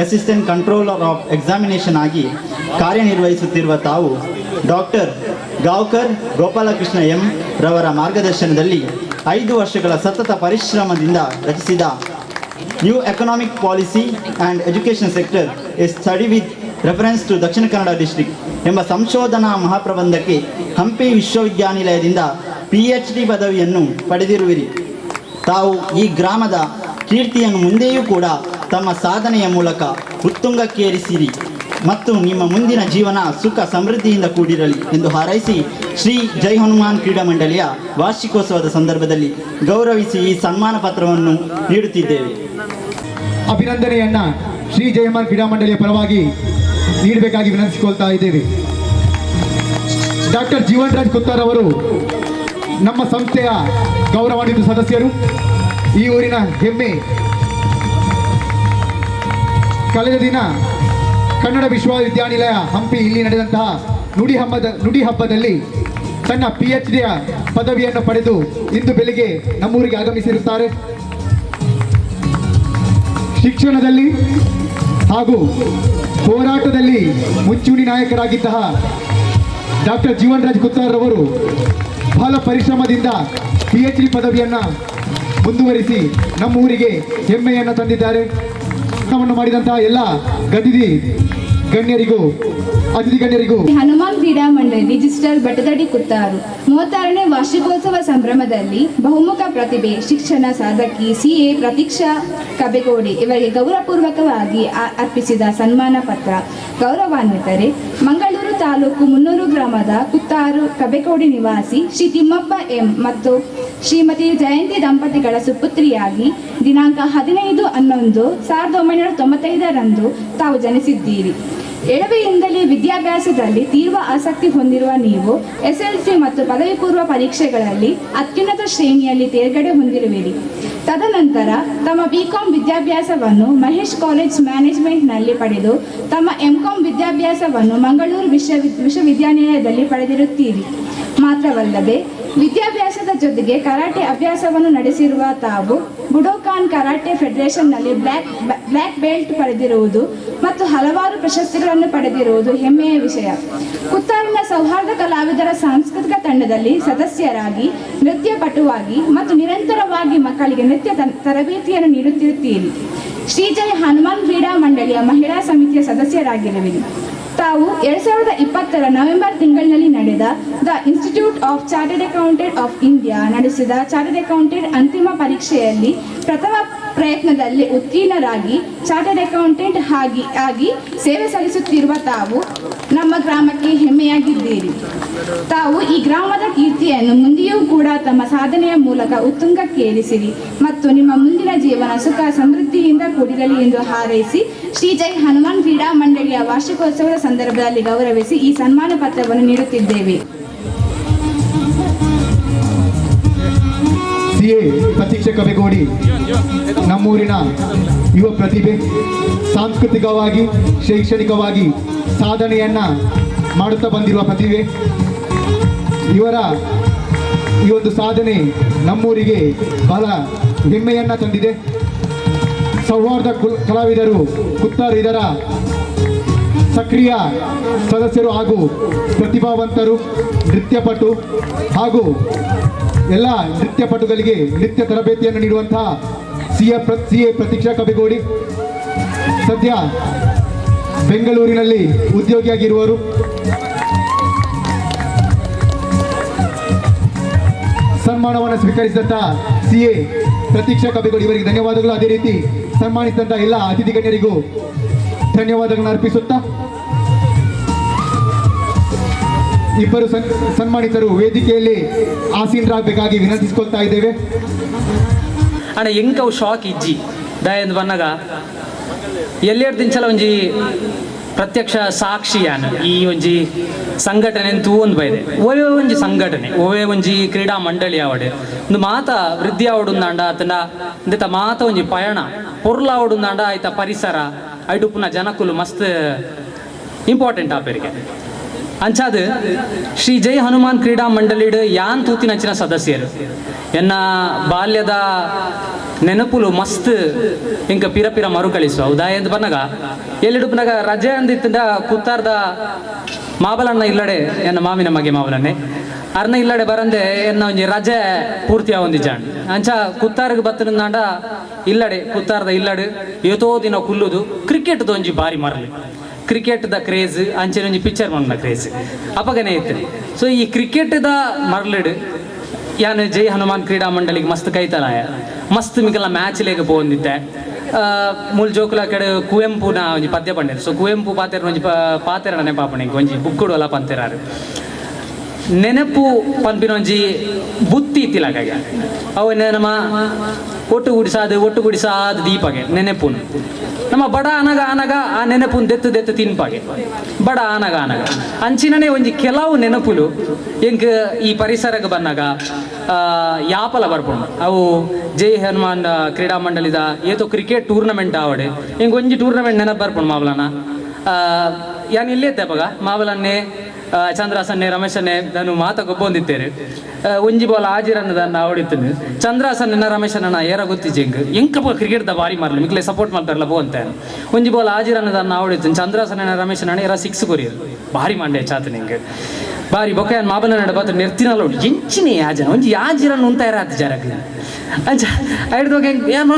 ಅಸಿಸ್ಟೆಂಟ್ ಕಂಟ್ರೋಲರ್ ಆಫ್ ಎಕ್ಸಾಮಿನೇಷನ್ ಆಗಿ ಕಾರ್ಯನಿರ್ವಹಿಸುತ್ತಿರುವ ತಾವು ಡಾಕ್ಟರ್ ಗಾವ್ಕರ್ ಗೋಪಾಲಕೃಷ್ಣ ಎಂ ರವರ ಮಾರ್ಗದರ್ಶನದಲ್ಲಿ 5 ವರ್ಷಗಳ ಸತತ ಪರಿಶ್ರಮದಿಂದ ರಚಿಸಿದ new economic policy and education sector a study with reference to Dakshina Kannada district ಎಂಬ ಸಂಶೋಧನಾ ಮಹಾಪ್ರಬಂಧಕ್ಕೆ ಹಂಪಿ ವಿಶ್ವವಿದ್ಯಾನಿಲಯದಿಂದ PhD ಪದವಿಯನ್ನು ಪಡೆದಿರುವಿರಿ. ತಾವು ಈ ಗ್ರಾಮದ ಕೀರ್ತಿಯನ್ನು ಮುಂದೆಯೂ ಕೂಡ ತಮ್ಮ ಸಾಧನೆಯ ಮೂಲಕ ಉತ್ತುಂಗಕ್ಕೇರಿಸಿರಿ ಮತ್ತು ನಿಮ್ಮ ಮುಂದಿನ ಜೀವನ ಸುಖ ಸಮೃದ್ಧಿಯಿಂದ ಕೂಡಿರಲಿ ಎಂದು ಹಾರೈಸಿ ಶ್ರೀ ಜೈ ಹನುಮಾನ್ ಕ್ರೀಡಾ ಮಂಡಳಿಯ ವಾರ್ಷಿಕೋತ್ಸವದ ಸಂದರ್ಭದಲ್ಲಿ ಗೌರವಿಸಿ ಈ ಸನ್ಮಾನ ಪತ್ರವನ್ನು ನೀಡುತ್ತಿದ್ದೇವೆ. ಅಭಿನಂದನೆಯನ್ನ ಶ್ರೀ ಜೈ ಹನುಮಾನ್ ಕ್ರೀಡಾ ಮಂಡಳಿಯ ಪರವಾಗಿ ನೀಡಬೇಕಾಗಿ ವಿನಂತಿಸಿಕೊಳ್ತಾ ಇದ್ದೇವೆ. ಡಾಕ್ಟರ್ ಜೀವನ್ ರಾಜ್ ಕುತ್ತಾರ್ ಅವರು ನಮ್ಮ ಸಂಸ್ಥೆಯ ಗೌರವಾನ್ವಿತ ಸದಸ್ಯರು. ಈ ಊರಿನ ಹೆಮ್ಮೆ. ಕಳೆದ ದಿನ ಕನ್ನಡ ವಿಶ್ವವಿದ್ಯಾನಿಲಯ ಹಂಪಿ ಇಲ್ಲಿ ನಡೆದಂತಹ ನುಡಿ ಹಬ್ಬದಲ್ಲಿ ತನ್ನ PhD ಪದವಿಯನ್ನು ಪಡೆದು ಇಂದು ಬೆಳಿಗ್ಗೆ ನಮ್ಮೂರಿಗೆ ಆಗಮಿಸಿರುತ್ತಾರೆ. ಶಿಕ್ಷಣದಲ್ಲಿ ಹಾಗೂ ಹೋರಾಟದಲ್ಲಿ ಮುಂಚೂಣಿ ನಾಯಕರಾಗಿದ್ದ ಡಾಕ್ಟರ್ ಜೀವನ್ ರಾಜ್ ಕುತ್ತಾರ್ ಅವರು ಬಹಳ ಪರಿಶ್ರಮದಿಂದ PhD ಪದವಿಯನ್ನು ಮುಂದುವರಿಸಿ ನಮ್ಮ ಊರಿಗೆ ಹೆಮ್ಮೆಯನ್ನು ತಂದಿದ್ದಾರೆ. ಮಾಡಿದಂತಹ ಎಲ್ಲ ಅತಿಥಿ ಗಣ್ಯರಿಗೂ ಹನುಮಾನ್ ಕ್ರೀಡಾ ಮಂಡಳಿ ರಿಜಿಸ್ಟರ್ ಬಟದಡಿ ಕುತ್ತಾರು 36ನೇ ವಾರ್ಷಿಕೋತ್ಸವ ಸಂಭ್ರಮದಲ್ಲಿ ಬಹುಮುಖ ಪ್ರತಿಭೆ, ಶಿಕ್ಷಣ ಸಾಧಕಿ CA ಪ್ರತೀಕ್ಷಾ ಕಬೆಕೋಡಿ ಇವರಿಗೆ ಗೌರವಪೂರ್ವಕವಾಗಿ ಅರ್ಪಿಸಿದ ಸನ್ಮಾನ ಪತ್ರ. ಗೌರವಾನ್ವಿತರೆ, ಮಂಗಳೂರು ತಾಲೂಕು ಮುನ್ನೂರು ಗ್ರಾಮದ ಕುತ್ತಾರು ಕಬೆಕೋಡಿ ನಿವಾಸಿ ಶ್ರೀ ತಿಮ್ಮಪ್ಪ ಎಂ ಮತ್ತು ಶ್ರೀಮತಿ ಜಯಂತಿ ದಂಪತಿಗಳ ಸುಪುತ್ರಿಯಾಗಿ ದಿನಾಂಕ 15/11/1995 ತಾವು ಜನಿಸಿದ್ದೀರಿ. ಎಳವೆಯಿಂದಲೇ ವಿದ್ಯಾಭ್ಯಾಸದಲ್ಲಿ ತೀವ್ರ ಆಸಕ್ತಿ ಹೊಂದಿರುವ ನೀವು SLC ಮತ್ತು ಪದವಿ ಪೂರ್ವ ಪರೀಕ್ಷೆಗಳಲ್ಲಿ ಅತ್ಯುನ್ನತ ಶ್ರೇಣಿಯಲ್ಲಿ ತೇರ್ಗಡೆ ಹೊಂದಿರುವಿರಿ. ತದನಂತರ ತಮ್ಮ BCom ವಿದ್ಯಾಭ್ಯಾಸವನ್ನು ಮಹೇಶ್ ಕಾಲೇಜ್ ಮ್ಯಾನೇಜ್ಮೆಂಟ್ನಲ್ಲಿ ಪಡೆದು ತಮ್ಮ MCom ವಿದ್ಯಾಭ್ಯಾಸವನ್ನು ಮಂಗಳೂರು ವಿಶ್ವವಿದ್ಯಾನಿಲಯದಲ್ಲಿ ಪಡೆದಿರುತ್ತೀರಿ. ಮಾತ್ರವಲ್ಲದೆ ವಿದ್ಯಾಭ್ಯಾಸದ ಜೊತೆಗೆ ಕರಾಟೆ ಅಭ್ಯಾಸವನ್ನು ನಡೆಸಿರುವ ತಾವು ಬುಡೋಕಾನ್ ಕರಾಟೆ ಫೆಡರೇಷನ್ನಲ್ಲಿ ಬ್ಲ್ಯಾಕ್ ಬೆಲ್ಟ್ ಪಡೆದಿರುವುದು ಮತ್ತು ಹಲವಾರು ಪ್ರಶಸ್ತಿಗಳನ್ನು ಪಡೆದಿರುವುದು ಹೆಮ್ಮೆಯ ವಿಷಯ. ಕುತ್ತಾರಿನ ಸೌಹಾರ್ದ ಕಲಾವಿದರ ಸಾಂಸ್ಕೃತಿಕ ತಂಡದಲ್ಲಿ ಸದಸ್ಯರಾಗಿ, ನೃತ್ಯ ಪಟುವಾಗಿ ಮತ್ತು ನಿರಂತರವಾಗಿ ಮಕ್ಕಳಿಗೆ ನೃತ್ಯ ತರಬೇತಿಯನ್ನು ನೀಡುತ್ತಿರುತ್ತೀರಿ. ಶ್ರೀ ಜೈ ಹನುಮಾನ್ ಕ್ರೀಡಾ ಮಂಡಳಿಯ ಮಹಿಳಾ ಸಮಿತಿಯ ಸದಸ್ಯರಾಗಿರುವಿರಿ. ತಾವು 2020 ನವೆಂಬರ್ ತಿಂಗಳಿನಲ್ಲಿ ನಡೆದ the institute of chartered accountant of India ನಡೆಸಿದ ಚಾರ್ಟರ್ಡ್ ಅಕೌಂಟೆಂಟ್ ಅಂತಿಮ ಪರೀಕ್ಷೆಯಲ್ಲಿ ಪ್ರಯತ್ನದಲ್ಲಿ ಉತ್ತೀರ್ಣರಾಗಿ ಚಾರ್ಟರ್ಡ್ ಅಕೌಂಟೆಂಟ್ ಆಗಿ ಸೇವೆ ಸಲ್ಲಿಸುತ್ತಿರುವ ತಾವು ನಮ್ಮ ಗ್ರಾಮಕ್ಕೆ ಹೆಮ್ಮೆಯಾಗಿದ್ದೀರಿ. ತಾವು ಈ ಗ್ರಾಮದ ಕೀರ್ತಿಯನ್ನು ಮುಂದೆಯೂ ಕೂಡ ತಮ್ಮ ಸಾಧನೆಯ ಮೂಲಕ ಉತ್ತುಂಗಕ್ಕೇರಿಸಿರಿ ಮತ್ತು ನಿಮ್ಮ ಮುಂದಿನ ಜೀವನ ಸುಖ ಸಮೃದ್ಧಿಯಿಂದ ಕೂಡಿರಲಿ ಎಂದು ಹಾರೈಸಿ ಶ್ರೀ ಜೈ ಹನುಮಾನ್ ಕ್ರೀಡಾ ಮಂಡಳಿಯ ವಾರ್ಷಿಕೋತ್ಸವದ ಸಂದರ್ಭದಲ್ಲಿ ಗೌರವಿಸಿ ಈ ಸನ್ಮಾನ ಪತ್ರವನ್ನು ನೀಡುತ್ತಿದ್ದೇವೆ. CA ಪ್ರತೀಕ್ಷಾ ಕಬೆಗೋಡಿ ನಮ್ಮೂರಿನ ಯುವ ಪ್ರತಿಭೆ, ಸಾಂಸ್ಕೃತಿಕವಾಗಿ ಶೈಕ್ಷಣಿಕವಾಗಿ ಸಾಧನೆಯನ್ನ ಮಾಡುತ್ತಾ ಬಂದಿರುವ ಪ್ರತಿಭೆ. ಇವರ ಈ ಒಂದು ಸಾಧನೆ ನಮ್ಮೂರಿಗೆ ಬಹಳ ಹೆಮ್ಮೆಯನ್ನ ತಂದಿದೆ. ಸೌಹಾರ್ದ ಕಲಾವಿದರು ಕುತ್ತಾರು ಇದರ ಸಕ್ರಿಯ ಸದಸ್ಯರು ಹಾಗೂ ಪ್ರತಿಭಾವಂತರು, ನೃತ್ಯಪಟು ಹಾಗೂ ಎಲ್ಲ ನೃತ್ಯಪಟುಗಳಿಗೆ ನೃತ್ಯ ತರಬೇತಿಯನ್ನು ನೀಡುವಂತಹ CA ಪ್ರತೀಕ್ಷಾ ಕಬೆಗೋಡಿ ಸದ್ಯ ಬೆಂಗಳೂರಿನಲ್ಲಿ ಉದ್ಯೋಗಿಯಾಗಿರುವರು. ಸನ್ಮಾನವನ್ನು ಸ್ವೀಕರಿಸಿದಂತಹ CA ಪ್ರತೀಕ್ಷಾ ಕಬೆಗೋಡಿ ಇವರಿಗೆ ಧನ್ಯವಾದಗಳು. ಅದೇ ರೀತಿ ಸನ್ಮಾನಿಸಿದಂತಹ ಎಲ್ಲ ಅತಿಥಿ ಗಣ್ಯರಿಗೂ ಧನ್ಯವಾದಗಳನ್ನು ಅರ್ಪಿಸುತ್ತಾ ಇಬ್ಬರು ಸನ್ಮಾನಿತರು ವೇದಿಕೆಯಲ್ಲಿ ಆಸೀನರಾಗಬೇಕಾಗಿ ವಿನಂತಿಸಿಕೊಳ್ತಾ ಇದ್ದೇವೆ. ಅಣ್ಣ ಎಂಕವು ಶಾಕ್ ಇಜ್ಜಿ ದಯಂದು ಬನ್ನಗ ಎಲ್ಲೆರಡು ದಿನಚಲ ಒಂಜಿ ಪ್ರತ್ಯಕ್ಷ ಸಾಕ್ಷಿಯಾನ ಈ ಒಂಜಿ ಸಂಘಟನೆ ಅಂತೂ ಒಂದು ಬೈದೆ ಓವೇ ಒಂಜಿ ಸಂಘಟನೆ ಓವೇ ಒಂಜಿ ಕ್ರೀಡಾ ಮಂಡಳಿ ಆವಡೆ ಒಂದು ಮಾತ ವೃದ್ಧಿ ಆವಡುಂದಾಂಡ ಆತನ ಇಂತ ಮಾತ ಒಂಜಿ ಪಯಣ ಪೊರ್ಲ ಆವಡುಂದಾಂಡ ಆಯ್ತ ಪರಿಸರ ಐಟು ಪುನಃ ಜನಕ್ಕುಲು ಮಸ್ತ್ ಇಂಪಾರ್ಟೆಂಟ್ ಆಪೇರಿಗೆ ಅಂಚಾದ ಶ್ರೀ ಜೈ ಹನುಮಾನ್ ಕ್ರೀಡಾ ಮಂಡಳಿಡ್ ಯಾನ್ ತೂತಿನಂಚಿನ ಸದಸ್ಯರು ಎನ್ನ ಬಾಲ್ಯದ ನೆನಪುಲು ಮಸ್ತ್ ಇಂಕ ಪಿರ ಪಿರ ಮರುಕಳಿಸುವ ಉದಾಯ ಎಂದು ಬನ್ನಗ ಎಲ್ಲಿಡುಪನಾಗ ರಜೆ ಅಂದಿತ್ತಂದ ಕುತ್ತಾರ್ದ ಮಾಬಲಣ್ಣ ಇಲ್ಲಡೆ ಎನ್ನ ಮಾವಿನ ಮಗೆ ಮಾವಲನ್ನೇ ಅರ್ನ ಇಲ್ಲಡೆ ಬರಂದೆ ಎನ್ನ ಒಂಜಿ ರಜೆ ಪೂರ್ತಿ ಒಂದಿಜಾಂಡ್ ಅಂಚ ಕುತ್ತಾರ್ಗೆ ಬತ್ತನಂದಾಂಡ ಇಲ್ಲಡೆ ಕುತ್ತಾರ್ದ ಇಲ್ಲಡೆ ಏತೋ ದಿನ ಕುಲ್ಲುದು ಕ್ರಿಕೆಟ್ದು ಒಂಜಿ ಬಾರಿ ಮರಲಿ ಕ್ರಿಕೆಟ್ ದ ಕ್ರೇಜ್ ಅಂಚೆ ಒಂಜಿ ಪಿಕ್ಚರ್ ಮಣ್ಣ ಕ್ರೇಜ್ ಅಪಗನೆ ಇತ್ತು. ಸೊ ಈ ಕ್ರಿಕೆಟ್ ದ ಮರ್ಲಿಡ್ ಯಾನ್ ಜೈ ಹನುಮಾನ್ ಕ್ರೀಡಾ ಮಂಡಳಿಗೆ ಮಸ್ತ್ ಕೈತಲಾಯ ಮಸ್ತ್ ಮಿಗಲ ಮ್ಯಾಚ್ ಲೇಗ ಪೋಂದಿತ್ತೆ ಮೂಲ್ ಜೋಕುಲ ಕಡೆ ಕುವೆಂಪುನ ಒಂಜಿ ಪದ್ಯ ಪಂಡಿರು. ಸೊ ಕುವೆಂಪು ಪಾತೆರ ಒಂಜಿ ಪಾತೆರ ನೆನಪಾಪಣೆ ಒಂಜಿ ಬುಕ್ಕುಡು ಅಲ್ಲ ಪಂತೆರಾರು ನೆನಪು ಪಂಪಿನ ಒಂಜಿ ಬುತ್ತಿ ಇತ್ತಿಲಾಗ ಅವು ನಮ್ಮ ಒಟ್ಟುಗೂಡಿಸಾದ ದೀಪಗೆ ನೆನಪುನು ನಮ್ಮ ಬಡ ಅನಗ ಅನಗ ಆ ನೆನಪುನ್ ದೆತ್ತು ತಿನ್ಪಾಗೆ ಬಡ ಅನಗ ಅನಗ ಅಂಚಿನನೇ ಒಂಜಿ ಕೆಲವು ನೆನಪುಲು ಎಂಕ್ ಈ ಪರಿಸರಕ್ಕೆ ಬಂದಾಗ ಯಾಪಲ ಬರ್ಪುಂಡು ಅವು ಜೈ ಹನುಮಾನ್ ಕ್ರೀಡಾ ಮಂಡಳಿದ ಏತೋ ಕ್ರಿಕೆಟ್ ಟೂರ್ನಮೆಂಟ್ ಆವಡೆ ಎಂಕ್ ಒಂಜಿ ಟೂರ್ನಮೆಂಟ್ ನೆನಪು ಬರ್ಪುಂಡು ಮಾವಲನ ಯಾನ್ ಇಲ್ಲೇ ತೆಪಗ ಮಾವಲನ್ನೇ ಚಂದ್ರಾಸನ್ನೇ ರಮೇಶನ್ನೇ ನಾನು ಮಾತ ಗೊಬ್ಬೊಂದಿತ್ತೇನೆ ಒಂಜಿ ಬಾಲ್ ಆಜಿರನ್ನದನ್ನ ಆವಡಿತ್ತು ಚಂದ್ರಾಸನ್ನ ರಮೇಶನ ಏರ ಗೊತ್ತಿಜ್ಜೆಂಗ್ ಎಂಕಪ್ಪ ಕ್ರಿಕೆಟ್ದ ಬಾರಿ ಮಾರ್ಲಿ ಮಿಕ್ಲೆ ಸಪೋರ್ಟ್ ಮಾಡ್ತಾರಲ್ಲ ಬೋ ಅಂತ ಒಂಜಿ ಬಾಲ್ ಆಜಿರನ್ನದನ್ನ ಆವಡಿತ್ತು ಚಂದ್ರಾಸನ್ನ ರಮೇಶನ ಏರ 6 ಕೊರಿಯರು ಭಾರಿ ಮಂಡೆ ಚಾತ ನಿಂಗೆ ಬಾರಿ ಬೊಕ್ಕ ಮಾಬಲ ನಡ ಬಾತ ನೆರ್ತಿನಲ್ಲ ಎಂಚಿನೇ ಯಾಜನ ಒಂಜಿ ಯಾಜಿರನ್ನು ಉಂತ ಇರಾತ ಜರಗ್ ಅಂಚ ಐಡ್ದೋಗ ಏನು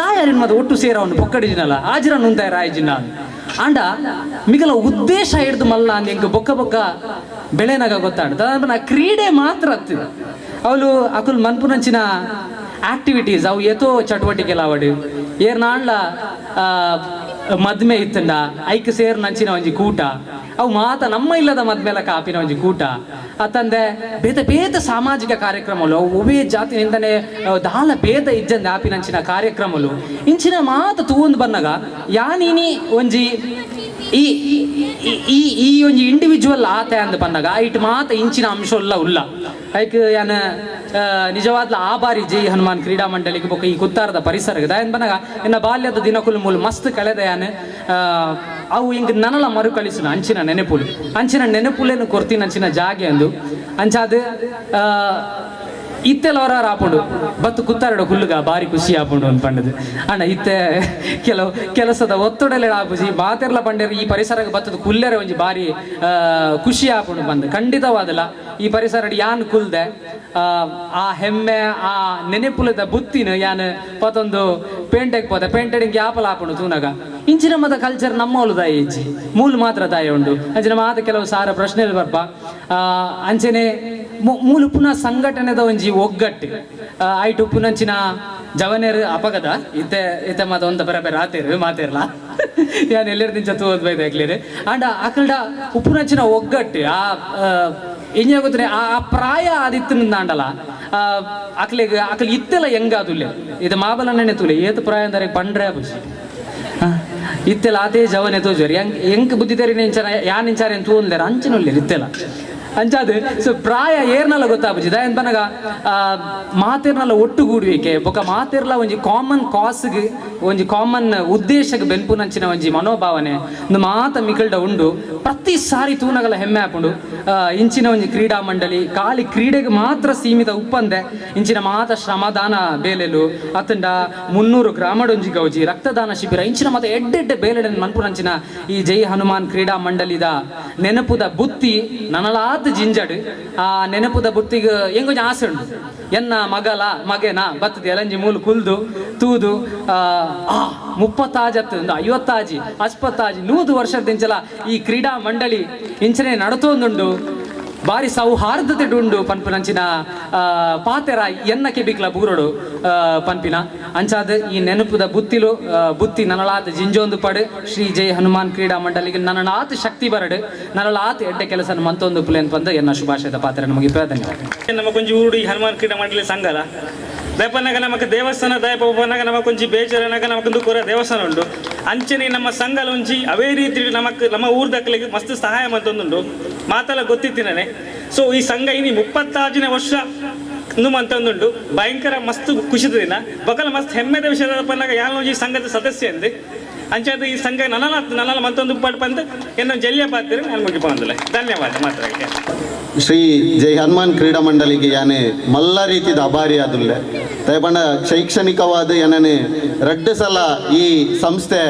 ದಾಯಾರಿನ ಮತ್ತೆ ಒಟ್ಟು ಸೇರ ಒಂದು ಬೊಕ್ಕಡಿಜಿನಲ್ಲ ಆಜಿರನ್ನು ಉಂತ ಇರ ಆಯ್ಜಿನ ಆಂಡ ಮಿಗಲ ಉದ್ದೇಶ ಹಿಡ್ದು ಮಲ್ಲ ಅಂದ ಹೆಂಗೆ ಬೊಕ್ಕ ಬೆಳೆನಾಗ ಗೊತ್ತಾಡ್ದ ಕ್ರೀಡೆ ಮಾತ್ರ ಹತ್ತಿದ ಅವಳು ಅಕುಲ್ ಮನ್ಪುನಂಚಿನ ಆಕ್ಟಿವಿಟೀಸ್ ಅವು ಏತೋ ಚಟುವಟಿಕೆಲ್ಲ ಅವಡು ಏರ್ನಾಂಡ್ಲ ಮದ್ಮೆ ಇತ್ತಂಡ ಐಕ್ ಸೇರ್ ನಂಚಿನ ಒಂಜಿ ಕೂಟ ಅವು ಮಾತ ನಮ್ಮ ಇಲ್ಲದ ಮದ್ಮೆಲ ಕಾಪಿನ ಒಂಜಿ ಕೂಟ ಅತ್ತಂದೆ ಬೇತ ಸಾಮಾಜಿಕ ಕಾರ್ಯಕ್ರಮಗಳು ಒವೇ ಜಾತಿನಿಂದನೇ ದಾಲ ಭೇದ ಇಜ್ಜಂದ ಆಪಿನಂಚಿನ ಕಾರ್ಯಕ್ರಮಗಳು ಇಂಚಿನ ಮಾತ ತೂಂದು ಬನ್ನಗ ಯಾನೀನಿ ಒಂಜಿ ಈ ಈ ಈ ಒಂಜಿ ಇಂಡಿವಿಜುವಲ್ ಆತ ಅಂದ್ ಬಂದಾಗ ಇಟ್ ಮಾತ ಇಂಚಿನ ಅಂಶ ಉಲ್ಲ ಐಕ್ ಯಾನ ನಿಜವಾದ್ಲ ಆಭಾರಿ ಜೈ ಹನುಮಾನ್ ಕ್ರೀಡಾ ಮಂಡಳಿಗೆ ಬೊಕ್ಕ ಈ ಕುತ್ತಾರದ ಪರಿಸರಕ್ಕೆ ದಾಯನ್ ಬಂದಾಗ ಇನ್ನ ಬಾಲ್ಯದ ದಿನಕುಲು ಮೂಲ ಮಸ್ತ್ ಕಳೆದ ಯಾನ ಅವು ಹಿಂಗೆ ನನಲ ಮರುಕಳಿಸಿನ ಅಂಚಿನ ನೆನಪುಲೇನು ಕೊರ್ತೀನಿ ಅಂಚಿನ ಜಾಗೆ ಅಂದು ಅಂಚಾದ ಇತ್ತೆಲ್ಲವರ ಆಪುಂಡು ಬತ್ತು ಕುತ್ತಾರಡು ಹುಲ್ಲುಗ ಬಾರಿ ಖುಷಿ ಆಪುಂಡು ಅಂತ ಪಂಡದು ಅಣ್ಣ ಇತ್ತೆ ಕೆಲಸದ ಒತ್ತಡಲೆ ಆಪುಜಿ ಮಾತೆರ್ಲ ಪಂಡೇರು ಈ ಪರಿಸರಕ್ಕೆ ಬತ್ತದ ಕುಲ್ಲೆರೆ ಒಂಜಿ ಬಾರಿ ಖುಷಿ ಆಪುಂಡು ಬಂದು ಖಂಡಿತವಾದಲ್ಲ ಈ ಪರಿಸರ ಯಾನ್ ಕುಲ್ದೆ ಆ ಹೆಮ್ಮೆ ಆ ನೆನೆಪುಲದ ಬುತ್ತಿನ ಯಾನ್ ಪತ್ತೊಂದು ಪೇಂಟೆಗೆ ಪೋತೆ ಪೇಂಟೆಡಿಂಗ್ ಯಾಪಲ ಆಪುಂಡು ತೂನಾಗ ಇಂಚಿನ ಮತ ಕಲ್ಚರ್ ನಮ್ಮವಳು ದಾಯಿ ಇಜ್ಜಿ ಮೂಲ ಮಾತ್ರ ದಾಯಿ ಉಂಡು ಅಂಚಿನ ಮಾತ ಕೆಲವು ಸಾರ ಪ್ರಶ್ನೆ ಬರ್ಪ ಅಂಚನೆ ಮೂಲು ಪುನಃ ಸಂಘಟನೆದ ಒಂಜಿ ಒಗ್ಗಟ್ಟು ಐಟು ಪುನಂಚಿನ ಜವನೇರು ಅಪಗದ ಇತ್ತೆ ಮಾತ ಒಂದು ಬೇರೆ ಆತೇರು ಮಾತೇರಲ್ಲ ಯಾನ್ ಎಲ್ಲರ ದಿಂಚ ತೂದ್ ಬೈದ ಆಗ್ಲಿರಿ ಅಂಡ್ ಅಕಲ್ಡ ಉಪ್ಪುನಂಚಿನ ಒಗ್ಗಟ್ಟು ಏನ್ ಗೊತ್ತೇ ಆ ಪ್ರಾಯ ಆದಿತ್ತಿನಿಂದ ಅಂಡಲ್ಲ ಅಕ್ಲಿಗೆ ಇತ್ತೆಲ್ಲ ಹೆಂಗಾದುಲ್ಲೆ ಇದು ಮಾಬಲನ್ನೇ ತುಲೆ ಏತು ಪ್ರಾಯ ಅಂದರೆ ಪಂಡ್ರೆ ಬುಷಿ ಇತ್ತೆಲ್ಲ ಆತೇ ಜವನೆ ತೋಜೋರಿ ಹೆಂಗ್ ಬುದ್ಧಿದಾರಿ ನಿಂಚಾರ ಯಾ ನಿಂಚಾರ ಅಂತ ತೂಂದಾರ ಅಂಚಿನೊಲ್ಲೆ ಇತ್ತೆಲ್ಲ ಅಂಚಾದು ಸೊ ಪ್ರಾಯ ಏರ್ನಲ್ಲ ಗೊತ್ತಾಗ್ಬಿಚ್ಚಿ ದಯನ್ ಬನಗ ಮಾತೇರ್ನಲ್ಲ ಒಟ್ಟುಗೂಡುವಿಕೆ ಬೊಕ ಮಾತೇರ್ಲ ಒಂಜಿ ಕಾಮನ್ ಕಾಸ್ಗೆ ಒಂಜಿ ಕಾಮನ್ ಉದ್ದೇಶಕ್ಕೆ ಬೆನ್ಪುನಂಚಿನ ಒಂಜಿ ಮನೋಭಾವನೆ ಒಂದು ಮಾತ ಮಿಕಲ್ಡ ಉಂಡು ಪ್ರತಿ ಸಾರಿ ತೂನಗಲ ಹೆಮ್ಮೆ ಹಾಕೊಂಡು ಇಂಚಿನ ಒಂಜಿ ಕ್ರೀಡಾ ಮಂಡಳಿ ಖಾಲಿ ಕ್ರೀಡೆಗೆ ಮಾತ್ರ ಸೀಮಿತ ಉಪ್ಪಂದೆ ಇಂಚಿನ ಮಾತ ಶ್ರಮದಾನ ಬೇಲೆಲು ಅತ್ತಂಡ 300 ಗ್ರಾಮಡೊಂಜಿ ಗೌಜಿ ರಕ್ತದಾನ ಶಿಬಿರ ಇಂಚಿನ ಮಾತ ಎಡ್ಡೆಡ್ಡೆ ಬೇಲೆಡೆ ಮನ್ಪುನಂಚಿನ ಈ ಜೈ ಹನುಮಾನ್ ಕ್ರೀಡಾ ಮಂಡಳಿದ ನೆನಪುದ ಬುತ್ತಿ ನನಲಾತ ಜಿಂಜಡು ಆ ನೆನಪುದ ಬುತ್ತಿಗೆ ಹೆಂಗೊಂಜಿ ಆಸೆ ಉಂಟು ಎನ್ನ ಮಗನ ಬತ್ತದ ಎಲಂಜಿ ಮೂಲು ಕುಲ್ದು ತೂದು 30 50 50 100 ವರ್ಷದಿಂಚಲ ಈ ಕ್ರೀಡಾ ಮಂಡಳಿ ಇಂಚನೆ ನಡತೋಂದುಂಡು ಬಾರಿ ಸೌಹಾರ್ದತೆ ಉಂಡು ಪನ್ಪಿನಂಚಿನ ಪಾತೆರ ಎನ್ನಕ್ಕೆ ಬಿಕ್ಲ ಬೂರೋಡು ಪನ್ಪಿನ ಅಂಚಾದ ಈ ನೆನಪುದ ಬುತ್ತಿಲು ಬುತ್ತಿ ನನಲಾತ್ ಜಿಂಜೊಂದು ಪಡು ಶ್ರೀ ಜೈ ಹನುಮಾನ್ ಕ್ರೀಡಾ ಮಂಡಳಿಗೆ ನನಲಾತ್ ಶಕ್ತಿ ಬರಡು ನನಲಾತ್ ಎಡ್ಡೆ ಕೆಲಸ ಮಂತೊಂದು ಪುಲೇನ್ ಬಂದು ಎನ್ನ ಶುಭಾಶಯದ ಪಾತ್ರ ನಮಗೆ ಧನ್ಯವಾದ ನಮ್ಮ ಕೊಂಚ ಊರು ಹನುಮಾನ್ ಕ್ರೀಡಾ ಮಂಡಳಿ ಸಂಘಲ ದಯಪನ್ನಾಗ ನಮಗೆ ದೇವಸ್ಥಾನ ದಯಪನ್ನಾಗ ನಮಗೆ ಕೊಂಚ ಬೇಜಾರನಾಗ ನಮಗೊಂದು ಕೊರ ದೇವಸ್ಥಾನ ಉಂಟು ಅಂಚನೆ ನಮ್ಮ ಸಂಘಲ ಒಂಜಿ ಅವೇ ರೀತಿ ನಮ್ಮ ಊರ್ ದಕ್ಕಲಿಗೆ ಮಸ್ತ್ ಸಹಾಯ ಮಂತೊಂದುಂಡು ಮಾತೆಲ್ಲ ಗೊತ್ತಿತ್ತಿನೇ ಸೊ ಈ ಸಂಘ ಇನಿ 36ನೇ ವರ್ಷ ಮಂತೊಂದುಂಡು ಭಯಂಕರ ಮಸ್ತ್ ಖುಷಿದ ದಿನ ಬಕಲ ಮಸ್ತ್ ಹೆಮ್ಮೆದ ವಿಷಯದ ಪನ್ನಾಗ ಯಾರು ಈ ಸಂಘದ ಸದಸ್ಯ ಅಂದೆ ಅಂಚಾದ ಈ ಸಂಘ ನನ್ನ ಮಂತೊಂದು ಪಡ್ ಬಂದು ಎನ್ನ ಜಲ್ಯ ಪಾತ್ರ ನಾನು ಮುಗಿಪಂದಿಲ್ಲ ಧನ್ಯವಾದ ಮಾತ್ರ ಶ್ರೀ ಜೈ ಹನುಮಾನ್ ಕ್ರೀಡಾ ಮಂಡಳಿಗೆ ಯಾನೆ ಮಲ್ಲ ರೀತಿದ ಅಭಾರಿ ಆದುಲ್ಲೆ ದಯಪಂಡ ಶೈಕ್ಷಣಿಕವಾದ ಏನನೆ 2 ಸಲ ಈ ಸಂಸ್ಥೆ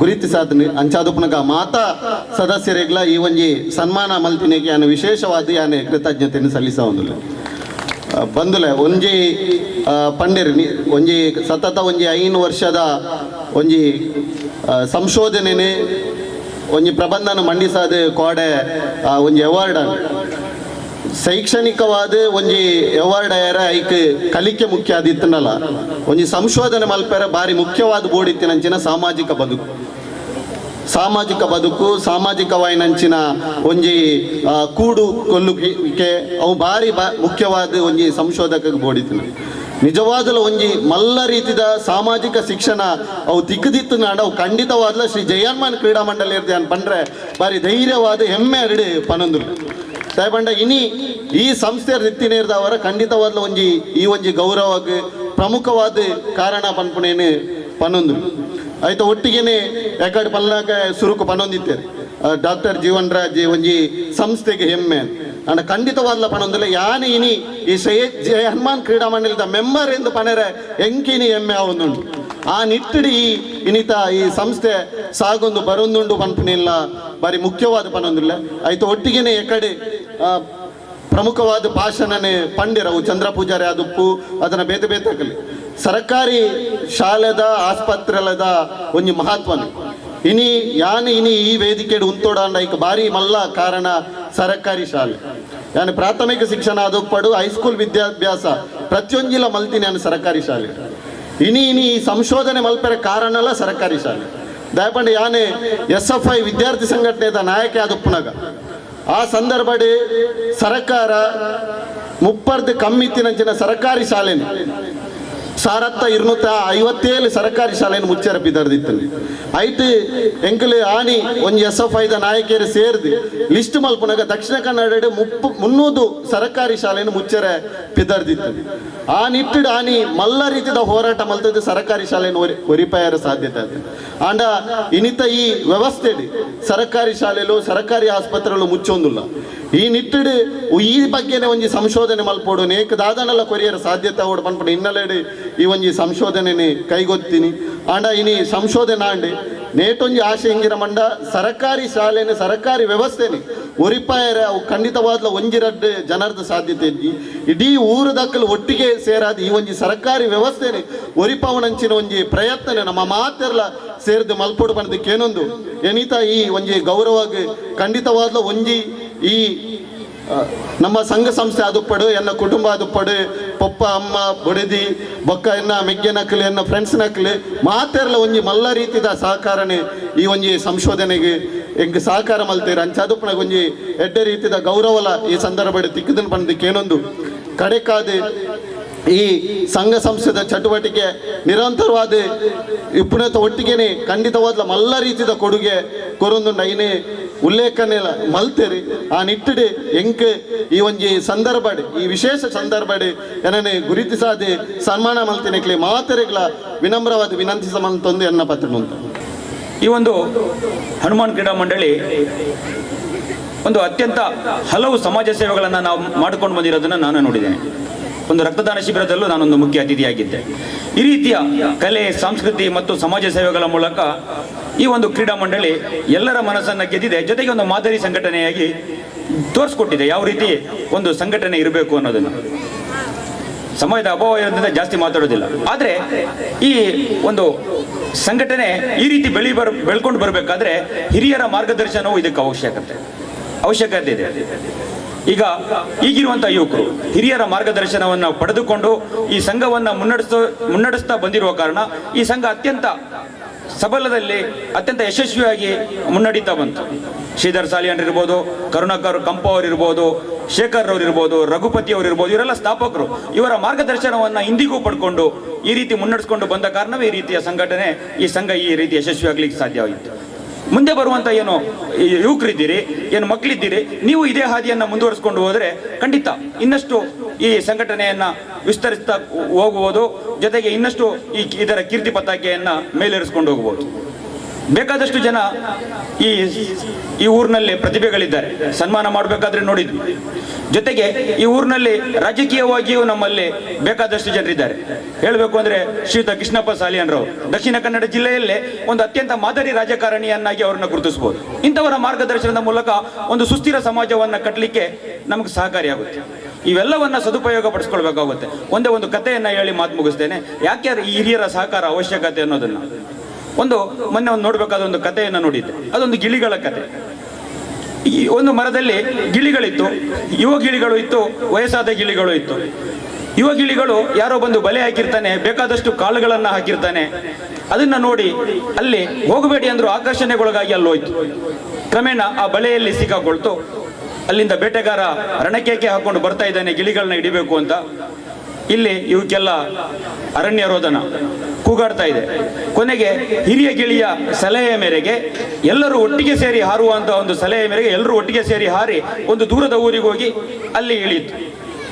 ಗುರುತಿಸಾದ ಅಂಚಾದುಪನಗ ಮಾತಾ ಸದಸ್ಯರಿಗ್ಲ ಈ ಒಂಜಿ ಸನ್ಮಾನ ಮಲ್ತಿನಿಗೆ ಯಾನೆ ವಿಶೇಷವಾದ ಯಾನೆ ಕೃತಜ್ಞತೆಯನ್ನು ಸಲ್ಲಿಸೋದಿಲ್ಲ ಬಂದುಲೆ ಒಂಜಿ ಪಂಡಿರ್ ಒಂಜಿ ಸತತ ಒಂಜಿ 5 ವರ್ಷದ ಒಂಜಿ ಸಂಶೋಧನೆ ಒಂಜಿ ಪ್ರಬಂಧನ ಮಂಡಿಸಾದ ಕೋಡೆ ಒಂಜಿ ಅವಾರ್ಡ್ ಶೈಕ್ಷಣಿಕವಾದ ಒಂಜಿ ಅವಾರ್ಡ್ ಆಯರ ಐಕ್ ಕಲಿಕೆ ಮುಖ್ಯ ಆದಿತ್ತನಲ್ಲ ಒಂಜಿ ಸಂಶೋಧನೆ ಮಲ್ಪೆರ ಬಾರಿ ಮುಖ್ಯವಾದ ಬೋಡಿತ್ತಿನಂಚಿನ ಸಾಮಾಜಿಕ ಬದುಕು ಸಾಮಾಜಿಕವಾಯಿನಂಚಿನ ಒಂಜಿ ಕೂಡು ಕೊಲ್ಲುವಿಕೆ ಅವು ಬಾರಿ ಮುಖ್ಯವಾದ ಒಂಜಿ ಸಂಶೋಧಕ ಬೋಡಿತ್ತಿನ ನಿಜವಾದಲು ಒಂಜಿ ಮಲ್ಲ ರೀತಿದ ಸಾಮಾಜಿಕ ಶಿಕ್ಷಣ ಅವು ತಿಕ್ಕದಿತ್ತು ನಾಡ ಅವು ಖಂಡಿತವಾದ್ಲ ಶ್ರೀ ಜೈ ಹನುಮಾನ್ ಕ್ರೀಡಾ ಮಂಡಳಿ ಇರ್ತೀವಿ ಅಂತ ಬಂದ್ರೆ ಬಾರಿ ಧೈರ್ಯವಾದ ಹೆಮ್ಮೆ ಅರಡಿ ಪನೊಂದ್ರು ದಯಪಂಡ ಇನಿ ಈ ಸಂಸ್ಥೆಯ ರೀತಿನೇರ್ದವರ ಖಂಡಿತವಾದ್ಲ ಒಂಜಿ ಈ ಒಂಜಿ ಗೌರವಕ್ಕೆ ಪ್ರಮುಖವಾದ ಕಾರಣ ಪನ್ಪುನೇನು ಪನೊಂದ್ರು ಆಯ್ತು ಒಟ್ಟಿಗೆನೆ ಯಾಕಡೆ ಪಲ್ಲಾಗ ಸುರುಕು ಪನೊಂದಿತ್ತೇರಿ ಡಾಕ್ಟರ್ ಜೀವನ್ ರಾಜ್ ಒಂಜಿ ಸಂಸ್ಥೆಗೆ ಹೆಮ್ಮೆ ಅಂಡ ಖಂಡಿತವಾದ್ಲ ಪನೊಂದಿಲ್ಲ ಯಾನೆ ಇನಿ ಈ ಜೈ ಹನುಮಾನ್ ಕ್ರೀಡಾ ಮಂಡಳಿದ ಮೆಂಬರ್ ಎಂದು ಪನೆರೆ ಎಂಕಿನಿ ಹೆಮ್ಮೆ ಆವೊಂದುಂಡು ಆ ನಿಟ್ಟಿಡಿ ಇನಿತ ಈ ಸಂಸ್ಥೆ ಸಾಗೊಂದು ಬರೊಂದುಂಡು ಪನ್ಪುನಿಲ್ಲ ಬಾರಿ ಮುಖ್ಯವಾದ ಪನೊಂದಿಲ್ಲ ಆಯ್ತು ಒಟ್ಟಿಗೆನೆ ಎಕಡೆ ಪ್ರಮುಖವಾದ ಭಾಷಣನೆ ಪಂಡಿರವು ಚಂದ್ರ ಪೂಜಾರಿ ಆದುಪ್ಪು ಅದನ್ನ ಬೇತೆ ಬೇತಾಕಲಿ ಸರ್ಕಾರಿ ಶಾಲೆದ ಆಸ್ಪತ್ರೆಲದ ಒಂಜಿ ಮಹತ್ವನ ಇನಿ ಈ ವೇದಿಕೆ ಉಂತೋಡಾಂಡ ಈಗ ಬಾರಿ ಮಲ್ಲ ಕಾರಣ ಸರ್ಕಾರಿ ಶಾಲೆ ಯಾನೆ ಪ್ರಾಥಮಿಕ ಶಿಕ್ಷಣ ಆದುಪ್ಪಡು ಹೈಸ್ಕೂಲ್ ವಿದ್ಯಾಭ್ಯಾಸ ಪ್ರತಿಯೊಂಜಿಲ ಮಲ್ತಿನಿ ನಾನು ಸರ್ಕಾರಿ ಶಾಲೆ ಇನಿ ಈ ಸಂಶೋಧನೆ ಮಲ್ಪೆರ ಕಾರಣಲ್ಲ ಸರ್ಕಾರಿ ಶಾಲೆ ದಯಪಂಡ ಯಾನೆ SFI ವಿದ್ಯಾರ್ಥಿ ಸಂಘಟನೆದ ನಾಯಕ ಆದುಪ್ಪುನಾಗ ಆ ಸಂದರ್ಭಡ್ ಸರ್ಕಾರ 30 ಕಮ್ಮಿತ್ತಿನಂಚಿನ ಸರ್ಕಾರಿ ಶಾಲೆನು 1257 ಸರ್ಕಾರಿ ಶಾಲೆಯನ್ನು ಮುಚ್ಚರ ಬಿದ್ದರ್ದಿತ್ತು ಐಟ್ ಎಂಕಲ್ ಆನಿ ಒಂಜಿ SFIದ ನಾಯಕಿಯರು ಸೇರಿದು ಲಿಸ್ಟ್ ಮಲ್ಪುನಾಗ ದಕ್ಷಿಣ ಕನ್ನಡ 300 ಸರ್ಕಾರಿ ಶಾಲೆಯನ್ನು ಮುಚ್ಚರ ಬಿದ್ದರ್ದಿತ್ತು ಆ ನಿಟ್ಟಿಡ್ ಆನಿ ಮಲ್ಲ ರೀತಿಯ ಹೋರಾಟ ಮಲ್ತದ್ದು ಸರ್ಕಾರಿ ಶಾಲೆಯನ್ನು ಒರಿಪಾಯರ ಸಾಧ್ಯತೆ ಅದು ಆಂಡ ಇನಿತ ಈ ವ್ಯವಸ್ಥೆ ಸರ್ಕಾರಿ ಶಾಲೆಲು ಸರ್ಕಾರಿ ಆಸ್ಪತ್ರೆಗಳು ಮುಚ್ಚೊಂದಿಲ್ಲ ಈ ನಿಟ್ಟಿಡ್ ಈ ಬಗ್ಗೆನೇ ಒಂಜಿ ಸಂಶೋಧನೆ ಮಲ್ಪೋಡು ನೇಕ ದಾದನೆಲ್ಲ ಕೊರಿಯರ ಸಾಧ್ಯತೆ ಓಡ್ ಪನ್ಪಡು ಹಿನ್ನೆಲೆಡ್ ಈ ಒಂಜಿ ಸಂಶೋಧನೆ ಕೈಗೊತ್ತೀನಿ ಆಂಡ ಇನಿ ಸಂಶೋಧನೆ ಆಂಡೆ ನೇಟೊಂಜಿ ಆಶೆ ಹಿಂಗಿರ ಮಂಡ ಸರ್ಕಾರಿ ಶಾಲೆನೆ ಸರ್ಕಾರಿ ವ್ಯವಸ್ಥೆನೆ ಒರಿಪಾಯರ ಅವು ಖಂಡಿತವಾದ್ಲ ಒಂಜಿರಡ್ಡು ಜನರದ ಸಾಧ್ಯತೆ ಇದ್ದಿ ಇಡೀ ಊರು ದಕ್ಕಲು ಒಟ್ಟಿಗೆ ಸೇರಾದ ಈ ಒಂಜಿ ಸರ್ಕಾರಿ ವ್ಯವಸ್ಥೆನೆ ಒರಿಪಾವನಂಚಿನ ಒಂಜಿ ಪ್ರಯತ್ನ ನಮ್ಮ ಮಾತೆರ್ಲ ಸೇರಿದು ಮಲ್ಪೋಡು ಬಂದಕ್ಕೇನೊಂದು ಏನಿತ ಈ ಒಂಜಿ ಗೌರವಗೆ ಖಂಡಿತವಾದ್ಲ ಒಂಜಿ ಈ ನಮ್ಮ ಸಂಘ ಸಂಸ್ಥೆ ಆದುಪ್ಪಡು ಎನ್ನ ಕುಟುಂಬ ಆದುಪ್ಪಡು ಪಪ್ಪ ಅಮ್ಮ ಬೊಡೆದಿ ಬೊಕ್ಕ ಎನ್ನ ಮೆಗ್ಗೆ ನಕ್ಲು ಎನ್ನ ಫ್ರೆಂಡ್ಸ್ ನಕ್ಲು ಮಾತೆರ್ಲ ಒಂಜಿ ಮಲ್ಲ ರೀತಿದ ಸಹಕಾರನೇ ಈ ಒಂಜಿ ಸಂಶೋಧನೆಗೆ ಎಂಗ್ ಸಹಕಾರ ಮಲ್ತೇರು ಅಂಚಾದುಪ್ಪನಾಗ ಒಂಜಿ ಎಡ್ಡೆ ರೀತಿದ ಗೌರವಲ ಈ ಸಂದರ್ಭ ತಿಕ್ಕದನ್ ಬಂದಕ್ಕೆ ಏನೊಂದು ಕಡೆಕಾದ ಈ ಸಂಘ ಸಂಸ್ಥೆದ ಚಟುವಟಿಕೆ ನಿರಂತರವಾದ ಇಪ್ಪುಣತ ಒಟ್ಟಿಗೆನೆ ಖಂಡಿತವಾದ ಮಲ್ಲ ರೀತಿದ ಕೊಡುಗೆ ಕೊರೊಂದುಂಡ ಐನೇ ಉಲ್ಲೇಖನೆ ಮಲ್ತೇರಿ ಆ ನಿಟ್ಟಿಡು ಎಂಕ್ ಈ ಒಂಜಿ ಸಂದರ್ಭ ಈ ವಿಶೇಷ ಸಂದರ್ಭ ಏನನ್ನೇ ಗುರುತಿಸಾದೆ ಸನ್ಮಾನ ಮಲ್ತಿನಕ್ಲೆ ಮಾತೆರೆಗಳ ವಿನಮ್ರವಾದ ವಿನಂತಿಸ ಮಲ್ತೊಂದು ಎನ್ನ ಪತ್ರ ಈ ಒಂದು ಹನುಮಾನ್ ಕ್ರೀಡಾ ಮಂಡಳಿ ಒಂದು ಅತ್ಯಂತ ಹಲವು ಸಮಾಜ ಸೇವೆಗಳನ್ನು ನಾವು ಮಾಡಿಕೊಂಡು ಬಂದಿರೋದನ್ನು ನಾನು ನೋಡಿದ್ದೇನೆ. ಒಂದು ರಕ್ತದಾನ ಶಿಬಿರದಲ್ಲೂ ನಾನೊಂದು ಮುಖ್ಯ ಅತಿಥಿಯಾಗಿದ್ದೆ. ಈ ರೀತಿಯ ಕಲೆ, ಸಂಸ್ಕೃತಿ ಮತ್ತು ಸಮಾಜ ಸೇವೆಗಳ ಮೂಲಕ ಈ ಒಂದು ಕ್ರೀಡಾ ಮಂಡಳಿ ಎಲ್ಲರ ಮನಸ್ಸನ್ನು ಗೆದ್ದಿದೆ. ಜೊತೆಗೆ ಒಂದು ಮಾದರಿ ಸಂಘಟನೆಯಾಗಿ ತೋರಿಸ್ಕೊಟ್ಟಿದೆ ಯಾವ ರೀತಿ ಒಂದು ಸಂಘಟನೆ ಇರಬೇಕು ಅನ್ನೋದನ್ನು. ಸಮಯದ ಅಭಾವ ಇರೋದ್ರಿಂದ ಜಾಸ್ತಿ ಮಾತಾಡೋದಿಲ್ಲ. ಆದರೆ ಈ ಒಂದು ಸಂಘಟನೆ ಈ ರೀತಿ ಬೆಳ್ಕೊಂಡು ಬರಬೇಕಾದ್ರೆ ಹಿರಿಯರ ಮಾರ್ಗದರ್ಶನವು ಇದಕ್ಕೆ ಅವಶ್ಯಕತೆ ಇದೆ. ಈಗ ಈಗಿರುವಂಥ ಯುವಕರು ಹಿರಿಯರ ಮಾರ್ಗದರ್ಶನವನ್ನು ಪಡೆದುಕೊಂಡು ಈ ಸಂಘವನ್ನು ಮುನ್ನಡೆಸ್ತಾ ಬಂದಿರುವ ಕಾರಣ ಈ ಸಂಘ ಅತ್ಯಂತ ಸಬಲದಲ್ಲಿ ಅತ್ಯಂತ ಯಶಸ್ವಿಯಾಗಿ ಮುನ್ನಡೀತಾ ಬಂತು. ಶ್ರೀಧರ್ ಸಾಲಿಯನ್ ಇರ್ಬೋದು, ಕರುಣಾಕರ್ ಕಂಪ ಅವರಿರ್ಬೋದು, ಶೇಖರ್ ಅವರಿರ್ಬೋದು, ರಘುಪತಿ ಅವರಿರ್ಬೋದು, ಇವರೆಲ್ಲ ಸ್ಥಾಪಕರು. ಇವರ ಮಾರ್ಗದರ್ಶನವನ್ನು ಇಂದಿಗೂ ಪಡ್ಕೊಂಡು ಈ ರೀತಿ ಮುನ್ನಡೆಸ್ಕೊಂಡು ಬಂದ ಕಾರಣವೇ ಈ ರೀತಿಯ ಸಂಘಟನೆ, ಈ ಸಂಘ ಈ ರೀತಿ ಯಶಸ್ವಿಯಾಗಲಿಕ್ಕೆ ಸಾಧ್ಯವಾಗಿತ್ತು. ಮುಂದೆ ಬರುವಂಥ ಏನು ಯುವಕರಿದ್ದೀರಿ, ಏನು ಮಕ್ಕಳಿದ್ದೀರಿ, ನೀವು ಇದೇ ಹಾದಿಯನ್ನು ಮುಂದುವರಿಸ್ಕೊಂಡು ಹೋದರೆ ಖಂಡಿತ ಇನ್ನಷ್ಟು ಈ ಸಂಘಟನೆಯನ್ನು ವಿಸ್ತರಿಸ್ತಾ ಹೋಗುವುದು. ಜೊತೆಗೆ ಇನ್ನಷ್ಟು ಇದರ ಕೀರ್ತಿ ಪತಾಕೆಯನ್ನು ಮೇಲೇರಿಸ್ಕೊಂಡು ಹೋಗ್ಬೋದು. ಬೇಕಾದಷ್ಟು ಜನ ಈ ಊರಿನಲ್ಲಿ ಪ್ರತಿಭೆಗಳಿದ್ದಾರೆ. ಸನ್ಮಾನ ಮಾಡಬೇಕಾದ್ರೆ ನೋಡಿದ್ವಿ. ಜೊತೆಗೆ ಈ ಊರಿನಲ್ಲಿ ರಾಜಕೀಯವಾಗಿಯೂ ನಮ್ಮಲ್ಲಿ ಬೇಕಾದಷ್ಟು ಜನರಿದ್ದಾರೆ. ಹೇಳಬೇಕು ಅಂದರೆ ಶ್ರೀಯುತ ಕೃಷ್ಣಪ್ಪ ಸಾಲಿಯನ್ರವರು ದಕ್ಷಿಣ ಕನ್ನಡ ಜಿಲ್ಲೆಯಲ್ಲೇ ಒಂದು ಅತ್ಯಂತ ಮಾದರಿ ರಾಜಕಾರಣಿಯನ್ನಾಗಿ ಅವರನ್ನು ಗುರುತಿಸಬಹುದು. ಇಂಥವರ ಮಾರ್ಗದರ್ಶನದ ಮೂಲಕ ಒಂದು ಸುಸ್ಥಿರ ಸಮಾಜವನ್ನು ಕಟ್ಟಲಿಕ್ಕೆ ನಮಗೆ ಸಹಕಾರಿಯಾಗುತ್ತೆ. ಇವೆಲ್ಲವನ್ನ ಸದುಪಯೋಗ ಪಡಿಸ್ಕೊಳ್ಬೇಕಾಗುತ್ತೆ. ಒಂದೇ ಒಂದು ಕಥೆಯನ್ನು ಹೇಳಿ ಮಾತು ಮುಗಿಸ್ತೇನೆ. ಯಾಕೆ ಈ ಹಿರಿಯರ ಸಹಕಾರ ಅವಶ್ಯಕತೆ ಅನ್ನೋದನ್ನು. ಮೊನ್ನೆ ನೋಡಬೇಕಾದ ಒಂದು ಕಥೆಯನ್ನು ನೋಡಿದ್ದೆ. ಅದೊಂದು ಗಿಳಿಗಳ ಕತೆ. ಈ ಒಂದು ಮರದಲ್ಲಿ ಗಿಳಿಗಳಿತ್ತು, ಯುವ ಗಿಳಿಗಳು ಇತ್ತು, ವಯಸ್ಸಾದ ಗಿಳಿಗಳು ಇತ್ತು. ಯುವ ಗಿಳಿಗಳು ಯಾರೋ ಬಂದು ಬಲೆ ಹಾಕಿರ್ತಾನೆ, ಬೇಕಾದಷ್ಟು ಕಾಳುಗಳನ್ನು ಹಾಕಿರ್ತಾನೆ. ಅದನ್ನ ನೋಡಿ ಅಲ್ಲಿ ಹೋಗಬೇಡಿ ಅಂದ್ರು ಆಕರ್ಷಣೆಗೊಳಗಾಗಿ ಅಲ್ಲಿ ಹೋಯ್ತು. ಕ್ರಮೇಣ ಆ ಬಲೆಯಲ್ಲಿ ಸಿಕ್ಕಾಕೊಳ್ತು. ಅಲ್ಲಿಂದ ಬೇಟೆಗಾರ ರಣಕೇಕೆ ಹಾಕೊಂಡು ಬರ್ತಾ ಇದ್ದಾನೆ ಗಿಳಿಗಳನ್ನ ಹಿಡಿಬೇಕು ಅಂತ. ಇಲ್ಲಿ ಇವಕ್ಕೆಲ್ಲ ಅರಣ್ಯ ರೋದನ ಕೂಗಾಡ್ತಾ ಇದೆ. ಕೊನೆಗೆ ಹಿರಿಯ ಗಿಳಿಯ ಸಲಹೆಯ ಮೇರೆಗೆ ಎಲ್ಲರೂ ಒಟ್ಟಿಗೆ ಸೇರಿ ಹಾರುವಂತ ಒಂದು ಸಲಹೆಯ ಮೇರೆಗೆ ಎಲ್ಲರೂ ಒಟ್ಟಿಗೆ ಸೇರಿ ಹಾರಿ ಒಂದು ದೂರದ ಊರಿಗೆ ಹೋಗಿ ಅಲ್ಲಿ ಇಳಿಯಿತು.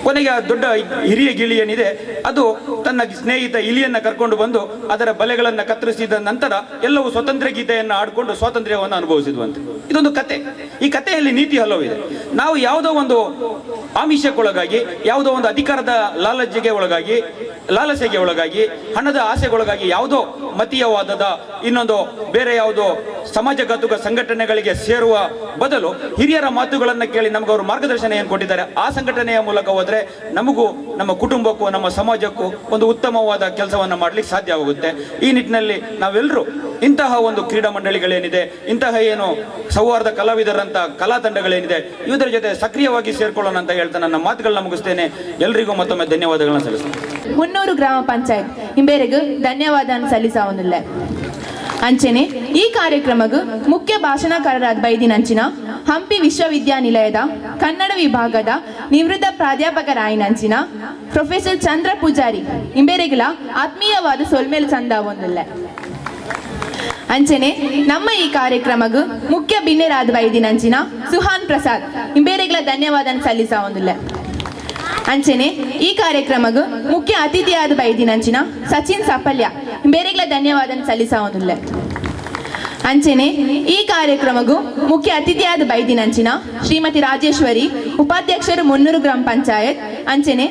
ಕೊನೆಗೆ ಆ ದೊಡ್ಡ ಹಿರಿಯ ಗಿಳಿ ಏನಿದೆ ಅದು ತನ್ನ ಸ್ನೇಹಿತ ಇಲಿಯನ್ನ ಕರ್ಕೊಂಡು ಬಂದು ಅದರ ಬಲೆಗಳನ್ನು ಕತ್ತರಿಸಿದ ನಂತರ ಎಲ್ಲವೂ ಸ್ವತಂತ್ರ ಗೀತೆಯನ್ನು ಆಡಿಕೊಂಡು ಸ್ವಾತಂತ್ರ್ಯವನ್ನು ಅನುಭವಿಸಿದ್ವಂತೆ. ಇದೊಂದು ಕತೆ. ಈ ಕಥೆಯಲ್ಲಿ ನೀತಿ ಹಲವಿದೆ. ನಾವು ಯಾವುದೋ ಒಂದು ಆಮಿಷಕ್ಕೊಳಗಾಗಿ, ಯಾವುದೋ ಒಂದು ಅಧಿಕಾರದ ಲಾಲಸೆಗೆ ಒಳಗಾಗಿ, ಹಣದ ಆಸೆಗೊಳಗಾಗಿ, ಯಾವುದೋ ಮತೀಯವಾದದ ಇನ್ನೊಂದು ಬೇರೆ ಯಾವುದೋ ಸಮಾಜಘಾತುಕ ಸಂಘಟನೆಗಳಿಗೆ ಸೇರುವ ಬದಲು ಹಿರಿಯರ ಮಾತುಗಳನ್ನು ಕೇಳಿ ನಮ್ಗೆ ಅವರು ಮಾರ್ಗದರ್ಶನ ಏನು ಕೊಟ್ಟಿದ್ದಾರೆ ಆ ಸಂಘಟನೆಯ ಮೂಲಕ ಹೋದ್ರೆ ನಮಗೂ, ನಮ್ಮ ಕುಟುಂಬಕ್ಕೂ, ನಮ್ಮ ಸಮಾಜಕ್ಕೂ ಒಂದು ಉತ್ತಮವಾದ ಕೆಲಸವನ್ನು ಮಾಡ್ಲಿಕ್ಕೆ ಸಾಧ್ಯವಾಗುತ್ತೆ. ಈ ನಿಟ್ಟಿನಲ್ಲಿ ನಾವೆಲ್ಲರೂ ಇಂತಹ ಒಂದು ಕ್ರೀಡಾ ಮಂಡಳಿಗಳೇನಿದೆ, ಇಂತಹ ಏನು ಸೌಹಾರ್ದ ಕಲಾವಿದರಂತ ಕಲಾ ತಂಡಗಳೇನಿದೆ, ಇದರ ಜೊತೆ ಸಕ್ರಿಯವಾಗಿ ಸೇರ್ಕೊಳ್ಳೋಣ ಅಂತ ಹೇಳ್ತಾ ನನ್ನ ಮಾತುಗಳನ್ನ ಮುಗಿಸ್ತೇನೆ. ಎಲ್ರಿಗೂ ಮತ್ತೊಮ್ಮೆ ಧನ್ಯವಾದಗಳನ್ನ ಸಲ್ಲಿಸ್ತೇನೆ. 300 ಗ್ರಾಮ ಪಂಚಾಯತ್ ಇಂಬೇರೆಗೂ ಧನ್ಯವಾದ ಸಲ್ಲಿಸಾವುದಿಲ್ಲ. ಅಂಚೆನೆ ಈ ಕಾರ್ಯಕ್ರಮಗೂ ಮುಖ್ಯ ಭಾಷಣಕಾರರಾದ ಬೈದಿನಂಚಿನ ಹಂಪಿ ವಿಶ್ವವಿದ್ಯಾನಿಲಯದ ಕನ್ನಡ ವಿಭಾಗದ ನಿವೃತ್ತ ಪ್ರಾಧ್ಯಾಪಕರಾಯಿನಂಚಿನ ಪ್ರೊಫೆಸರ್ ಚಂದ್ರ ಪೂಜಾರಿ ಇಂಬೇರೆಗಳ ಆತ್ಮೀಯವಾದ ಸೊಲ್ಮೇಲು ಚಂದಾವೊಂದಿಲ್ಲ. ಅಂಚೆನೆ ನಮ್ಮ ಈ ಕಾರ್ಯಕ್ರಮಗೂ ಮುಖ್ಯ ಬಿನ್ನೆರಾದ ಬೈದಿನಂಚಿನ ಸುಹಾನ್ ಪ್ರಸಾದ್ ಇಂಬೇರೆಗಳ ಧನ್ಯವಾದ ಸಲ್ಲಿಸಾವುದಿಲ್ಲ. ಅಂಚೆನೆ ಈ ಕಾರ್ಯಕ್ರಮಗೂ ಮುಖ್ಯ ಅತಿಥಿಯಾದ ಬೈದಿನಂಚಿನ ಸಚಿನ್ ಸಾಪಲ್ಯ ಬೇರೆಗಳ ಧನ್ಯವಾದ ಸಲ್ಲಿಸಾವುದಿಲ್ಲ. ಅಂಚೆನೆ ಈ ಕಾರ್ಯಕ್ರಮಗೂ ಮುಖ್ಯ ಅತಿಥಿಯಾದ ಬೈದಿನಂಚಿನ ಶ್ರೀಮತಿ ರಾಜೇಶ್ವರಿ ಉಪಾಧ್ಯಕ್ಷರು 300 ಗ್ರಾಮ ಪಂಚಾಯತ್. ಅಂಚೆನೆ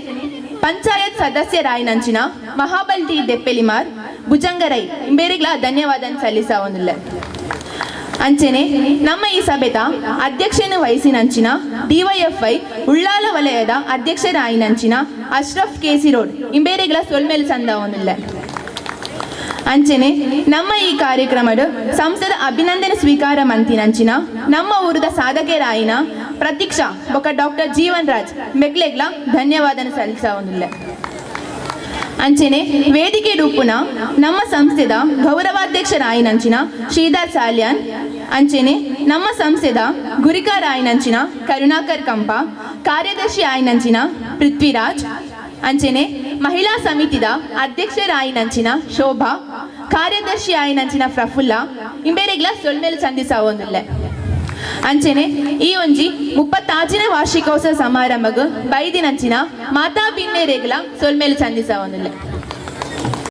ಪಂಚಾಯತ್ ಸದಸ್ಯರಾಯಿನಂಚಿನ ಮಹಾಬಲ್ ಟಿ ದೆಪ್ಪೆಲಿಮಾರ್ ಭುಜಂಗರೈ ಬೇರೆಗಳ ಧನ್ಯವಾದ ಸಲ್ಲಿಸಾವುದಿಲ್ಲ. ಅಂಚೆನೆ ನಮ್ಮ ಈ ಸಭೆದ ಅಧ್ಯಕ್ಷನ ವಹಿಸಿನಂಚಿನ ಡಿವೈಎಫ್ಐ ಉಳ್ಳಾಲ ವಲಯದ ಅಧ್ಯಕ್ಷರಾಯಿನಂಚಿನ ಅಶ್ರಫ್ ಕೆಸಿ ರೋಡ್ ಇಂಬೇರೆಗಳ ಸೊಲ್ಮೇಲು ಸಂದಾವನಿಲ್ಲ. ಅಂಚೆನೆ ನಮ್ಮ ಈ ಕಾರ್ಯಕ್ರಮದ ಸಂಸ್ಥದ ಅಭಿನಂದನೆ ಸ್ವೀಕಾರ ಮಂತಿನಂಚಿನ ನಮ್ಮ ಊರದ ಸಾಧಕರಾಯಿನ ಪ್ರತೀಕ್ಷಾ ಬೊಕ ಡಾಕ್ಟರ್ ಜೀವನ್ ರಾಜ್ ಮೆಕ್ಲೆಗ್ಲ ಧನ್ಯವಾದ ಸಲ್ಲಿಸೋದಿಲ್ಲ. ಅಂಚೆನೆ ವೇದಿಕೆ ರೂಪುನ ನಮ್ಮ ಸಂಸ್ಥೆದ ಗೌರವಾಧ್ಯಕ್ಷರಾಯಿನಂಚಿನ ಶ್ರೀಧರ್ ಸಾಲ್ಯಾನ್, ಅಂಚೆನೆ ನಮ್ಮ ಸಂಸ್ಥೆದ ಗುರಿಕಾರ ಆಯ್ನಂಚಿನ ಕರುಣಾಕರ್ ಕಂಪ, ಕಾರ್ಯದರ್ಶಿ ಆಯ್ನಂಚಿನ ಪೃಥ್ವಿರಾಜ್, ಅಂಚೆನೆ ಮಹಿಳಾ ಸಮಿತಿದ ಅಧ್ಯಕ್ಷರಾಯಿನಂಚಿನ ಶೋಭಾ, ಕಾರ್ಯದರ್ಶಿ ಆಯ್ನಂಚಿನ ಪ್ರಫುಲ್ಲ ಇಂಬೇರೆಗ್ಲ ಸೊಲ್ಮೇಲೆ ಸಂಧಿಸೋದಿಲ್ಲ. ಅಂಚೆನೆ ಈ ಒಂಜಿ 36ನೇ ವಾರ್ಷಿಕೋತ್ಸವ ಸಮಾರಂಭಗ್ ಬೈದಿನಂಚಿನ ಮಾತಾ ಬಿನ್ನೇರೆಗ್ಲ ಸೊಲ್ಮೇಲೆ ಸಂಧಿಸೋದಿಲ್ಲ.